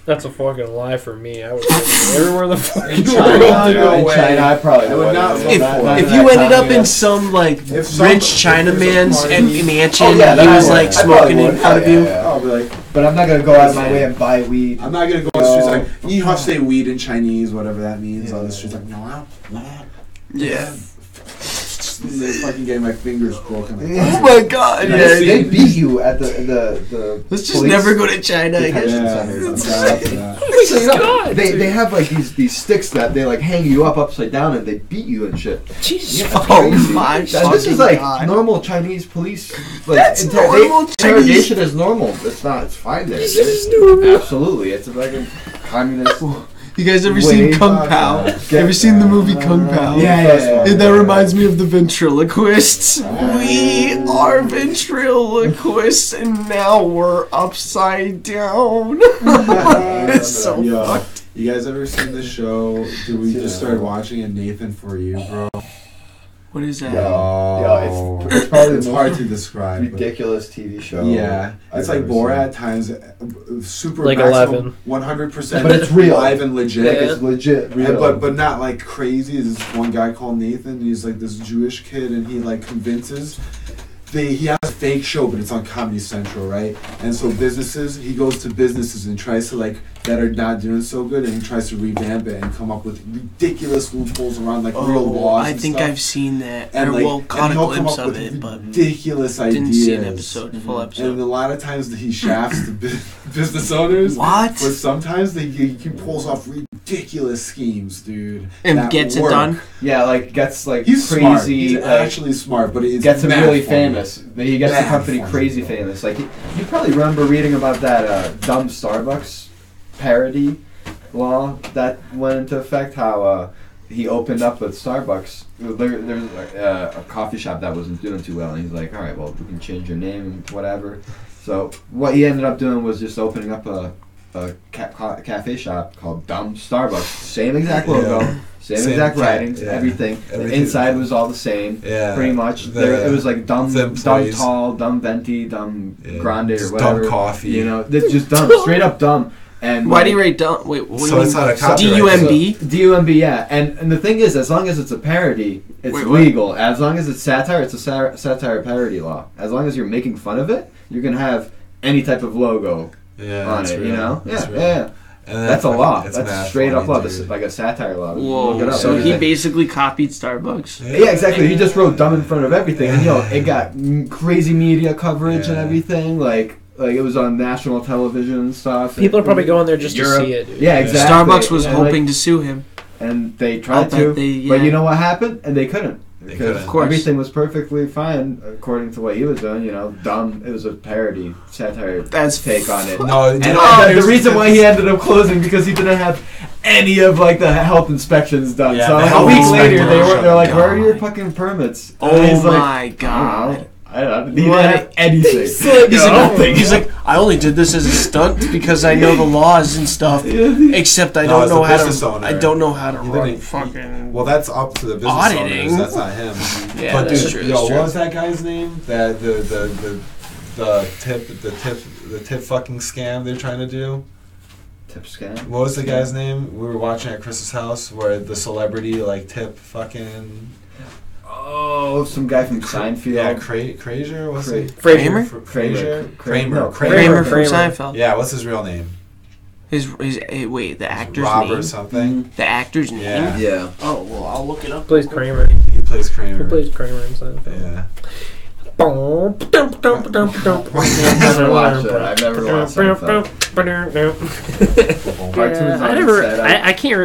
That's a fucking lie for me. I would everywhere the fuck In China, China, dude, no in way. China, I probably I would wouldn't. not- If you ended up in some like If some- rich Chinaman's if there's a party- mansion, Oh, yeah, he was I like would. smoking I it probably out would. of you. Yeah. I'll be like, But I'm not gonna go out of my way and buy weed. I'm not gonna go on the streets like, you have to say weed in Chinese, whatever that means. On the streets like, no. Yeah. They're fucking getting my fingers broken. Like, Oh my god. Yeah, Yeah. They beat you at the Let's just police never go to China, I guess. detention yeah, centers. I'm down for that. So, you know, they have like these sticks that they like hang you up upside down and they beat you and shit. Jesus Yeah, fuck. Oh crazy. my This is fucking like God. normal Chinese police. Like, That's normal interrogation is normal. It's not. It's fine there. Absolutely, it's like a communist. You guys ever Wait, seen Kung fuck Pao? that. Ever seen the movie Kung Pao? Yeah. And that reminds me of the ventriloquists. We are ventriloquists, and now we're upside down. It's so Yo, fucked. you guys ever seen the show? Did we just start watching it, Nathan For You, bro? What is that? Yeah, it's probably It's the hard most to describe. but- ridiculous TV show. Yeah, it's I've like ever Borat seen. at times, super Like maximum, 100%, But it's real. live and legit. Like, it's legit real. And, but not like crazy. There's this one guy called Nathan. He's like this Jewish kid, and he like convinces. He has a fake show, but it's on Comedy Central, right? And so he goes to businesses and tries to like that are not doing so good, and he tries to revamp it and come up with ridiculous loopholes around like real laws. I and think stuff. I've seen that. And Or, like, well, caught and a he'll come glimpse up of with it, but ridiculous ideas. didn't see an episode, full And episode. a lot of times that he shafts the business owners. What? But sometimes he pulls off ridiculous schemes, dude. And that gets it work. done? Yeah, like gets like He's crazy. smart. He's like, actually smart, but it's gets him mad really funny. famous. He gets the Mad company funny, crazy bro. famous. Like you probably remember reading about that dumb Starbucks parody law that went into effect. How he opened up a Starbucks. There's a coffee shop that wasn't doing too well, and he's like, all right, well, we can change your name and whatever. So what he ended up doing was just opening up a cafe shop called Dumb Starbucks. Same exact logo, Yeah. same exact writings, yeah. everything. The Everything. inside was all the same. Yeah. Pretty much. The- It was like dumb the employees. tall, dumb venti, dumb Yeah. grande or Just whatever. dumb coffee. You know, it's just dumb, straight up dumb. And Why do you rate dumb? Wait, what do So you it's mean? not a copyright. D-U-M-B? DUMB, yeah. And the thing is, as long as it's a parody, it's Wait, what? legal. As long as it's satire, it's a satire parody law. As long as you're making fun of it, you can have any type of logo Yeah, on that's it. real. You know, That's yeah, real. yeah. And then That's a fucking- law. it's That's mad straight up funny, law. This dude. is like a satire law. Look it Whoa, up, so he everything. basically copied Starbucks. Yeah, exactly. He just wrote "dumb" in front of everything, and it got crazy media coverage and Yeah. everything. Like it was on national television and stuff. People are probably going there just Europe. to see it, dude. Yeah, exactly. Starbucks was And, hoping to sue him. and they I'll tried bet to, they- but yeah. you know what happened? And they couldn't. They Because couldn't. Of course. everything was perfectly fine according to what he was doing. You know, dumb. It was a parody, satire That's take on it. No, And you know, the reason why he ended up closing because he didn't have any of like the health inspections done. Yeah, so the like, a health week later, inspector they're like, shut "Where are your down. fucking permits?" Oh And he's like, my god. He didn't have anything. He's like, I only did this as a stunt because I know the laws and stuff. Except I don't know how to. I don't know how to run fucking. Well, that's up to the business auditing. owners. That's not him. Yeah, but that's dude, true. yo, what was that guy's name? That the tip fucking scam they're trying to do. Tip scam. What was the guy's name? We were watching at Chris's house where the celebrity like tip fucking. Oh, some guy from Seinfeld. Yeah, Kramer. What's it? Kramer? Kramer from Seinfeld. Yeah, what's his real name? His wait, the actor's Rob name. or something. The actor's name. Yeah. Oh well, I'll look it up. Plays Kramer. He plays Kramer. Who plays Kramer in Seinfeld? Yeah. I've never watched it. I've never watched Seinfeld. I can't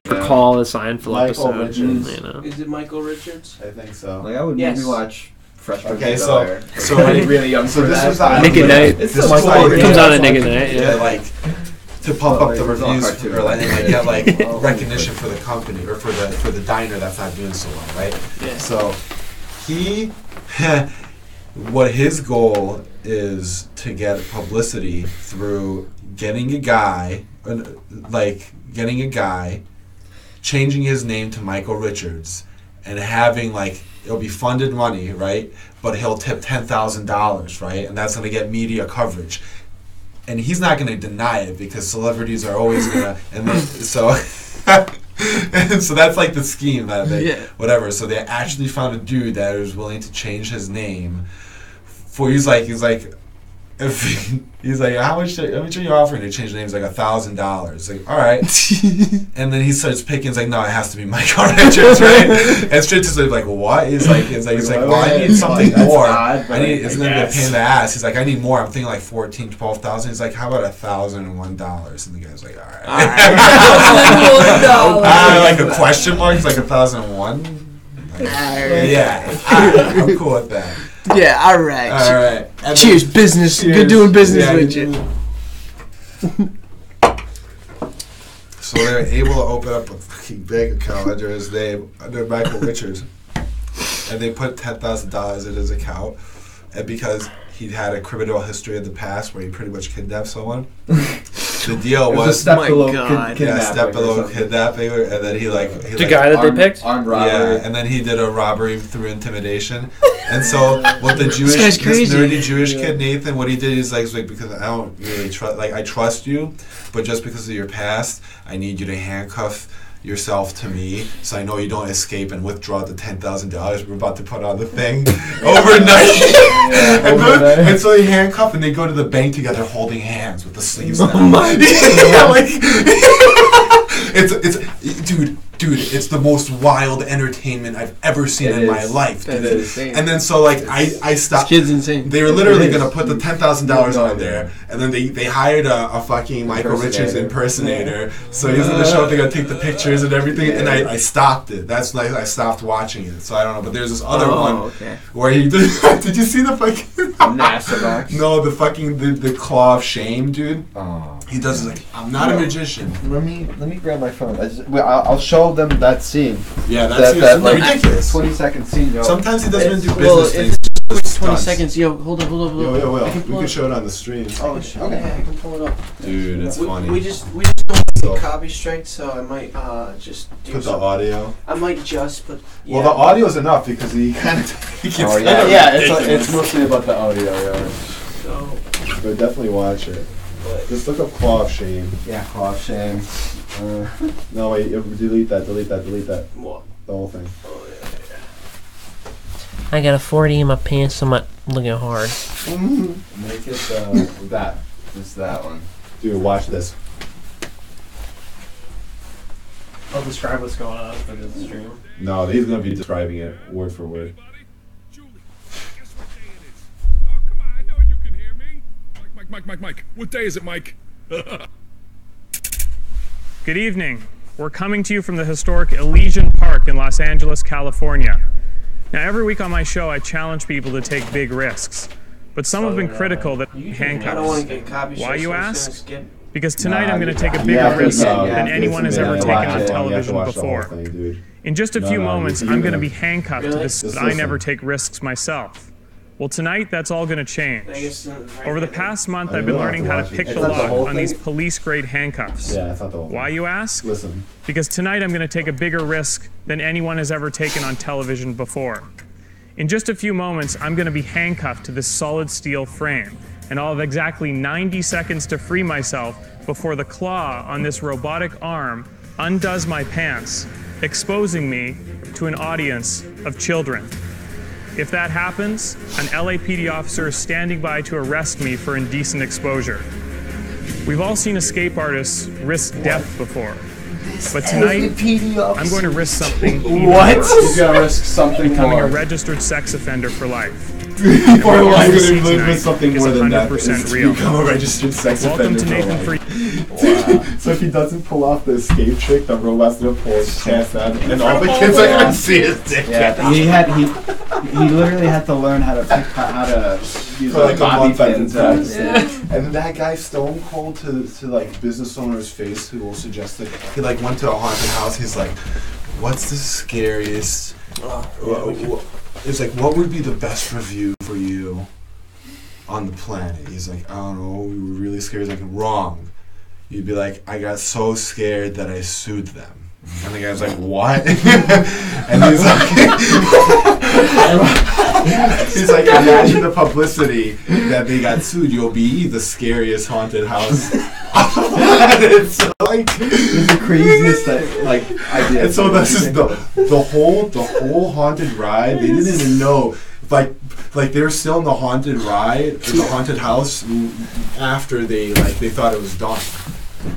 recall the Seinfeld Michael episode. Richards. You know. Is it Michael Richards? I think so. Like I would Yes. maybe watch Fresh Prince Okay, of so Bel-Air. really young. So this was the Nick at Night. It's This so was cool. like- Comes on at Nick at Night. Yeah, Yeah. like to pump Oh, up the it's all reviews cartoon. or like get like recognition for the company or for the diner that's not doing so well, right? Yeah. So he, what his goal is to get publicity through getting a guy, changing his name to Michael Richards, and having like it'll be funded money, right? But he'll tip $10,000, right? And that's gonna get media coverage. And he's not going to deny it because celebrities are always going to, and then, so, and so that's like the scheme that they, whatever. So they actually found a dude that was willing to change his name for, he's like, if he's like, how much are you offering to change the name? He's like $1,000. Like, all right. And then he starts picking. It's like, no, it has to be Michael Richards, right? And Stritch is like, what? He's like, well, I need something more. It's gonna be a pain in the ass. He's like, I need more. I'm thinking like 14, 12,000. He's like, how about $1,001? And the guy's like, all right. Like a question mark. He's like 1,001. Like, yeah, I'm cool with that. Yeah, all right. All right. And Cheers, business. Cheers. Good doing business Yeah, with you. So they were able to open up a fucking bank account under his name, under Michael Richards, and they put $10,000 in his account, and because he'd had a criminal history in the past where he pretty much kidnapped someone, the deal was step below kidnapping, and then he The guy that they picked? Armed robbery. yeah, and then he did a robbery through intimidation. And so what the Jewish, guy's this crazy. nerdy Jewish kid Nathan, what he did is like because I don't really trust, like I trust you, but just because of your past, I need you to handcuff yourself to me, so I know you don't escape and withdraw the $10,000 we're about to put on the thing overnight. And so they handcuff and they go to the bank together, holding hands with the sleeves down. Oh my Yeah, like, it's dude, it's the most wild entertainment I've ever seen in my life. That is insane. And then so like I stopped. This kid's insane. They were literally gonna put the $10,000 on there, and then they hired a fucking Michael Richards impersonator. So he's gonna show up. They're gonna take the pictures and everything. And I stopped it. That's like I stopped watching it. So I don't know. But there's this other one where he did. Did you see the fucking NASA box? No, the fucking the claw of shame, dude. Oh. He does it like I'm not a magician. Let me grab my phone. I'll show them that scene. Yeah, that's like, ridiculous. 20-second scene. Yo. Sometimes he doesn't even do Well, business if things. it's 20 seconds, yo, hold up. Yo, I Will. can We pull can it. show it on the stream. Oh, shit. Okay, I can pull it up. Dude, it's funny. We just don't So- get copy striked, so I might just do Put the something. audio. I might just put. Yeah. Well, the audio is enough because he kind of he gets Oh yeah, it's mostly about the audio. Yeah. So, But definitely watch it. Just look up Claw of Shame. Yeah, claw of shame. No, wait, delete that. what? The whole thing. Oh, yeah. I got a 40 in my pants, so I'm not looking hard. Make it That. Just that one. Dude, watch this. I'll describe what's going on for the stream. No, he's gonna be describing it word for word. Julie, guess what day it is? Oh, come on, I know you can hear me. Mike. What day is it, Mike? Good evening. We're coming to you from the historic Elysian Park in Los Angeles, California. Now, every week on my show, I challenge people to take big risks. But some have been critical that I don't want handcuffs. to get copy Why, you ask? Skip. Because tonight I'm going to take a You bigger have to- risk you than have to- anyone has ever yeah, taken watch on it. You have to television watch the whole before. thing, dude. In just a few moments, I'm going to be handcuffed to Really? this, Just but I listen. never take risks myself. Well, tonight that's all going to change. Over the past month, I've been will have learning to how to watch it. pick Is the that the lock whole on thing? these police-grade handcuffs. Yeah, I thought the whole Why, you ask? Listen. Because tonight I'm going to take a bigger risk than anyone has ever taken on television before. In just a few moments, I'm going to be handcuffed to this solid steel frame, and I'll have exactly 90 seconds to free myself before the claw on this robotic arm undoes my pants, exposing me to an audience of children. If that happens, an LAPD officer is standing by to arrest me for indecent exposure. We've all seen escape artists risk death before. But tonight, I'm going to risk something even worse. He's gonna risk something Becoming more. a registered sex offender for life. For life, What you gonna see live with something tonight more is than that. 100% Is real. become a registered sex Welcome offender to Nathan for for life. So if he doesn't pull off the escape trick, the robot's gonna pull his pants out, and all the kids are gonna see his dick. Yeah, he literally had to learn how to use For like a bobby month at pins. the time. And then that guy Stone Cold to like business owner's face who will suggest that he like went to a haunted house. He's like, "What's the scariest?" It's like, "What would be the best review for you on the planet?" He's like, "I don't know. We were really scared." He's like, "Wrong." You'd be like, "I got so scared that I sued them." And the guy's like, "What?" And he's like, he's like, "Imagine the publicity that they got sued. You'll be the scariest haunted house." It's like It's the craziest idea. and so this is the whole haunted ride. They didn't even know, like they were still in the haunted ride, in the haunted house after they thought it was done.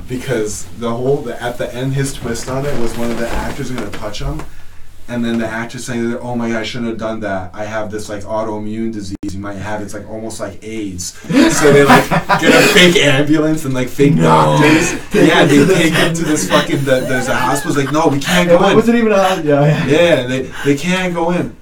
Because at the end, his twist on it was one of the actors going to touch him, and then the actor saying, "Oh my God, I shouldn't have done that. I have this like autoimmune disease you might have. It's like almost like AIDS." So they like get a fake ambulance and like fake doctors. Yeah, they take him to this fucking. There's a hospital. It's like, "No, we can't go It in." wasn't even a Yeah, they can't go in.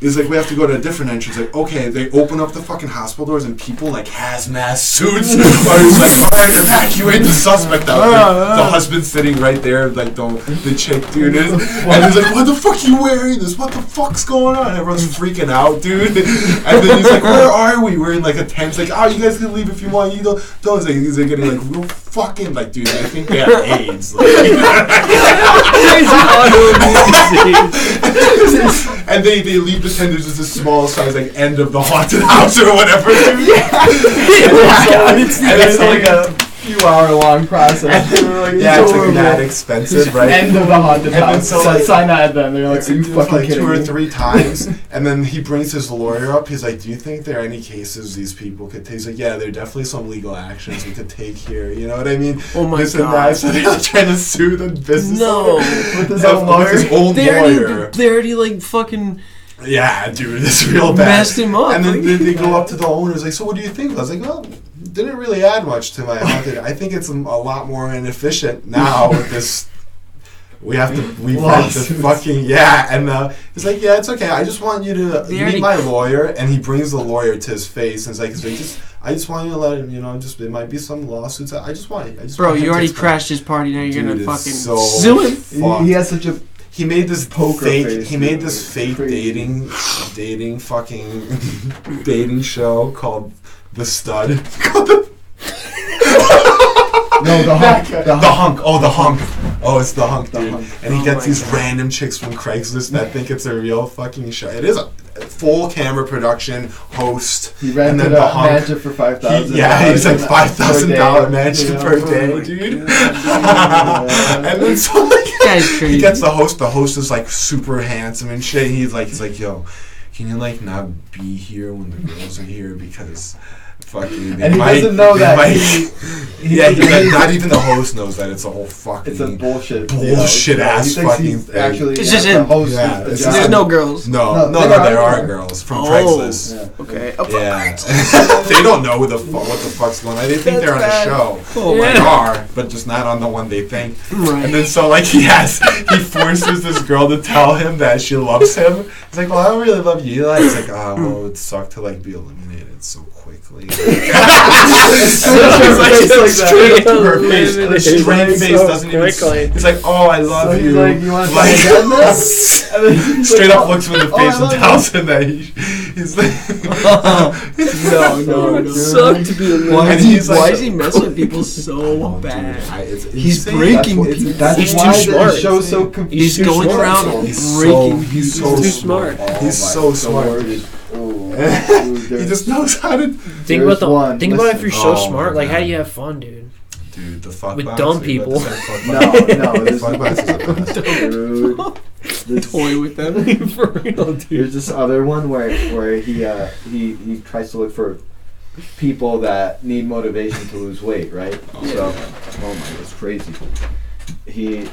It's like, "We have to go to a different entrance." Like, okay, they open up the fucking hospital doors and people in like hazmat suits are just like, "All right, evacuate the suspect out there." The husband's sitting right there, like the chick, dude, and he's like, "What the fuck are you wearing this? What the fuck's going on?" Everyone's freaking out, dude. And then he's like, "Where are we?" We're in like a tent. He's like, "Oh, you guys can leave if you want. You don't." He's like getting like real fucking like, dude, I think they have AIDS. And they leave the tent. There's just a small size like end of the haunted house or whatever. Dude. And it's like a few-hour-long process. Yeah, it's like that expensive, right? End of the haunted And then house. so, like, sign that then. They're like, "Are you fucking like kidding 2 or me?" 3 times, and then he brings his lawyer up. He's like, "Do you think there are any cases these people could take?" He's like, "Yeah, there are definitely some legal actions we could take here." You know what I mean? Oh my This and God. that. So they're like trying to sue the business No. owner With his with own lawyer. his own lawyer. They already like fucking Yeah, dude, it's real bad. messed him up. And then they go up to the owners like, "So what do you think?" I was like, "Well, didn't really add much to my haunted. I think it's a lot more inefficient now with this. We have to fucking and he's like, "Yeah, it's okay. I just want you to meet my lawyer." And he brings the lawyer to his face and it's like, I just want you to let him, there might be some lawsuits. I just want Bro, want you him already to crashed his party. Now you're Dude, gonna it's fucking so sue him. He has such a He made this Poker fake. face, He made dude. this fake Crazy. dating fucking dating show called The Stud. no the hunk. The hunk. Oh, the hunk. Oh, it's the hunk, dude. Hunk. And he Oh gets my these God. random chicks from Craigslist that think it's a real fucking show. It is a full camera production, host, He and rented then a the hunk. mansion for $5,000. He's like $5,000 per mansion day, per you know? day, dude. And then so like, Guy's crazy. he gets the host. The host is like super handsome and shit. He's like, "Yo, can you like not be here when the girls are here because fucking." And he doesn't know that. Not even the host knows that it's a whole fucking. It's a bullshit ass he thinks fucking he's thing. actually It's just the him. host. Yeah, the it's job. just- There's no girls. No, there are girls from Oh. Craigslist. Yeah. Okay. Yeah, they don't know what the fuck's going on. They think they're on That's a show. Oh They my are, but just not on the one they think. Right. And then so like he forces this girl to tell him that she loves him. He's like, "Well, I don't really love you, Eli." It's like, "Oh, well, it would suck to like be eliminated eliminated so quickly. Straight to her face. eliminated The straight face so doesn't even. quickly. It's like, oh, I love So you. he's like, you want to try again this? And then he's Straight like, up looks him in the face I and love tells him that he's like. No, It sucked to be eliminated. And he's like, Why is he messing with people so Oh, dude, bad? he's breaking people. That's He's why too smart. the show's so confusing. He's too going smart. around He's breaking. He's so too smart. Oh He's my so smart. God. Dude. Ooh, He just knows how to. Think There's about one. think about if Listen. you're so Oh, smart. my Like, how God. do you have fun, dude? Dude, the fuck With box, dumb are you people. about to say fuck No, box? this Fuck box is the best. dude. This- Toy with them. For real, dude. There's this other one where he tries to look for people that need motivation to lose weight, right? So, oh my, it's crazy.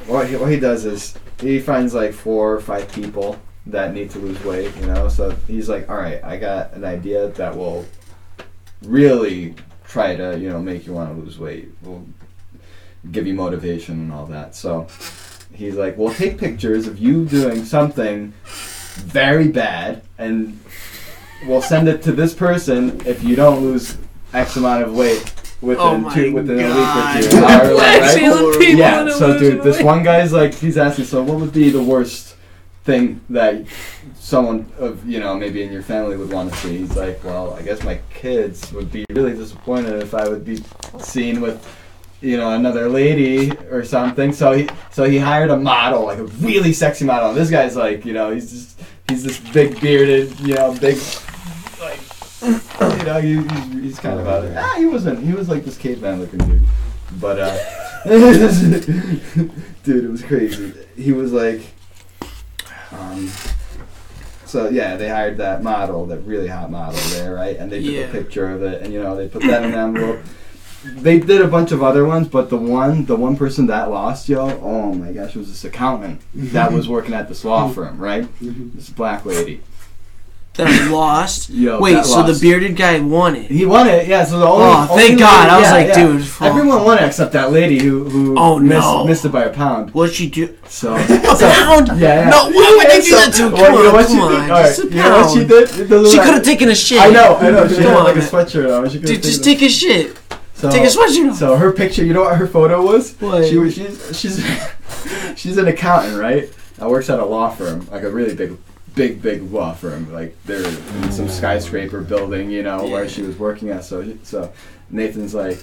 What he does is he finds like 4 or 5 people that need to lose weight, you know. So he's like, all right, I got an idea that will really try to, you know, make you want to lose weight. Will give you motivation and all that. So he's like, we'll take pictures of you doing something very bad and we'll send it to this person if you don't lose X amount of weight within my a week or God. two. Flexing on people Yeah, and so dude, losing this weight. one guy's like, he's asking, so what would be the worst thing that someone of, you know, maybe in your family would want to see? He's like, well, I guess my kids would be really disappointed if I would be seen with, you know, another lady or something. So he hired a model, like a really sexy model. And this guy's like, you know, he's this big bearded, you know, big, like, you know, he's kind of out of it. He was like this caveman looking dude. But dude, it was crazy. He was like, so yeah, they hired that model, that really hot model there, right? And they took a picture of it, and you know, they put that in an envelope. They did a bunch of other ones, but the one person that lost, oh my gosh, it was this accountant that was working at this law firm, right? This black lady. That lost. Yo, Wait, that so lost. the bearded guy won it. He won it, yeah. So the only, Oh, only thank God. I was lady- like, dude, fuck. Everyone won it except that lady who Oh, no. missed it by a pound. What'd she do? So A pound? yeah. No, why would they do that to her? Well, you know what Come she on, did? All right, just a you know what she pound. did? It doesn't She matter. could have taken a shit. I know. She Come had on, like a man. sweatshirt on. She could've Dude, just taken take a shit. So, Take a sweatshirt off. So her picture, you know what her photo was? What? She's she's an accountant, right? That works at a law firm, like a really big law firm. Like they're in some skyscraper building, you know, where she was working at. So Nathan's like,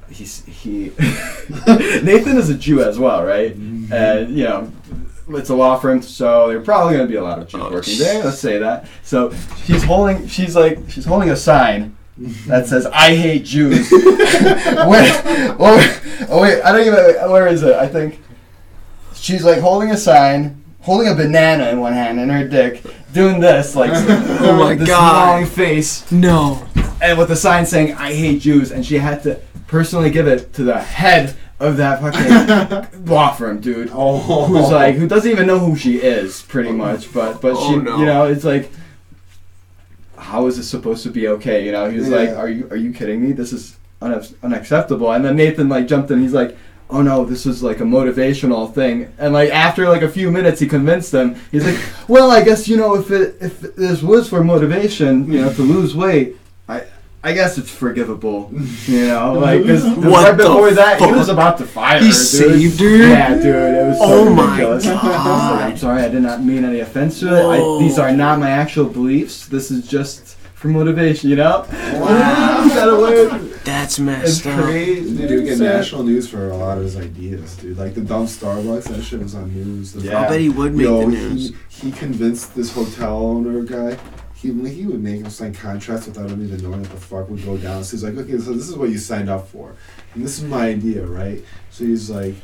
he Nathan is a Jew as well, right? And you know, it's a law firm, so there are probably going to be a lot of Jews working there. Let's say that. So she's holding a sign that says "I hate Jews." Wait, I don't even. Where is it? I think she's like holding a sign, holding a banana in one hand and her dick, doing this like Oh my this God. long face, No. and with a sign saying "I hate Jews," and she had to personally give it to the head of that fucking law firm, dude. Who doesn't even know who she is, pretty much. But she, no. you know, it's like, how is this supposed to be okay? You know, he was like, are you kidding me? This is unacceptable. And then Nathan like jumped in. He's like, oh no, this is like a motivational thing. And like after like a few minutes, he convinced them. He's like, well, I guess, you know, if this was for motivation, you know, to lose weight, I guess it's forgivable, you know, like because What right before the that fuck? he was about to fire He her, dude. saved her? Yeah, dude, it was so Oh my ridiculous. He's like, God. I'm sorry, I did not mean any offense to it. Whoa. These are not my actual beliefs. This is just for motivation, you know. Wow. He got away with it. That's It's messed up. crazy. Dude, you get Sad. national news for a lot of his ideas, dude. Like the dumb Starbucks, that shit was on news. The Yeah. I bet he would make Yo, the news. he convinced this hotel owner guy. He would make him sign contracts without him even knowing what the fuck would go down. So he's like, okay, so this is what you signed up for, and this is my idea, right? So he's like,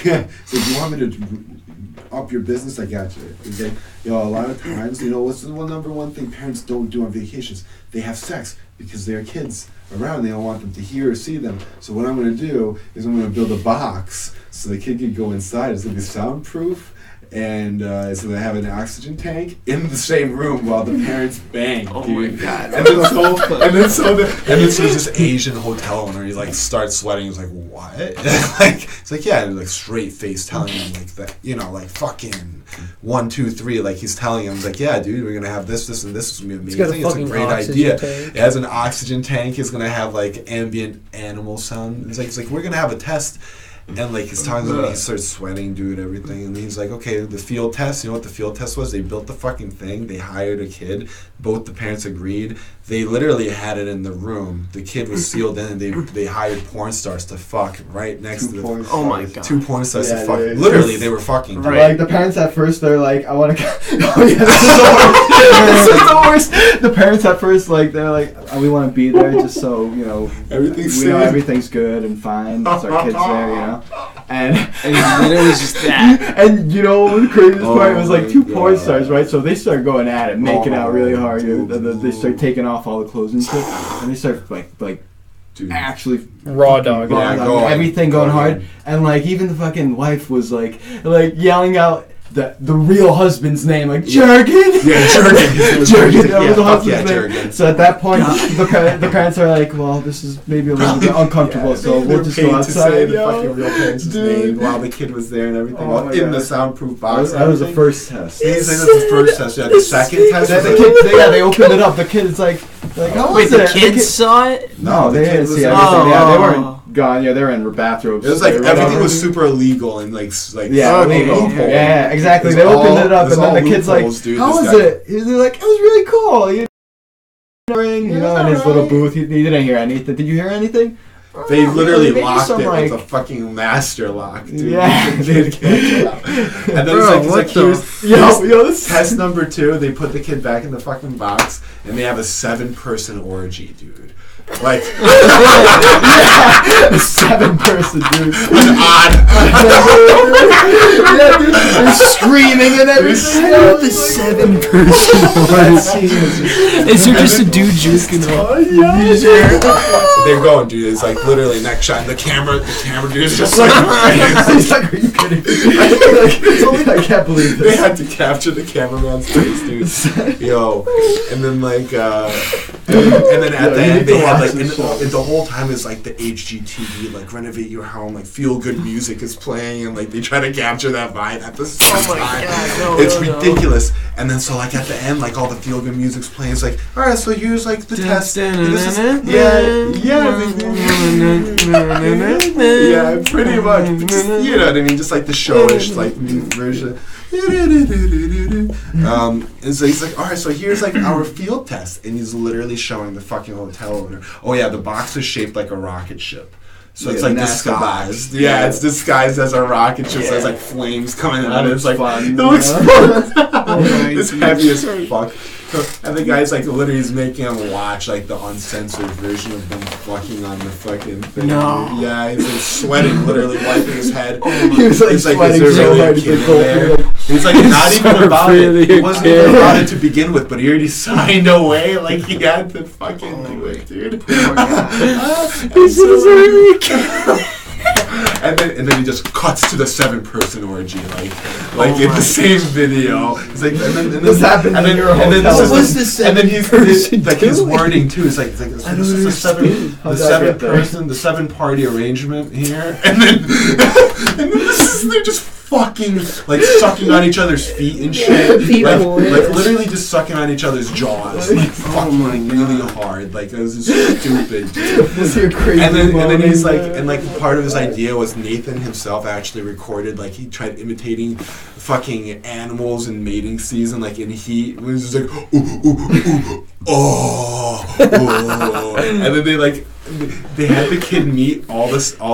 yeah. So do you want me to up your business? I got you. He's like, a lot of times, what's the number one thing parents don't do on vacations? They have sex because there are kids around. They don't want them to hear or see them. So what I'm going to do is I'm going to build a box so the kid can go inside. It's going to be soundproof. And so they have an oxygen tank in the same room while the parents bang. Oh dude. my god! And then so this Asian hotel owner, he like starts sweating. He's like, "What?" Like it's like, yeah, and, like straight face telling him like that, like fucking 1, 2, 3. Like he's telling him like, "Yeah, dude, we're gonna have this, and this is gonna be amazing. It's a great idea." Tank. It has an oxygen tank. He's gonna have like ambient animal sound. It's like we're gonna have a test. And like he's talking about, he starts sweating, dude, everything, and he's like, okay, the field test. You know what the field test was? They built the fucking thing. They hired a kid. Both the parents agreed. They literally had it in the room. The kid was sealed in, and they hired porn stars to fuck right next to the. Oh my god! 2 porn stars Yeah, to fuck. dude. Literally, they were fucking. Right. Like the parents at first, they're like, "I want to." Oh yeah, this is the worst. This is the worst. The parents at first, like, they're like, "Oh, we want to be there just so Everything's we know safe. everything's good and fine. It's our kids there, And then it was just that. And the craziest part was like 2 my porn God. stars, right? So they start going at it, making out really hard. dude. They start taking off all the clothes and shit, and they start like Dude. actually Raw dog. Yeah, raw go on. everything going Go on. hard, and like even the fucking wife was like yelling out the real husband's name, like Jurgen. Yeah, Jurgen. Jurgen. That was the fuck yeah, husband's name. Jurgen. So at that point, the parents are like, well, this is maybe a little bit uncomfortable, so we'll just go To say outside. the fucking real parents' name while the kid was there and everything, Oh while my in God. the soundproof box. That was the first test. He said that's the first test. Yeah, the second test. The was kid, they opened it up. The kid's like, how Wait, was the it? kids saw it? No, the they kid didn't was see like- everything. Yeah, they Oh. weren't gone. Yeah, they were in bathrobes. It was like or everything whatever. was super illegal and like Yeah, Okay. illegal. Yeah. Yeah, exactly. It They was opened all- it up, it was and then all the kid's like, loopholes, dude. "How This was guy- it?" They're like, "It was really cool." In his little booth. He didn't hear anything. Did you hear anything? They literally Maybe locked some, it like- with a fucking master lock, dude. Yeah. And then Bro, what here's Yo, this test number 2. They put the kid back in the fucking box, and they have a 7-person orgy, dude. Like, 7-person dude. odd. Yeah, dude, they're screaming and everything. The 7-person. That scene is just- Is there just a dude juicing off? They're going, dude. It's like literally next shot. The camera dude is just like. He's like, "Are you kidding me?" Like, I can't believe They this. had to capture the cameraman's face, dude. Yo, and then like, and then at Yo, the you end need they to had watch like, this and show. the whole time is like the HGTV, like renovate your home, like feel good music is playing, and like they try to capture that vibe at the same Oh my time. God, no, It's no, no. ridiculous. And then so like at the end, like all the feel good music's playing. It's like, all right, so here's like the test. And this is- yeah, pretty much. Just, you know what I mean? Just like the showish, like version. And so he's like, all right, so here's like our field test, and he's literally showing the fucking hotel owner. Oh yeah, the box is shaped like a rocket ship. So it's Yeah, like NASA disguised. box. Yeah, Yeah. it's disguised as a rocket ship. So it's Yeah. like flames coming out. That And it's like looks fun. it looks fun. It's my heavy as fuck. And the guy's like literally is making him watch like the uncensored version of them fucking on the fucking thing. No. Yeah, he's like sweating, literally wiping his head. He was like He's like, sweating is there so really a hard. kid He's in like, there? He's like, not even about really it. He a wasn't kid. even about it to begin with, but he already signed away. Like he had to fucking do it, dude. And then he just cuts to the 7-person orgy, like in the same video. It's like, and then This happened and in then, your and then hotel. this is What was was and then he's like his wording too. It's like this is How'd the that get there? 7-person, the 7-party arrangement here, and then they're just fucking like sucking on each other's feet and shit, like literally just sucking on each other's jaws, like fucking like really hard, like it was just stupid. This here crazy. And then he's like, moaning, and like part of his idea was Nathan himself actually recorded, like he tried imitating fucking animals in mating season, like in heat, it was just like, ooh, ooh, ooh, oh, and then they had the kid meet all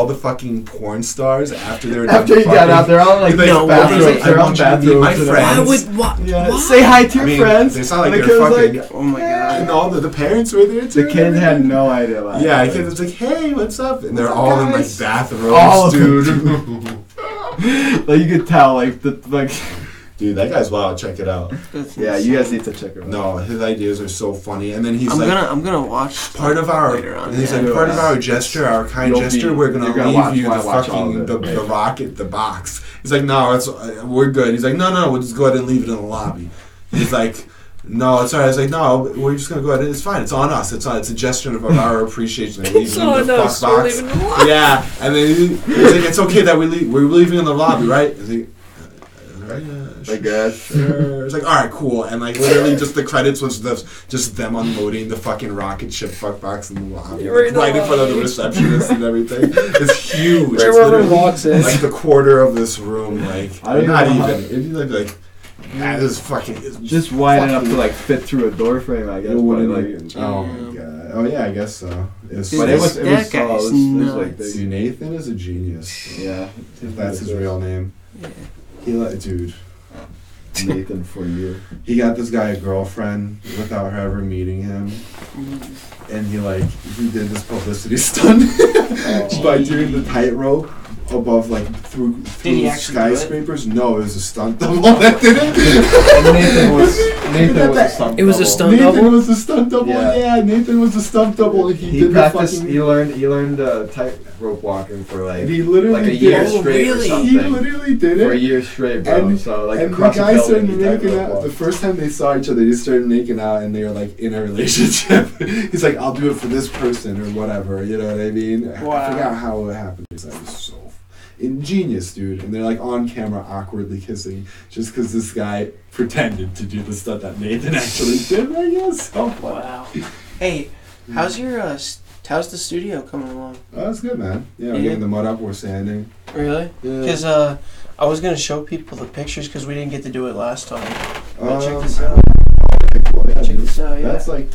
the fucking porn stars after they were done After he got out, they're all like No, bathrobes. he's like, They're I all want you to meet bathrobes. my and friends. everything. Yeah, say hi to I your mean, friends. it's not like And the they're kid was fucking. like, oh my god. And all the parents were there too. The kid had no idea. What Yeah, the happened. kid was like, "Hey, what's up?" And they're What's up, all in like guys? All bathrobes, of them. dude. Like you could tell, like the like. Dude, that guy's wild. Check it out. Yeah, you guys need to check it out. No, his ideas are so funny. And then he's I'm gonna watch part of our later on. and he's yeah. like part of our gesture, our kind You're gesture. gonna We're gonna watch leave you the all fucking of it. the rocket, the box. He's like, no, it's we're good. He's like, no, we'll just go ahead and leave it in the lobby. He's like, no, it's alright. I was like, no, we're just gonna go ahead. It's fine. It's on us. It's a gesture of our appreciation. Like, It's on the us. fuck We're box. leaving the lobby. Yeah, and then he's like, it's okay that we're leaving in the lobby, right? He's like, I guess. Sure. It's like, all right, cool, and like literally just the credits was just them unloading the fucking rocket ship fuck box in the lobby, You're like, right in front of the receptionist and everything. It's huge. It's Everyone literally walks in. like the quarter of this room, like I don't not know how- even. It'd be like this is fucking. It's Just wide enough fucking- to like fit through a door frame, I guess. It But wouldn't like, even- oh my god. Oh yeah, I guess so. It's Dude, but it was that tall. guy's It was like nuts. Dude, big. Nathan is a genius. Yeah, If that's his real name. Yeah. He dude. Nathan for you. He got this guy a girlfriend without her ever meeting him. And he did this publicity stunt by doing the tightrope above through he actually do it? skyscrapers. No, it was a stunt double that did it. And Nathan was a stunt It was a double. stunt Nathan double? was a stunt double. Yeah. Yeah, Nathan was a stunt double. He He did practiced. the fucking. He learned tightrope walking for like He literally like a did. year Oh, straight really? or something. He literally did For a it. year straight, bro. So like And the across guy building, started he making tightrope out. walked. The first time they saw each other, they started making out, and they were like in a relationship. He's like, "I'll do it for this person or whatever." You know what I mean? Wow. I forgot how it happened. It was so ingenious, dude. And they're like on camera, awkwardly kissing, just because this guy pretended to do the stuff that Nathan actually did. I guess. Oh, Wow. Hey, how's how's the studio coming along? Oh, that's good, man. Yeah, we're Yeah. getting the mud up. We're sanding. Really? Yeah. Because I was gonna show people the pictures because we didn't get to do it last time. But check Um, this out. Check this out. Yeah. That's like.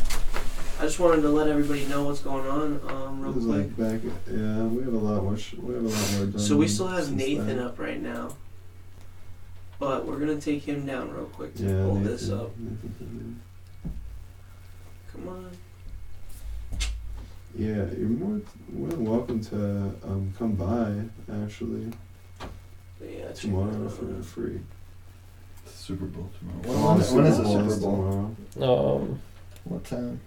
I just wanted to let everybody know what's going on real This is quick. like back. Yeah, we have a lot more. Done So we still have since Nathan then. up right now, but we're gonna take him down real quick to Yeah, pull Nathan, this up. Nathan. Come on. Yeah, you're more than welcome to come by. Actually, But yeah, check tomorrow that for out. free. Super Bowl tomorrow. Tomorrow, When is the Bowl Super Bowl? tomorrow. What time?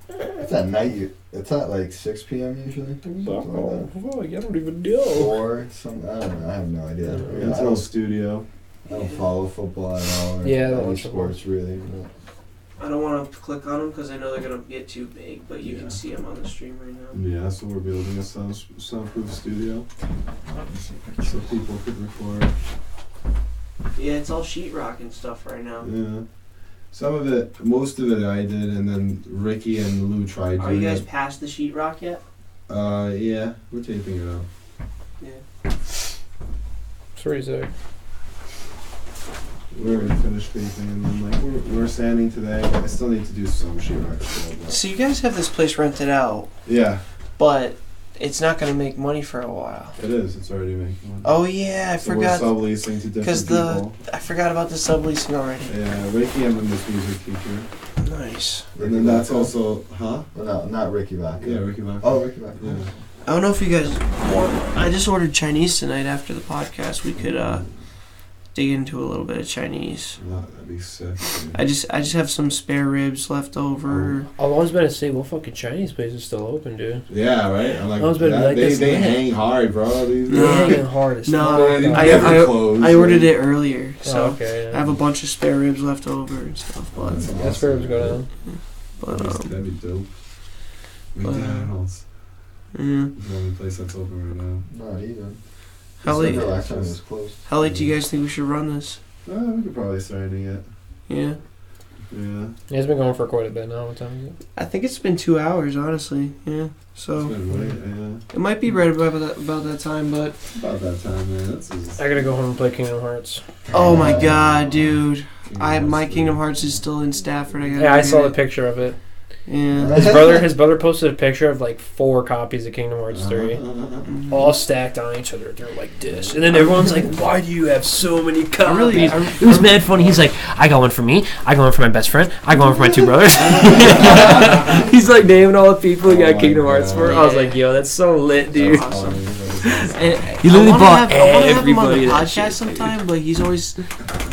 It's at night. It's at like 6 p.m. usually. Something like that. I don't even know. 4, something. I don't know. I have no idea. Yeah, it's I all don't, studio. I don't follow football at all. Or Yeah, I don't any watch football. sports really. I don't want to click on them because I know they're gonna get too big, but you Yeah. can see them on the stream right now. Yeah, so we're building a soundproof studio so people could record. Yeah, it's all sheetrock and stuff right now. Yeah, most of it I did, and then Ricky and Lou tried Are doing you guys it. past the sheetrock yet? Yeah, we're taping it out. Yeah. Sorry, Zach. We're gonna finish taping, and then we're sanding today. But I still need to do some sheetrock still. But So you guys have this place rented out, yeah, but it's not gonna make money for a while. it is. It's already making money. Oh yeah, I So forgot. we're subleasing to different 'Cause people. I forgot about the subleasing already. Yeah, Ricky and then this music teacher. Nice. And then that's also, huh? Well, no, not Ricky Vaca. Yeah, Ricky Vaca. Oh, Ricky Vaca. Yeah. I don't know if you guys want. I just ordered Chinese tonight after the podcast. We could dig into a little bit of Chinese. That'd be sick. Dude. I just have some spare ribs left over. I was about to say, what fucking Chinese place is still open, dude? Yeah, right? I'm like, I was about to be like, they that's lit. hang hard, bro. These No. They're hanging hard as No, fuck. They I- never I- close, I ordered right? it earlier, so Oh, okay. I have a bunch of spare ribs left over and stuff. But That's where it was going down. That'd be dope. but, McDonald's. yeah. It's the only place that's open right now. Not even. How late? December last time it was closed. How late do you guys think we should run this? We could probably start ending it. Yeah, Yeah. Yeah, it's been going for quite a bit now. What time is it? I think it's been 2 hours, honestly. Yeah, It's so been late, it might be right about that time. But About that time, man. That's just, I gotta go home and play Kingdom Hearts. oh my god, dude! My Kingdom Hearts is still in Stafford. I gotta Yeah, I get saw the it. picture of it. Yeah. His brother posted a picture of like 4 copies of Kingdom Hearts 3. All stacked on each other. They're like this. And then everyone's like, why do you have so many copies? It was mad funny. He's like, I got one for me. I got one for my best friend. I got one for my 2 brothers. He's like naming all the people who Oh got my Kingdom Hearts God. for. I was like, yo, that's so lit, dude. Awesome. He literally bought I wanna have him on everybody the that podcast shit, sometime, but he's always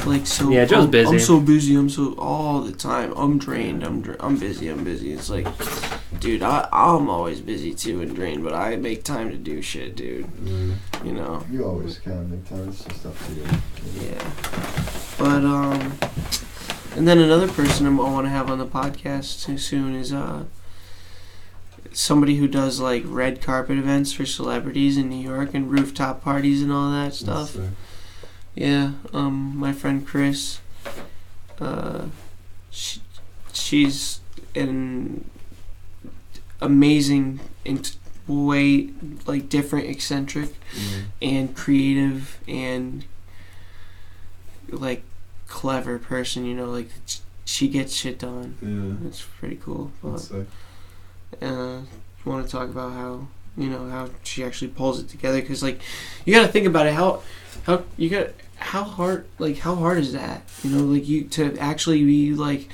like so. Yeah, Joe's busy. I'm so busy. I'm so all the time. I'm drained. I'm busy. It's like, dude, I'm always busy too and drained, but I make time to do shit, dude. You know. You always can make time. It's just up to you. Yeah. But and then another person I want to have on the podcast too soon is somebody who does like red carpet events for celebrities in New York and rooftop parties and all that stuff. Yeah, my friend Chris, she's an amazing, way like different, eccentric, and creative and like clever person. You know, like she gets shit done. Yeah, it's pretty cool. But, want to talk about how she actually pulls it together, because like you got to think about it, how hard is that, like you to actually be like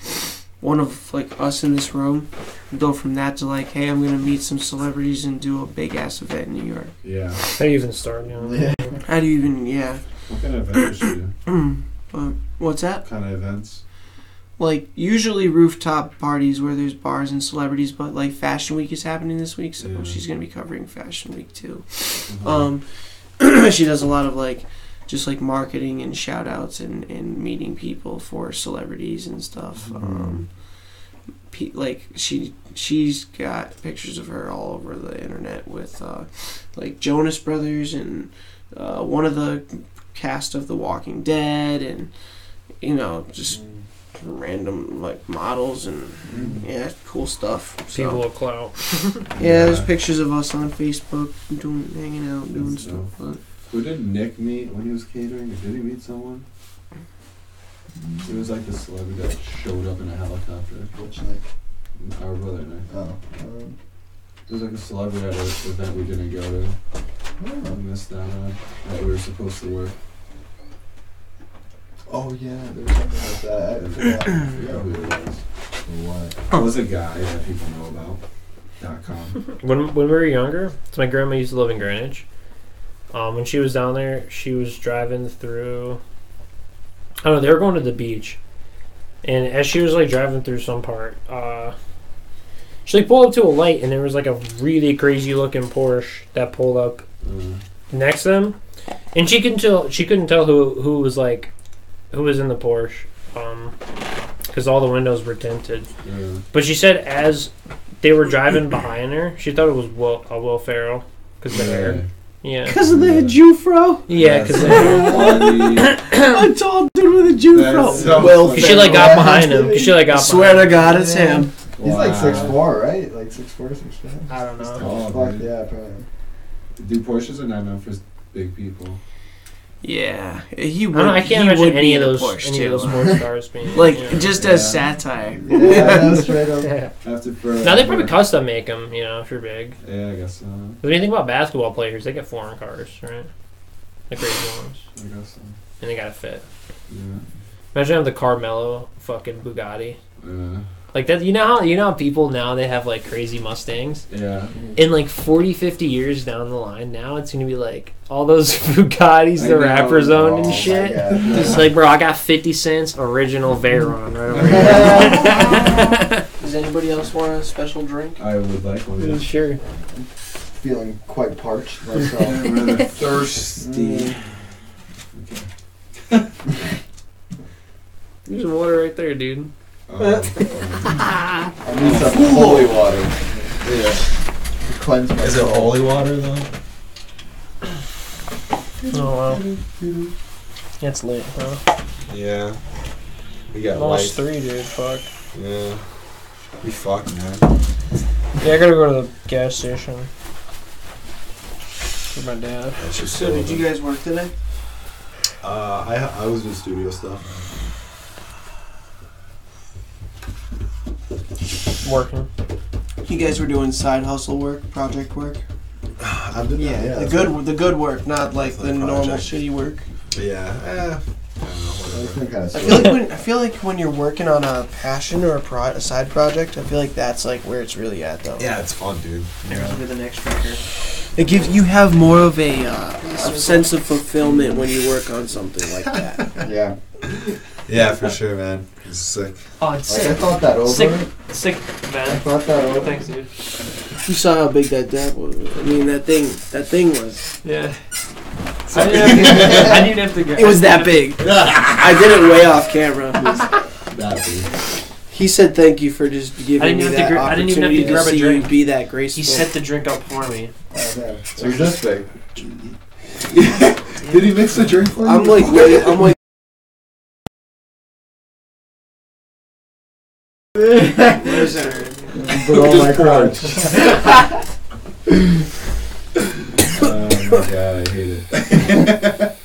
one of like us in this room and go from that to like, hey, I'm gonna meet some celebrities and do a big ass event in New York. Yeah. How do you even start? How do you even What kind of events do you do? What's that? What kind of events? Like usually rooftop parties where there's bars and celebrities, but like Fashion Week is happening this week, so she's gonna be covering Fashion Week too. She does a lot of like just like marketing and shout outs and meeting people for celebrities and stuff. Like she's got pictures of her all over the internet with like Jonas Brothers and one of the cast of The Walking Dead, and just random like models and cool stuff. People of clout. There's pictures of us on Facebook hanging out, doing stuff. But who did Nick meet when he was catering? Did he meet someone? It was like the celebrity that showed up in a helicopter. Which Nick? Our brother Nick. Oh. It was like a celebrity at an event we didn't go to. We missed out on that we were supposed to work. Oh yeah, there was something like that. I forgot who it was. Or what? It was a guy that people know about. .com. When we were younger, so my grandma used to live in Greenwich. When she was down there, she was driving through. I don't know. They were going to the beach, and as she was like driving through some part, she like pulled up to a light, and there was like a really crazy looking Porsche that pulled up next to them, and she couldn't tell who was in the Porsche, because all the windows were tinted. But she said as they were driving behind her, she thought it was Will Ferrell because of the hair. Yeah. Because of the Jufro? Yeah, because of a tall dude with a Jufro. Will Ferrell. She like got behind him. I swear to God, it's him. He's like 6'4", right? Like 6'4", 6'5". I don't know. Yeah, probably. Do Porsches are not known for big people. Yeah, he would. I can't imagine any of those sports stars being just as satire. Yeah, straight up. Now they probably custom make them, if you're big. Yeah, I guess so. When you think about basketball players, they get foreign cars, right? The crazy ones. I guess so. And they gotta fit. Yeah. Imagine having the Carmelo fucking Bugatti. Yeah. Like that, you know how people now they have like crazy Mustangs? Yeah. In like 40, 50 years down the line, now it's gonna be like all those Bugattis the rappers owned and shit. It's like, bro, I got 50 cents original Veyron right over here. Does anybody else want a special drink? I would like one. Yeah. Sure. Feeling quite parched myself. Rather thirsty. There's water right there, dude. I need some holy water. Yeah. Cleanse my Is it holy water though? Oh wow. It's late, huh? Yeah. We got almost light. 3, dude. Fuck. Yeah. We fucked, man. Yeah, I gotta go to the gas station with my dad. So did you guys work today? I was doing studio stuff. Working. You guys were doing side hustle work, project work. I've been the good work, not like the normal project. shitty work. Yeah. I don't know. Whatever. I feel like when you're working on a passion or a side project, I feel like that's like where it's really at though. Yeah, it's fun, dude. With an extra tracker. It gives you have more of a sense of fulfillment when you work on something like that. Yeah. Yeah, for sure, man. It's sick. Oh, it's Like, I sick. thought that over. Sick, I man. thought that over. Thanks, dude. You saw how big that dab was. I mean, that thing was. Yeah. I didn't have to go. It was that big. I did it way off camera. That big. He said thank you for just giving me that I didn't even have opportunity to to grab a see you drink. be that graceful. He set the drink up for me. Oh, yeah. So he's this big. Did he mix the drink for you? I'm like. Where's that? Below my crotch. Oh my god, I hate it.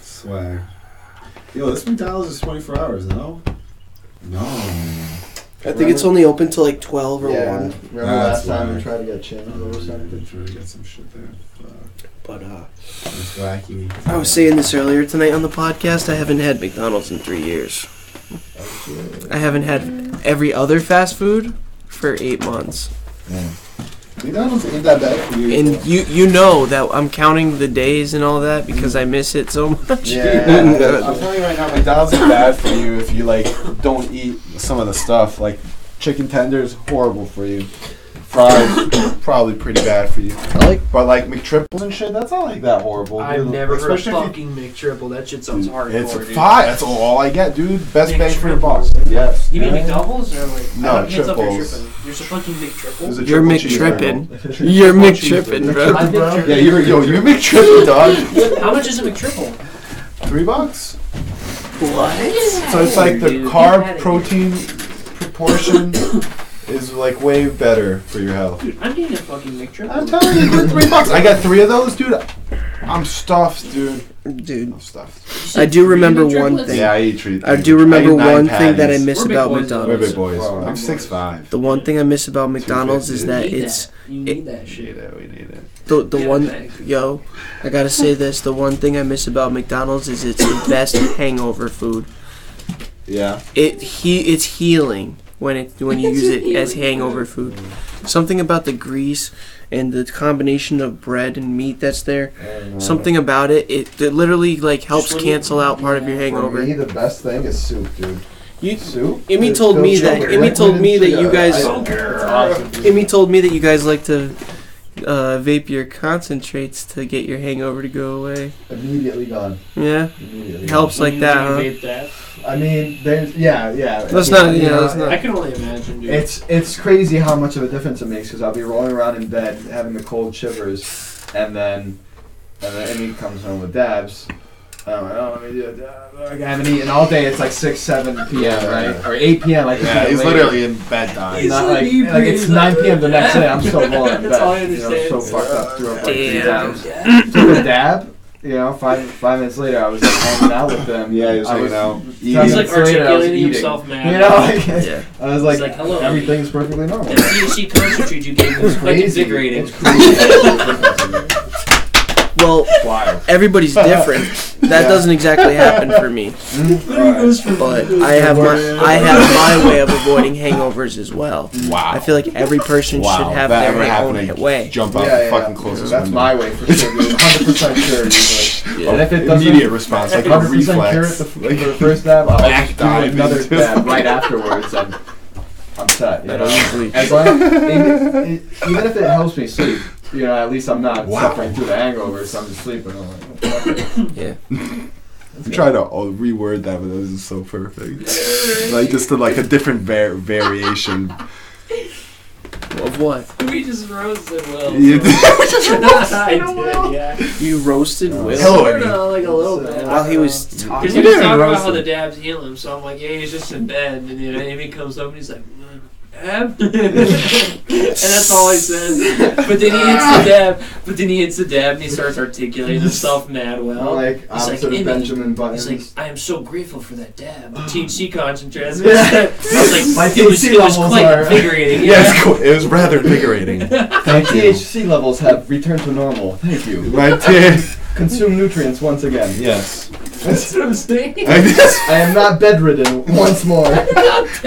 Swag. Yo, this McDonald's is 24 hours, no? No. I think it's only open till like 12 or Yeah. 1. Remember That's last time why. we tried to get chins or something? Been trying to get some shit there. But It's wacky. I was saying this earlier tonight on the podcast. I haven't had McDonald's in 3 years. I haven't had every other fast food for 8 months. Yeah. McDonald's ain't that bad for you. And you know that I'm counting the days and all that because I miss it so much. Yeah, I'm telling you right now, McDonald's is bad for you if you like don't eat some of the stuff. Like chicken tenders, horrible for you. Fries, probably pretty bad for you. But like McTriples and shit, that's not like that horrible. I've dude. never heard of Especially if fucking McTriple. That shit sounds hardcore, It's a dude. 5. That's all I get, dude. Best bang for your buck. McTriples. Yes. You mean McDoubles or like? No, I don't get stuff you're triples. tripping. You're so fucking McTriple. There's a You're triple McTrippin'. cheeseburger. You're Triple McTrippin', cheeseburger. bro. I'm McTrippin'. Yeah, you're McTrippin', dog. How much is a McTriple? $3. What? So it's like the Dude, get carb outta here. protein proportion is like way better for your health. Dude, I'm getting a fucking McTriple. I'm telling you, dude, $3. I got 3 of those, dude. I'm stuffed, dude. Dude, I'm stuffed. I do remember one thing. Yeah, I eat treats. I do remember eat 9 one thing that I patties. miss We're big about boys, though. We're McDonald's. big boys. Wow. I'm 6'5". The one thing I miss about McDonald's is that You need it's that. You need that shit. We need it. the Yeah, one. thanks. Yo, I gotta say this. The one thing I miss about McDonald's is it's the best hangover food. Yeah. It's healing when you use it as hangover food. Something about the grease and the combination of bread and meat that's there. Something about it literally like helps cancel out part of your For hangover. me, the best thing is soup, dude. Soup? Imi It's told filled me with that liquid Imi told me and that you sugar. guys It's awesome. Imi told me that you guys like to vape your concentrates to get your hangover to go away. Immediately gone. Yeah, Immediately it helps like that, huh? Vape that. I mean, there's yeah. That's I mean, not- you yeah, know, that's not- I can only imagine, dude. It's crazy how much of a difference it makes because I'll be rolling around in bed having the cold shivers, and then Amy comes home with dabs. I'm like, oh, let me do a dab. I haven't eaten all day. It's like 6, 7 p.m. Yeah. right or 8 p.m. Like Yeah, he's literally in bed dying. Not like it's 9 p.m. the next day. I'm still rolling in bed. That's all I You know, understand. so fucked up. Threw up like 3 Damn. dabs. Took a dab. You know, five minutes later, I was like hanging out with them. Yeah, he was I hanging out. 10 He's like minutes later, I was articulating eating. himself, man. You know, like, Yeah. I was like, He's like, hello. everything's perfectly normal. That THC concentrate you gave me was quite Crazy. invigorating. It's crazy. Well, Wild. everybody's different. That doesn't exactly happen for me. But I have my way of avoiding hangovers as well. Wow. I feel like every person should have that their ever happened, own way. jump out Yeah, the yeah, fucking yeah. closest That's window. my way for sure, dude. 100% sure. Usually. Yeah. And if it doesn't, Immediate response, like a 100% reflex. cure it for the first dab, I'll Back just do dive another into dab it. right afterwards, and I'm set. You know? Usually- As long, even if it helps me sleep, you know, at least I'm not suffering through the hangover, so I'm just sleeping. I'm like, oh, fuck it. Yeah. I'm trying to reword that, but this is so perfect. Like just a different variation. Of what? We just roasted Will. You did- I did, yeah. You roasted Will Hello, Sort Amy. of, like a little bit. while he was Because talking. he You was didn't talking about roast how him. the dabs heal him, so I'm like, yeah, he's just in bed. And then Amy comes up and he's like, dab? And that's all he says. But then he hits the dab and he starts articulating himself mad well. Like He's opposite like, of Benjamin Button. He's like, I am so grateful for that dab. The THC concentrates. Yeah. I was My like, it was THC levels quite are- invigorating. Yeah, it's cool. It was rather invigorating. My THC levels have returned to normal. Thank you. My dear. Consume nutrients once again. Yes. That's what I'm saying. I am not bedridden once more. That's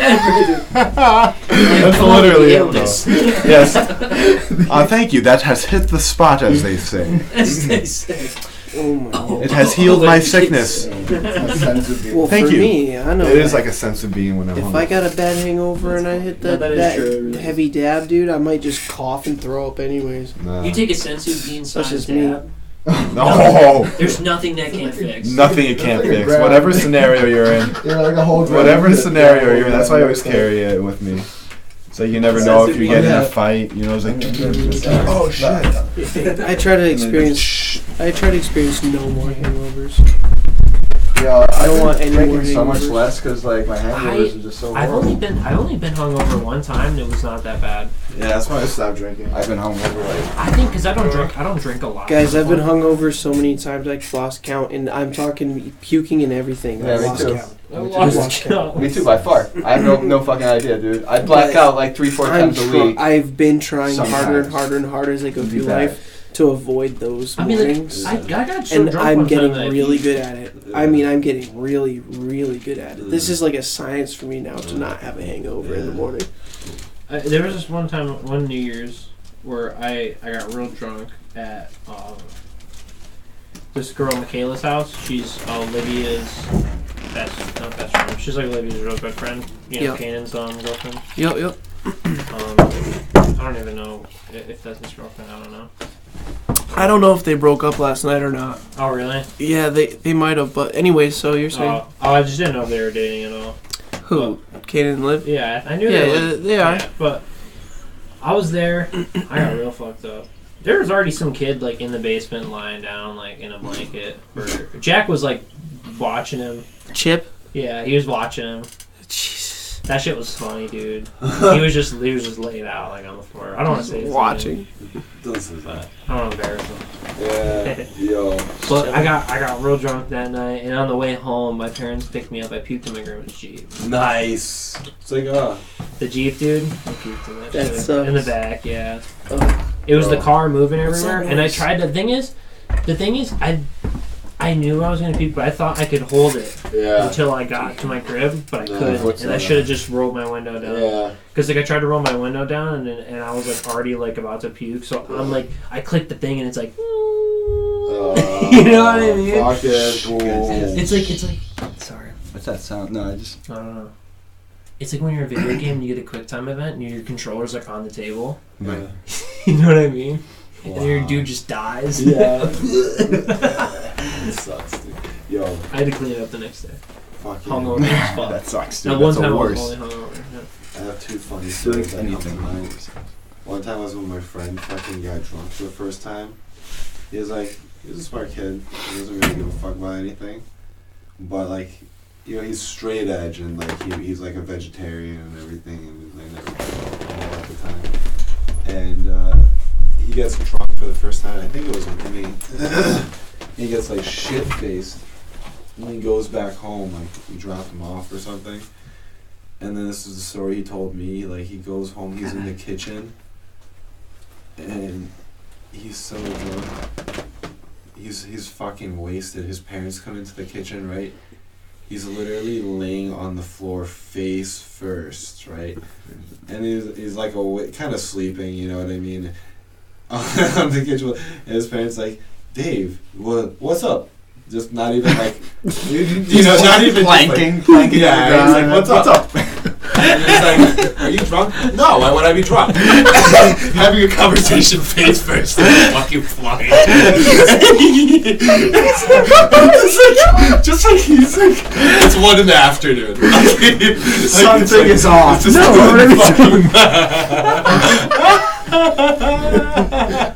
literally it, though. Yes. Thank you. That has hit the spot, as they say. As they say. Oh my God. It has healed my sickness. Well, Thank for you. me, I know It is that. like a sense of being when I'm If hungry. I got a bad hangover and I hit that heavy dab, dude, I might just cough and throw up anyways. Nah. You take a sensu bean That's size just me. dab. No. There's nothing that can't fix. Nothing you can't It's like a fix. grab. Whatever scenario you're in. You're like a whole Whatever scenario you're in. That's why I always carry it with me. So you never know if you get in a fight. You know, it's like, oh shit. I try to experience no more hangovers. Yeah, I don't don't want any drinking more so much hangovers. less because like my hangovers are just so I've horrible. only been hungover one time and it was not that bad. Yeah, that's why I stopped drinking. I've been hungover like I think because I don't drink a lot. Guys, I've been hungover so many times I lost count, and I'm talking puking and everything. Yeah, I me lost too. count. I lost count. me too by far. I have no fucking idea, dude. I black out like 3-4 times a week. I've been trying harder and Sometimes. harder and harder as I go It'd be through bad. life to avoid those I mean, like, mornings. I got so and drunk I'm one getting time that I really puked. good at it. I mean, I'm getting really, really good at it. This is like a science for me now to not have a hangover in the morning. There was this one time, one New Year's, where I got real drunk at this girl Michaela's house. She's Olivia's not best friend. She's like Olivia's real good friend. You know, Yep. Kanan's girlfriend. Yep. I don't even know if that's his girlfriend. I don't know. I don't know if they broke up last night or not. Oh, really? Yeah, they might have. But anyway, so you're saying I just didn't know if they were dating at all. who? Kaden and Liv? Yeah, I knew Yeah, they were. they are. Yeah, but I was there. I got real fucked up. There was already some kid like in the basement lying down like in a blanket. Jack was like watching him. Chip? Yeah, he was watching him. Jesus. That shit was funny, dude. He was just laid out like on the floor. I don't want to say his Watching. name. Don't say that. I don't want to embarrass him. Yeah, yo. But I got real drunk that night, and on the way home, my parents picked me up. I puked in my grandma's Jeep. Nice. It's like, The Jeep, dude. I puked in that That shit. sucks. In the back, yeah. Ugh. It was the Bro. car moving What's everywhere, that and I noise? tried. The thing is, I knew I was gonna puke, but I thought I could hold it Yeah. until I got to my crib, but I No, couldn't, what's and I that? should have just rolled my window down. Yeah. Because like I tried to roll my window down, and I was like already like about to puke, so I'm like I clicked the thing, and it's like. You know what I mean? Fuck it. It's like. Sorry. What's that sound? No, I just. I don't know. It's like when you're in a video game and you get a quick time event and your controller's like on the table. Right. You know what I mean? And your dude just dies. Yeah. it sucks, dude. Yo. I had to clean it up the next day. Fucking. Hungover as fuck. That sucks, dude. Now, one That's the time I was worst. only hungover. Yeah. I have two funny Doing stories that come to anything. mind. One time I was with my friend, fucking got drunk for the first time. He was a smart kid. He doesn't really give a fuck about anything. But like, you know, he's straight edge and like he's like a vegetarian and everything, and he's like never at the time. And he gets drunk for the first time. I think it was with me. He gets like shit faced. And he goes back home, like we dropped him off or something. And then this is the story he told me. Like he goes home, he's in the kitchen, and he's so drunk. He's fucking wasted. His parents come into the kitchen, right? He's literally laying on the floor face first, right? And he's like kind of sleeping, you know what I mean? On the kitchen, and his parents like, Dave, what's up? Just not even like, you know, not even Planking. yeah, he's like, what's up? And he's like, are you drunk? No, why would I be drunk? Having a conversation face first and fucking flying. just like he's like, it's 1 in the afternoon. Something is off.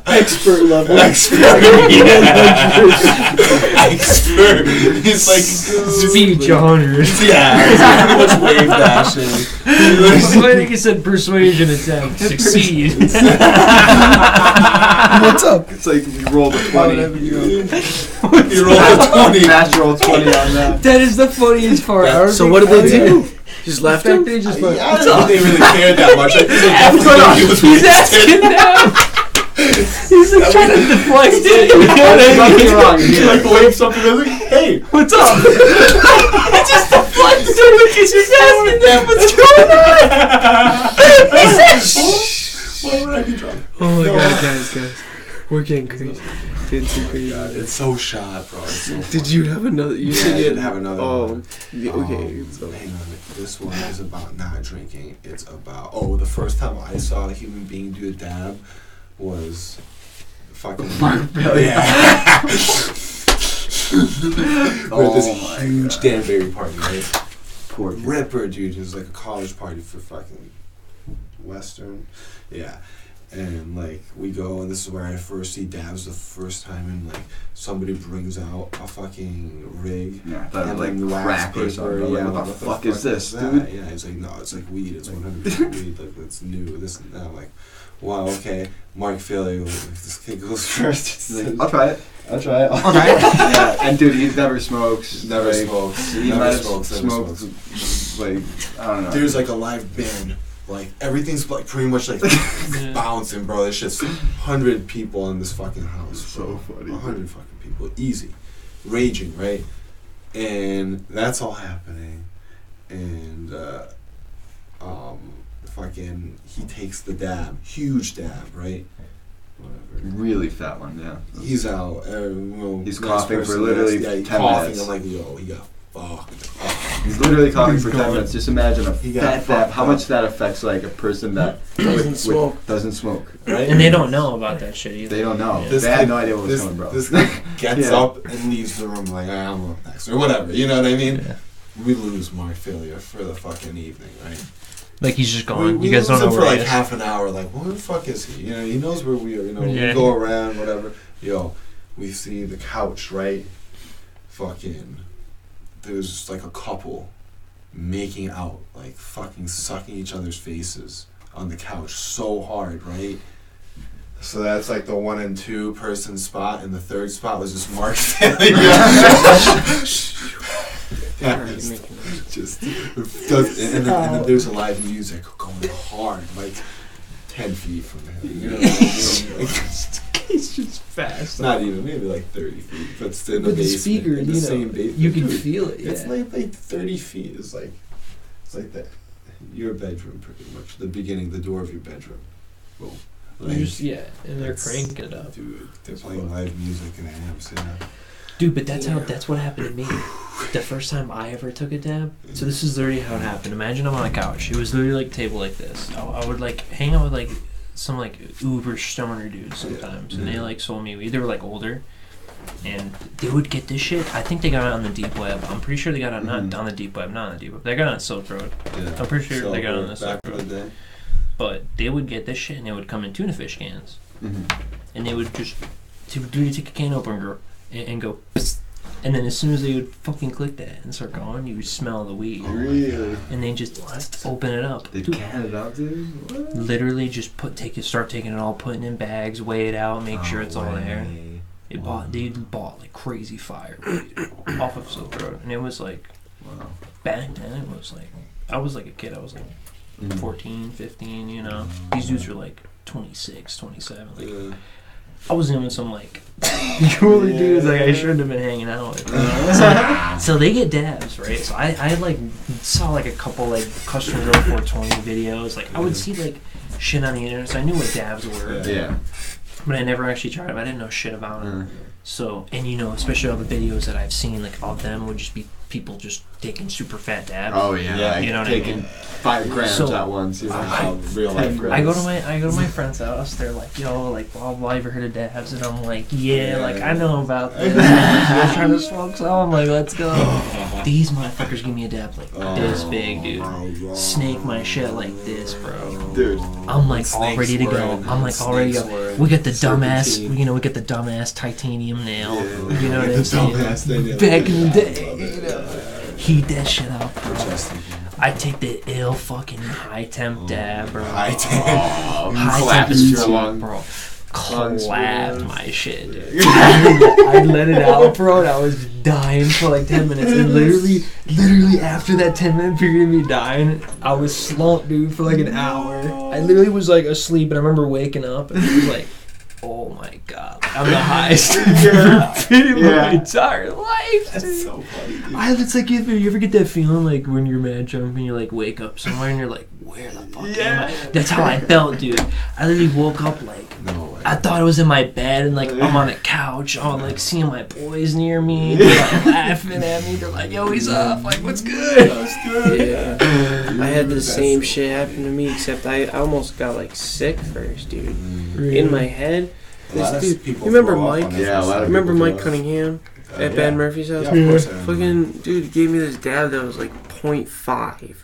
Expert level. Expert. He's like Speech 100. yeah, he's pretty much wave dashing. I think it said persuasion attempt. Succeed. What's up? It's like you rolled a 20. You rolled a 20. Natural 20 on that. That is the funniest part. So what did they do? Just left him? They just I don't think they really cared that much. I think they definitely knew he was He's wasted. asking now. He's like trying to deflect it. Don't get me wrong. He like waved something. I was like, hey, What's up? It just deflects it because you're asking them what's going on. why would I be drunk? Oh my god, guys. We're getting crazy. Getting too crazy. It's so shot, bro. It's so Did you have another? You said I you did have another one. Yeah, okay. So. Hang on. This one is about not drinking. It's about the first time I saw a human being do a dab was fucking yeah. We're at this huge Danbury party, right? Poor kid. Ripper, dude. It was like a college party for fucking Western. Yeah. And like we go, and this is where I first see dabs the first time, and like somebody brings out a fucking rig. Yeah, I thought it and was like wax crack or paper. something. Yeah, Like, what the fuck is this, that? dude? Yeah, he's like, no, it's like weed. It's 100% weed. Like it's new. This and that. I'm like, wow, okay. Mark Failure. If this kid goes first, He's like, I'll try it. Okay. Yeah, and dude, he never smokes. never like, smokes. He Never might smokes. Never smoke, smokes. like, I don't know. There's like a live band. Like everything's like pretty much like bouncing, bro. There's just 100 people in this fucking house. So funny. 100 fucking people, easy, raging, right? And that's all happening, and fucking he takes the dab, huge dab, right? Whatever. Really fat one, yeah. He's out. He's nice coughing person, for literally yeah, 10 coughing. minutes. I'm like, yo, he got fucked. He's literally coughing for 10 going. minutes. Just imagine He a got fat dab. fucked How up. much that affects like a person that doesn't smoke. Right? And they don't know about that shit either. They don't know. Yeah. This They had kid- no idea what was coming, bro. This guy gets Yeah. up and leaves the room like, I'm up next, or whatever. You know what I mean? Yeah. We lose Mark Failure for the fucking evening, right? Like he's just gone. We You guys lose don't know him for where like he is. half an hour. Like, where the fuck is he? You know, he knows where we are. You know, Yeah. we go around, whatever. Yo, we see the couch, right? Fucking, there's like a couple making out, like fucking sucking each other's faces on the couch so hard, right? So that's like the 1 and 2 person spot, and the third spot was just Mark Failure. Just does, and then there's a live music going hard, like 10 feet from him. You know what I mean? It's just fast. Not even, maybe like 30 feet, but still in the With the basement. speaker, in the you same know, basement. you can Dude, feel it. Yeah. It's like 30 feet. It's like that. Your bedroom, pretty much. The beginning, the door of your bedroom. Boom. Like, You're just, yeah, and they're it's- cranking it up. Dude, they're playing live music and amps, yeah. Dude, but that's what happened to me. The first time I ever took a dab. So this is literally how it happened. Imagine I'm on a couch. It was literally like a table like this. I would like hang out with like some like uber stoner dudes sometimes, and they like sold me weed. They were like older, and they would get this shit. I think they got it on the deep web. I'm pretty sure they got it not on the deep web, not on the deep web. They got it on Silk Road. Yeah. I'm pretty sure So, they got it on the Silk back Road. in the day. But they would get this shit, and they would come in tuna fish cans, and they would just take a can opener and go. And then as soon as they would fucking click that and start going, you would smell the weed. Really? And they just open it up. They Dude, can it out, dude? What? literally just start taking it all, putting it in bags, weigh it out, make sure it's all there. They bought like crazy fire weed off of Silk Road. And it was like, Wow. back then it was like, I was like a kid, I was like 14, 15, you know. These dudes were like 26, 27. Like, Yeah. I wasn't even some like cooler dudes like I shouldn't have been hanging out with. So they get dabs, right? So I like saw like a couple like Customer Girl 420 videos. Like I would see like shit on the internet, so I knew what dabs were. Yeah. But I never actually tried them. I didn't know shit about them. So, and you know, especially all the videos that I've seen, like all of them would just be people just taking super fat dabs. Oh yeah. You know what I taking mean? 5 grams So, at once. You know, I- real life grams. I go to my friend's house. They're like, yo, like, blah blah. Ever heard of dabs? And I'm like, yeah, like I know about this. They're trying to smoke some. I'm like, let's go. These motherfuckers give me a dab like this big, dude. Snake my shit like this, bro. Dude. I'm like all Snakes ready to go. swirling, I'm like all ready to snakes go. swirling, We got the dumbass, serpentine. you know, we got the dumbass titanium nail. Yeah. You know what I'm saying? Back in the day, you know. Heat that shit up, bro. I take the ill fucking high temp dab, bro. High temp. High temp Collapsed is your lung. bro. Lungs, Clapped bro. my shit, dude. I let it out, bro, and I was dying for like 10 minutes. And literally after that 10-minute period of me dying, I was slumped, dude, for like an hour. I literally was like asleep, and I remember waking up, and it was like, oh my god, I'm the highest I've ever been in my entire life. That's dude. so funny, dude. It's like you ever get that feeling like when you're mad drunk and you like wake up somewhere and you're like, where the fuck am I? That's how I felt, dude. I literally woke up like, No way. I thought I was in my bed and like I'm on a couch, I'm like seeing my boys near me, they're like laughing at me, they're like, yo, he's up, like what's good? Yeah. I had the same shit happen to me, except I almost got like sick first, dude. In my head. A lot of This dude, people you remember throw up Mike? on their Yeah, a first lot of time. Remember people Mike throw up. Cunningham at Yeah. Ben Murphy's house? Yeah, of course I remember. Fucking dude gave me this dab that was like 0.5.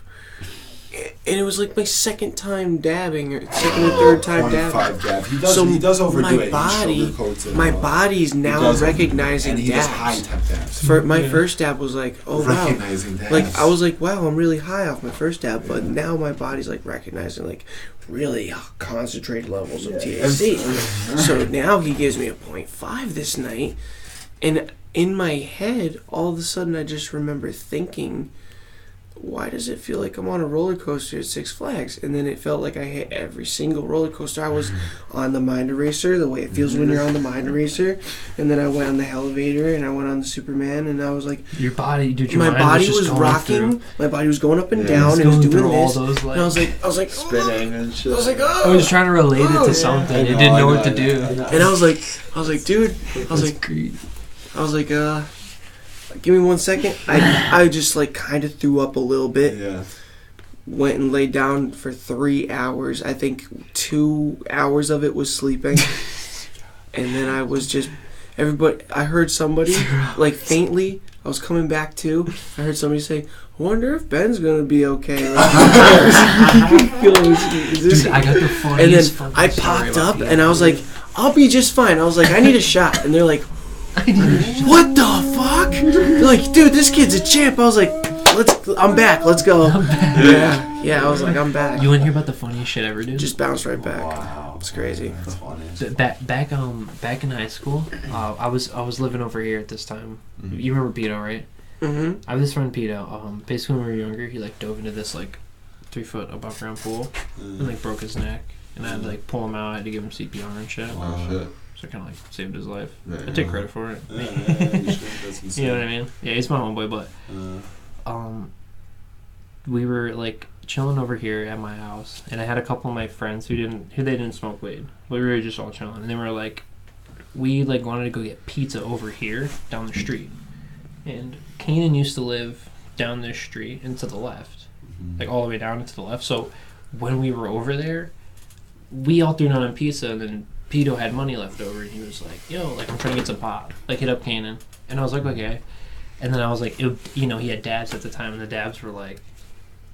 And it was like my second time dabbing, or second or third time dabbing. 25 dab. He does overdo my it. He body, sugarcoats it my a lot. body's He now does overdo it. recognizing And he does high dabs. temp dabs. For my first dab was like, oh wow, Recognizing dabs. like I was like, wow, I'm really high off my first dab, but now my body's like recognizing like really concentrated levels of THC. So now he gives me a 0.5 this night, and in my head, all of a sudden, I just remember thinking, why does it feel like I'm on a roller coaster at Six Flags? And then it felt like I hit every single roller coaster. I was on the Mind Eraser, the way it feels when you're on the Mind Eraser. And then I went on the elevator, and I went on the Superman, and I was like, Your body, dude, your my mind body just was going rocking. through- My body was going up and Yeah, down, and it was going doing through all this. those, And I was like, Spinning and shit. I was like, I oh. was trying to relate it to something. It didn't know what to do. And I was like, dude, I was like, give me 1 second. I just like kind of threw up a little bit. Yeah. Went and laid down for 3 hours. I think 2 hours of it was sleeping. And then I was just, I heard somebody, like faintly, I was coming back to, I heard somebody say, I wonder if Ben's going to be okay. Like, Dude, I got the and funniest then fucking I story popped about up Peter. and I was like, I'll be just fine. I was like, I need a shot. And they're like, what the fuck? They're like, dude, this kid's a champ. I was like, I'm back. Let's go. Yeah. I was like, I'm back. You want to hear about the funniest shit ever, dude? Just bounced right back. Wow. It's crazy. That's funny. Back in high school, I was living over here at this time. Mhm. You remember Pito, right? Mm-hmm. I have this friend Pito. Basically, when we were younger, he like dove into this like 3 foot above ground pool and like broke his neck, and I had to like pull him out. I had to give him CPR and shit. Wow. Shit. So I kind of like saved his life. Yeah, I take credit for it. Yeah, you should. That's insane. You know what I mean? Yeah, he's my homeboy, but we were like chilling over here at my house, and I had a couple of my friends who they didn't smoke weed. We were just all chilling, and they were like, we like wanted to go get pizza over here down the street, and Kanan used to live down this street and to the left, like all the way down and to the left. So when we were over there, we all threw down on pizza, and then Pito had money left over, and he was like, yo, like I'm trying to get some pop, like hit up Kanan, and I was like, okay. And then I was like, he had dabs at the time, and the dabs were like,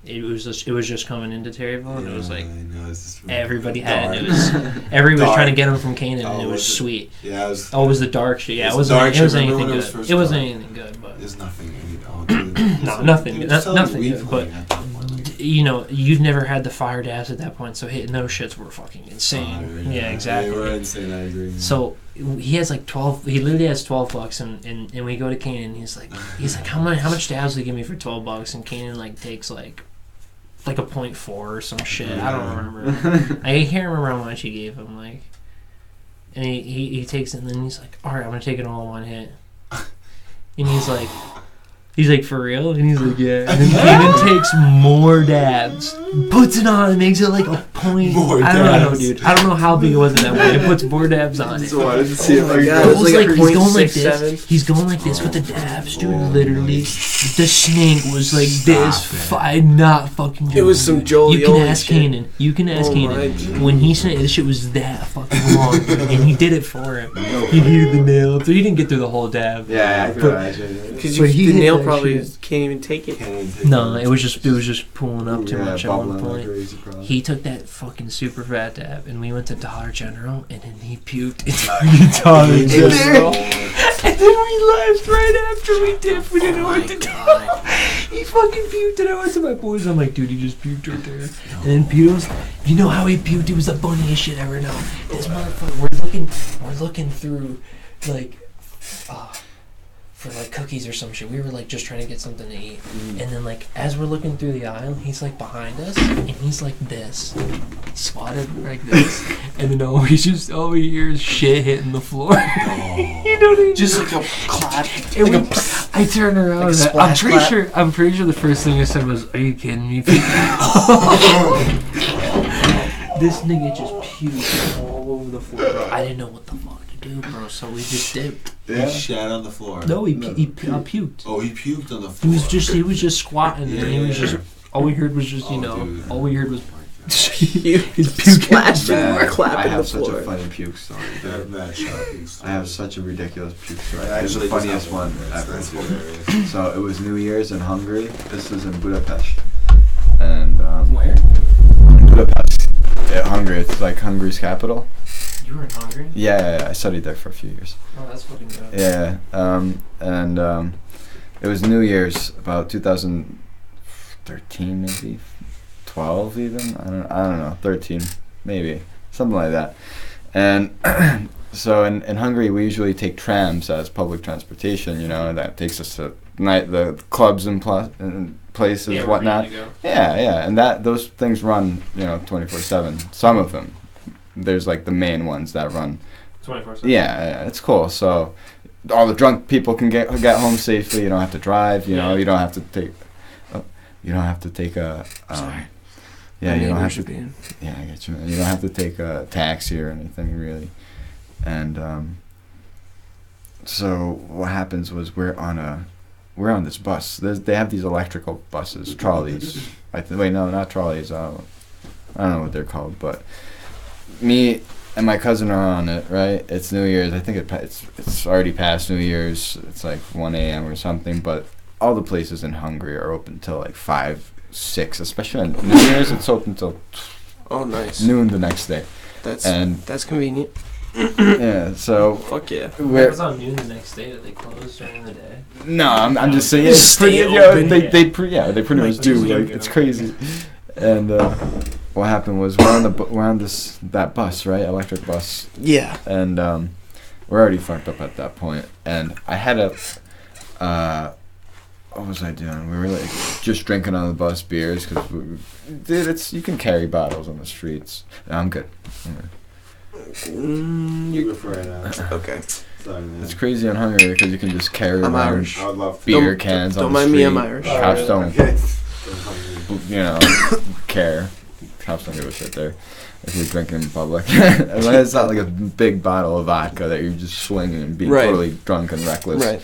it was just coming into Terryville, and it was like everybody had it. It was everybody was trying to get him from Kanan, and it was sweet. Yeah, it was. Oh, it was the dark shit. Yeah, It it was wasn't. dark It wasn't shit. anything Remember when it good. was first It wasn't dark? anything good, but There's nothing. no, nothing. Nothing good. But you've never had the fire dabs at that point, so hitting those shits were fucking insane. Yeah, exactly. They were insane. I agree. So he has like 12. He literally has $12, and we go to Kanan. And he's like, how much dabs do they give me for $12? And Kanan like takes like a 0.4 or some shit. I don't remember. I can't remember how much he gave him. Like, and he takes it, and then he's like, all right, I'm gonna take it all in one hit. And he's like, for real? And he's like, yeah. And then Kanan takes more dabs, puts it on, and makes it like a point. More I don't know, dabs. dude. I don't know how big it was at that point. It puts more dabs on it. So I didn't see it like God, that. it was like a he's going like 0.67. this. He's going like this with the dabs, dude. Literally, the snake was like this. I'm not fucking joking. It was some Joel You can Yoli ask shit. Kanan. You can ask Oh Kanan. my God. When he said this shit was that fucking long, dude, and he did it for him. He needed the nail, so he didn't get through the whole dab. Yeah, I can But- imagine. Because But he the hit nail that probably shit. can't even take it. No, it was just pulling up too Yeah, much at one bubbling like point. crazy, probably. He took that fucking super fat dab, and we went to Dollar General, and then he puked into Dollar General. And then we left right after we dipped. We didn't know what to do. He fucking puked, and I went to my boys. I'm like, dude, he just puked right there. And then Pito's, you know how he puked? It was the funniest shit ever. No, this motherfucker. We're looking through, like, for like cookies or some shit. We were like just trying to get something to eat, and then like as we're looking through the aisle, he's like behind us, and he's like this, squatted like this, and then all we hear is shit hitting the floor. You know what I mean? Just like a clap. I turned around. Like a and splash clap. I'm pretty sure the first thing I said was, "Are you kidding me?" This nigga just puked all over the floor. Bro. I didn't know what the fuck to do, bro. So we just dipped. Yeah. He shat on the floor. No, he puked. Oh, he puked on the floor. He was just squatting, and he was just. All we heard was just, dude. all we heard was. He's puking. I Clapping the have such floor. a funny puke story. That shocking story. I have such a ridiculous puke story. I It's the actually funniest one ever. That's hilarious. So it was New Year's in Hungary. This was in Budapest. And Where? Budapest. Yeah, Hungary. It's like Hungary's capital. You were in Hungary? Yeah, I studied there for a few years. Oh, that's fucking good. Yeah, and it was New Year's about 2013 maybe, 12 even. I don't know, 13 maybe, something like that. And so in Hungary we usually take trams as public transportation. And that takes us to the clubs and places, whatnot. Yeah, and those things run 24/7. Some of them. There's like the main ones that run 24/7. Yeah, it's cool. So all the drunk people can get home safely. You don't have to drive. You know, you don't have to take. You don't have to take a. Sorry. Yeah, you don't have to. Being. Yeah, I get you. You don't have to take a taxi or anything really, and so what happens was we're on this bus. They have these electrical buses, trolleys. Wait, no, not trolleys. I don't know what they're called, but. Me and my cousin are on it, right? It's New Year's. I think it's already past New Year's. It's like 1 a.m. or something, but all the places in Hungary are open till like 5, 6, especially on New Year's. It's open till noon the next day. That's convenient. Yeah, so fuck yeah. It was on noon the next day that they closed during the day. No, I'm just saying. Just stay open. They pretty much do. Like it's crazy. And what happened was we're on that bus, right? Electric bus. Yeah. And we're already fucked up at that point. And I had what was I doing? We were like just drinking on the bus beers because, dude, you can carry bottles on the streets. I'm good. You go for it now. Okay. Sorry, man. It's crazy in Hungary because you can just carry I'm around Irish. I would love to. beer cans on Don't the mind street. me, I'm Irish. Cops don't, Okay. care. Cops don't give a shit there if you're drinking in public. As long as it's not like a big bottle of vodka that you're just swinging and being totally drunk and reckless. Right.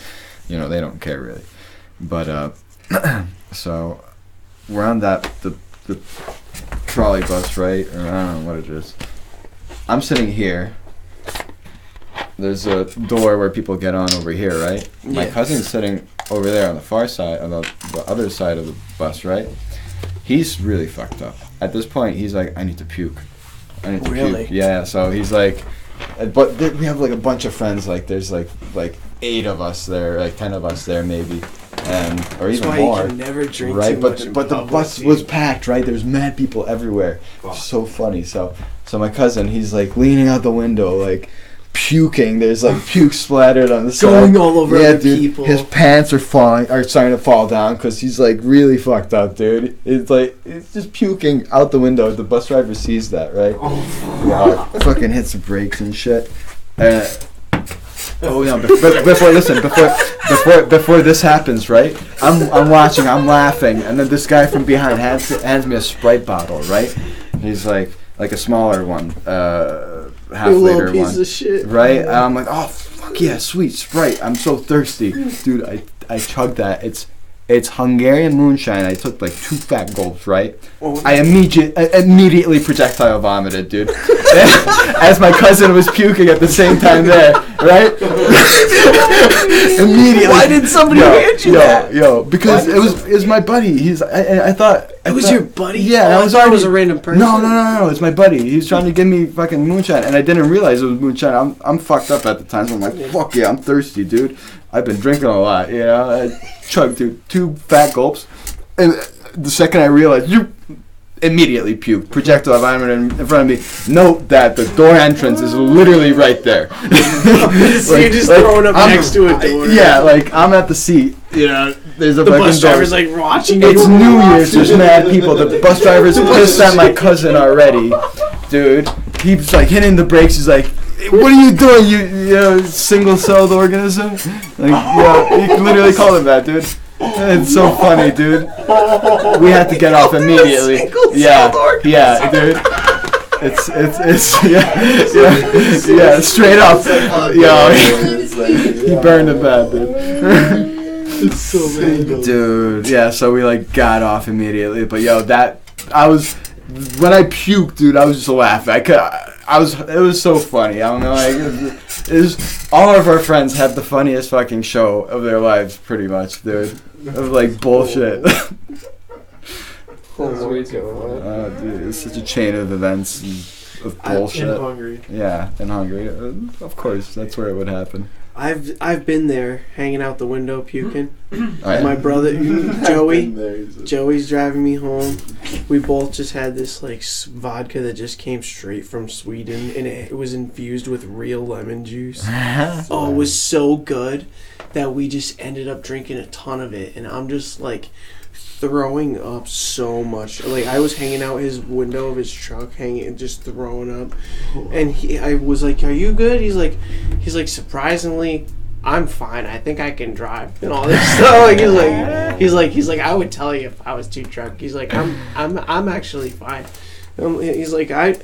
They don't care really. But so we're on the trolley bus, right? Or I don't know what it is. I'm sitting here. There's a door where people get on over here, right? Yeah. My cousin's sitting over there on the far side, on the other side of the bus, right? He's really fucked up. At this point, he's like, I need to puke. Really? Puke. Yeah, so he's like, but we have like a bunch of friends, like there's like 8 of us there, like 10 of us there maybe, or even That's why more. you can never drink right? too But much in the public, bus dude. was packed, right? There's mad people everywhere. So funny. So my cousin, he's like leaning out the window, like puking. There's like puke splattered on the side. Going all over yeah, other dude, people. His pants are starting to fall down because he's like really fucked up, dude. It's just puking out the window. The bus driver sees that, right? Fucking hits the brakes and shit. Before this happens, right? I'm watching, I'm laughing, and then this guy from behind hands me a Sprite bottle, right? He's like a smaller one, half-liter piece one, of shit. right? And I'm like, oh fuck yeah, sweet Sprite! I'm so thirsty, dude. I chugged that. It's Hungarian moonshine. I took like 2 fat gulps, right? I immediately projectile vomited, dude. As my cousin was puking at the same time there, right? Immediately. Why did somebody hand you that? Because it was my buddy. I thought It was your buddy? Yeah, I thought it was a random person. No, it's my buddy. He was trying to give me fucking moonshine, and I didn't realize it was moonshine. I'm fucked up at the time, so I'm like, fuck yeah, I'm thirsty, dude. I've been drinking a lot, I chugged 2 fat gulps, and the second I realized, immediately puked. Projectile vomit in front of me. Note that the door entrance is literally right there. So you're just throwing up next to a door. Yeah, like I'm at the seat. You know, there's a The fucking bus door. driver's like watching. It's New Year's. There's mad people. The bus driver's pissed at my cousin already, dude. He's like hitting the brakes. He's like, "What are you doing? You know, single-celled organism?" Like, yeah, he literally called him that, dude. It's so funny, dude. We had to get off immediately. Yeah, dude. It's yeah, straight up. Yo, he burned it bad, dude. It's so bad. Dude, yeah, so we like got off immediately, but yo, when I puked, dude, I was just laughing. It was so funny. I don't know, like, it was, all of our friends had the funniest fucking show of their lives, pretty much, dude. Of like bullshit. Dude, it's such a chain of events of bullshit. I'm hungry. Yeah, and hungry. Of course, that's where it would happen. I've been there, hanging out the window, puking. Right. My brother, Joey's driving me home. We both just had this like vodka that just came straight from Sweden, and it was infused with real lemon juice. Oh, it was so good that we just ended up drinking a ton of it, and I'm just like throwing up so much. Like, I was hanging out his window of his truck, hanging, just throwing up. And I was like, "Are you good?" He's like, surprisingly, I'm fine. I think I can drive and all this stuff. Like, he's like, I would tell you if I was too drunk. He's like, I'm actually fine. He's like, I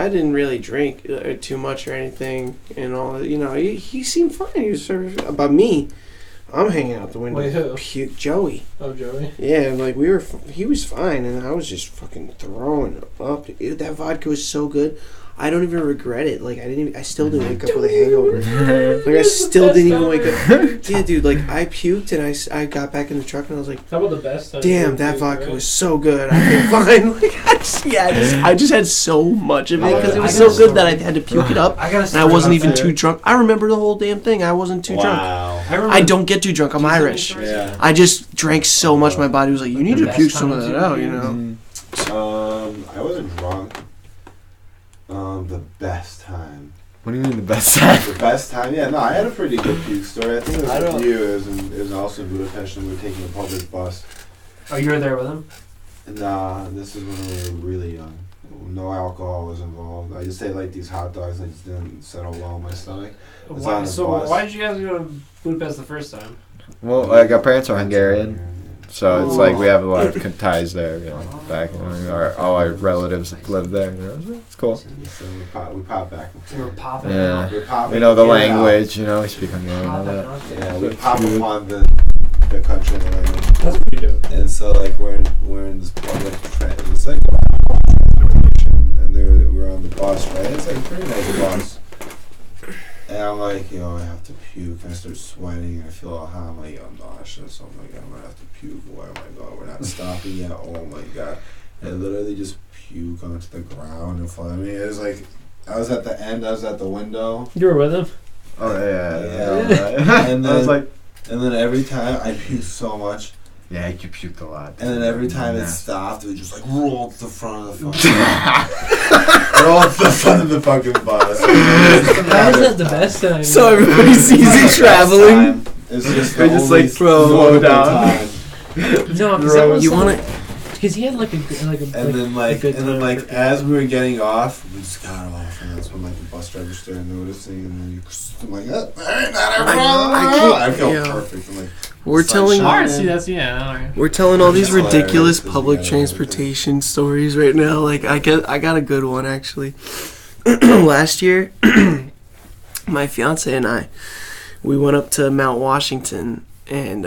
didn't really drink too much or anything and all. You know, he seemed fine. He was sort of, about me. I'm hanging out the window. Wait, who? Joey. Oh, Joey. Yeah, and like he was fine, and I was just fucking throwing up. Dude, that vodka was so good. I don't even regret it. Like, I still didn't wake up with a hangover. Like, I still didn't even wake up. Yeah, dude, like, I puked, and I got back in the truck, and I was like, How about the best time? damn, that vodka was so good. I feel fine. Like, I just had so much of it, because it was so good that I had to puke it up, and I wasn't even too drunk. I remember the whole damn thing. I wasn't too drunk. I don't get too drunk. I'm Irish. Yeah. I just drank so much, my body was like, you need to puke some of that out, you know? I wasn't drunk. The best time. What do you mean the best time? The best time? Yeah, no, I had a pretty good puke story. I think it was with you. It was also in Budapest, and we were taking a public bus. Oh, you were there with him? Nah, this is when we were really young. No alcohol was involved. I just ate like these hot dogs and it just didn't settle well in my stomach. Why did you guys go to Budapest the first time? Well, like our parents are Hungarian, so it's like we have a lot of ties there. You know, back, all our relatives live there. You know, it's cool. So we pop back and forth. We were popping. Yeah, We're popping we know the in and out. language. You know, we speak Hungarian and all that. Yeah, we pop upon the country and the language. That's pretty dope. And so like we're in this public train. It's like and we're on the bus, right? It's like a pretty nice bus. And I'm like, I have to puke. And I start sweating. I feel all hot. I'm like, I'm nauseous. So I'm like, I'm gonna have to puke. Where am I going? We're not stopping yet. Oh my god! I literally just puke onto the ground in front of me. It was like I was at the end. I was at the window. You were with him? Oh Yeah. And then I was like, and then every time I puked so much. yeah, you puked a lot. And then every time it stopped, it would just like roll to the front of the fucking roll to the front of the fucking bus. How is that the best time? So everybody sees it traveling. It's just We just like slow down. No, because You want to... Because he had like a and then as we were getting off, we just got off, and that's when like the bus driver started noticing, and then I'm like, not everyone. I felt perfect. I'm like, We're telling... We're telling all these That's ridiculous hilarious, public 'cause we got transportation stories right now. Like, I got a good one, actually. Last year, my fiance and I, we went up to Mount Washington, and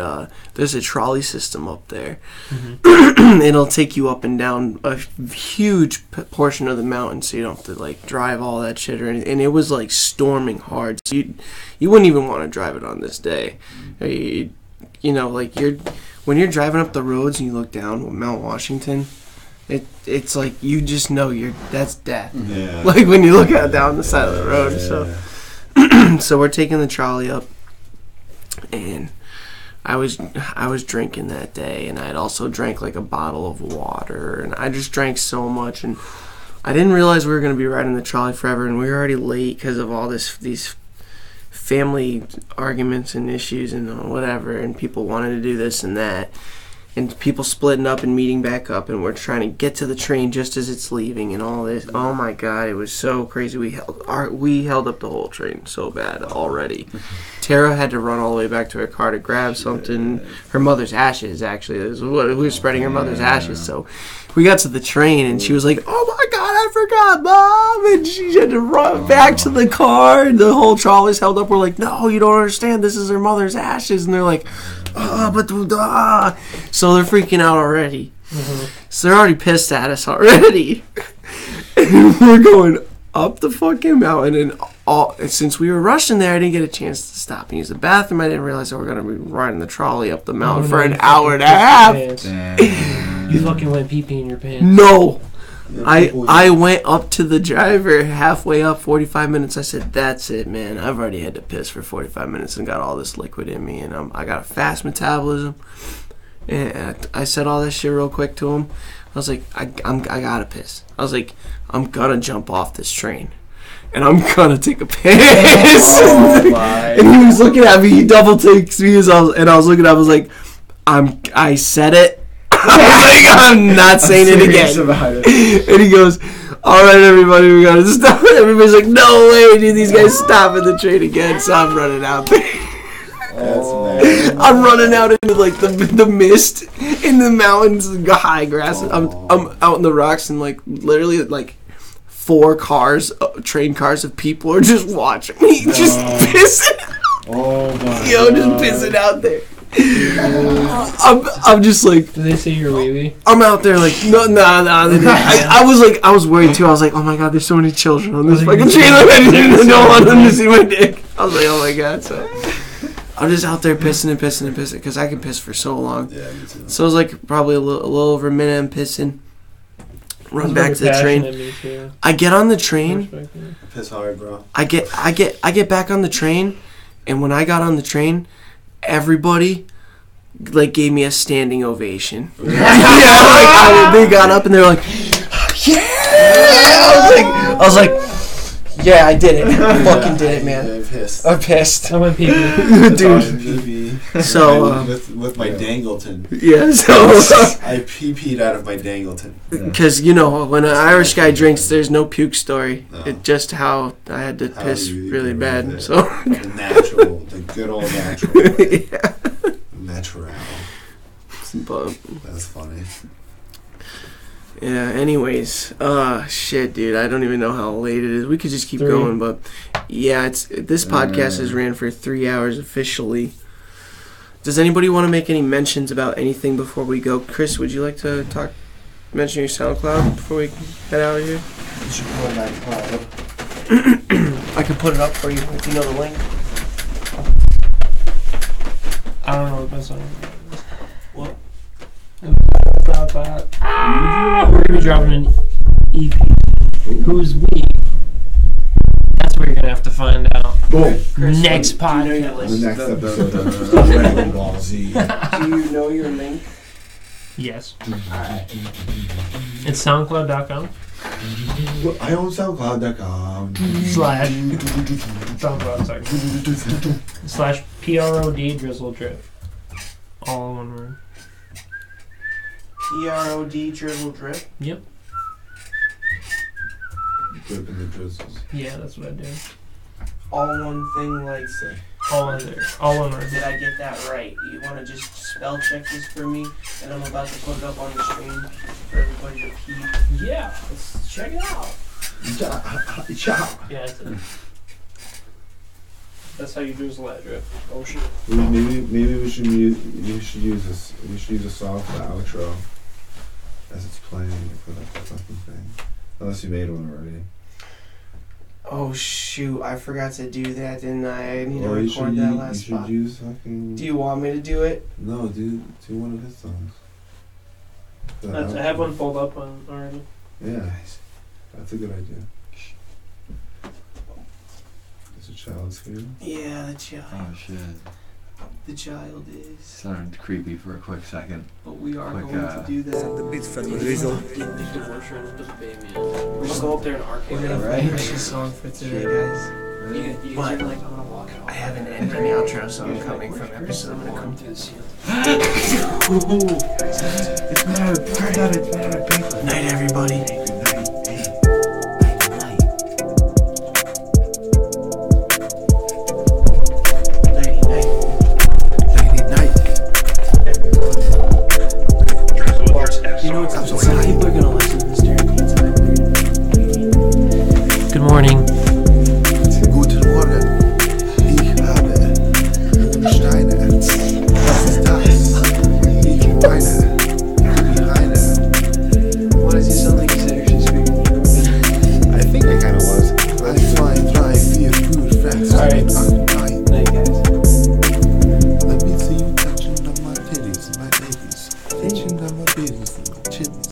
there's a trolley system up there. It'll take you up and down a huge portion of the mountain, so you don't have to like drive all that shit or anything. And it was like storming hard, so you wouldn't even want to drive it on this day. You know, like when you're driving up the roads and you look down Mount Washington, it's like you just know that's death. Yeah. Like when you look out down the side of the road. So so we're taking the trolley up, and I was drinking that day, and I had also drank like a bottle of water, and I just drank so much, and I didn't realize we were going to be riding the trolley forever, and we were already late because of all these family arguments and issues and whatever, and people wanted to do this and that, and people splitting up and meeting back up, and we're trying to get to the train just as it's leaving and all this. Oh my God, it was so crazy. We held up the whole train so bad already. Tara had to run all the way back to her car to grab something. Her mother's ashes, actually. We were spreading her mother's ashes, so we got to the train, and she was like, "Oh my God, I forgot, Mom!" And she had to run back to the car, and the whole trolley's held up. We're like, "No, you don't understand. This is her mother's ashes." And they're like, "Oh, but so they're freaking out already. So they're already pissed at us already. And we're going up the fucking mountain, and since we were rushing there, I didn't get a chance to stop and use the bathroom. I didn't realize that we were going to be riding the trolley up the mountain for an hour and a half. You fucking went pee-pee in your pants. No. I went up to the driver halfway up, 45 minutes. I said, "That's it, man. I've already had to piss for 45 minutes and got all this liquid in me, and I got a fast metabolism." And I said all this shit real quick to him. I was like, I gotta piss. I was like, I'm gonna jump off this train, and I'm gonna take a piss. Oh my. And he was looking at me. He double takes me, and I was looking at him. I was like, I said it. I was like, I'm not saying it again. And he goes, "All right, everybody, we gotta stop." Everybody's like, "No way, dude, these guys stopping the train again." So I'm running out there. I'm running out into like the mist in the mountains, the high grass. I'm out in the rocks, and like literally like 4 cars, train cars of people are just watching me, just pissing. Oh my Just pissing out there. I'm just like. Did they say you're wee-wee? I'm out there like no. I was worried too. I was like, oh my God, there's so many children on this fucking train. I didn't want them to see my dick. I was like, oh my God. So I'm just out there pissing because I can piss for so long. Yeah, me too. So it was like probably a little over a minute. I'm pissing. Run back to the train. I get on the train. Piss hard, bro. I get back on the train, and when I got on the train, everybody like gave me a standing ovation. They got up and they were like, "Yeah!" I was like, "Yeah, I did it. I fucking did it, man." I'm pissed. I went pee-pee. Dude. So with my dangleton. Yeah. So I pee-peed out of my dangleton. Because when an Irish guy drinks, there's no puke story. No. It's just how I had to piss really bad. So the natural, the good old natural. Yeah. Natural. But that's funny. Yeah, anyways. Shit, dude. I don't even know how late it is. We could just keep going, but yeah, this podcast has ran for 3 hours officially. Does anybody want to make any mentions about anything before we go? Chris, would you like to mention your SoundCloud before we head out of here? I can put it up for you if you know the link. I don't know what my song is. What? We're going to be dropping an EP. Who's we? That's where you're going to have to find out. Chris, next podcast. The next episode of Dragon Ball Z. Do you know your link? Yes. Alright. It's SoundCloud.com. I own SoundCloud.com. /SoundCloud, / PROD Drizzle Drip. All in one word. PROD Drizzle Drip? Yep. Drip in the drizzles. Yeah, that's what I do. All one thing, like say. All in there. All one word. Did I get that right? You want to just spell check this for me? And I'm about to put it up on the screen for everybody to peep. Yeah, let's check it out. Yeah, that's it. That's how you drizzle that drip. Oh shit. Maybe we should use this. We should use a song for the outro as it's playing for the fucking thing. Unless you made one already. Oh shoot! I forgot to do that, didn't I? I need to Or record that last spot. You should use fucking. Do you want me to do it? No, do one of his songs. I have one pulled up on already. Yeah, that's a good idea. It's a child's here. Yeah, the child. Oh shit. The child is. Sounded creepy for a quick second. But we are Quick, going to do that. The beats from We're gonna go up there and arcade. We're gonna finish the song for today, guys. You guys are like, I'm gonna walk it off. I have an end and outro song coming from episode. I'm gonna come through the ceiling. It's made out of paper. Night, everybody. You know what's some people are gonna listen to this during the time. Good morning. Guten Morgen. Ich habe Steine. Was ist das? Ich meine, wie Reine. Why does he sound like he's actually speaking English? I think I kind of was. I fly, feel good, friends. Alright. Night. Night, guys. Let me see you touching on my titties, my babies. Touching on my babies, little chitties.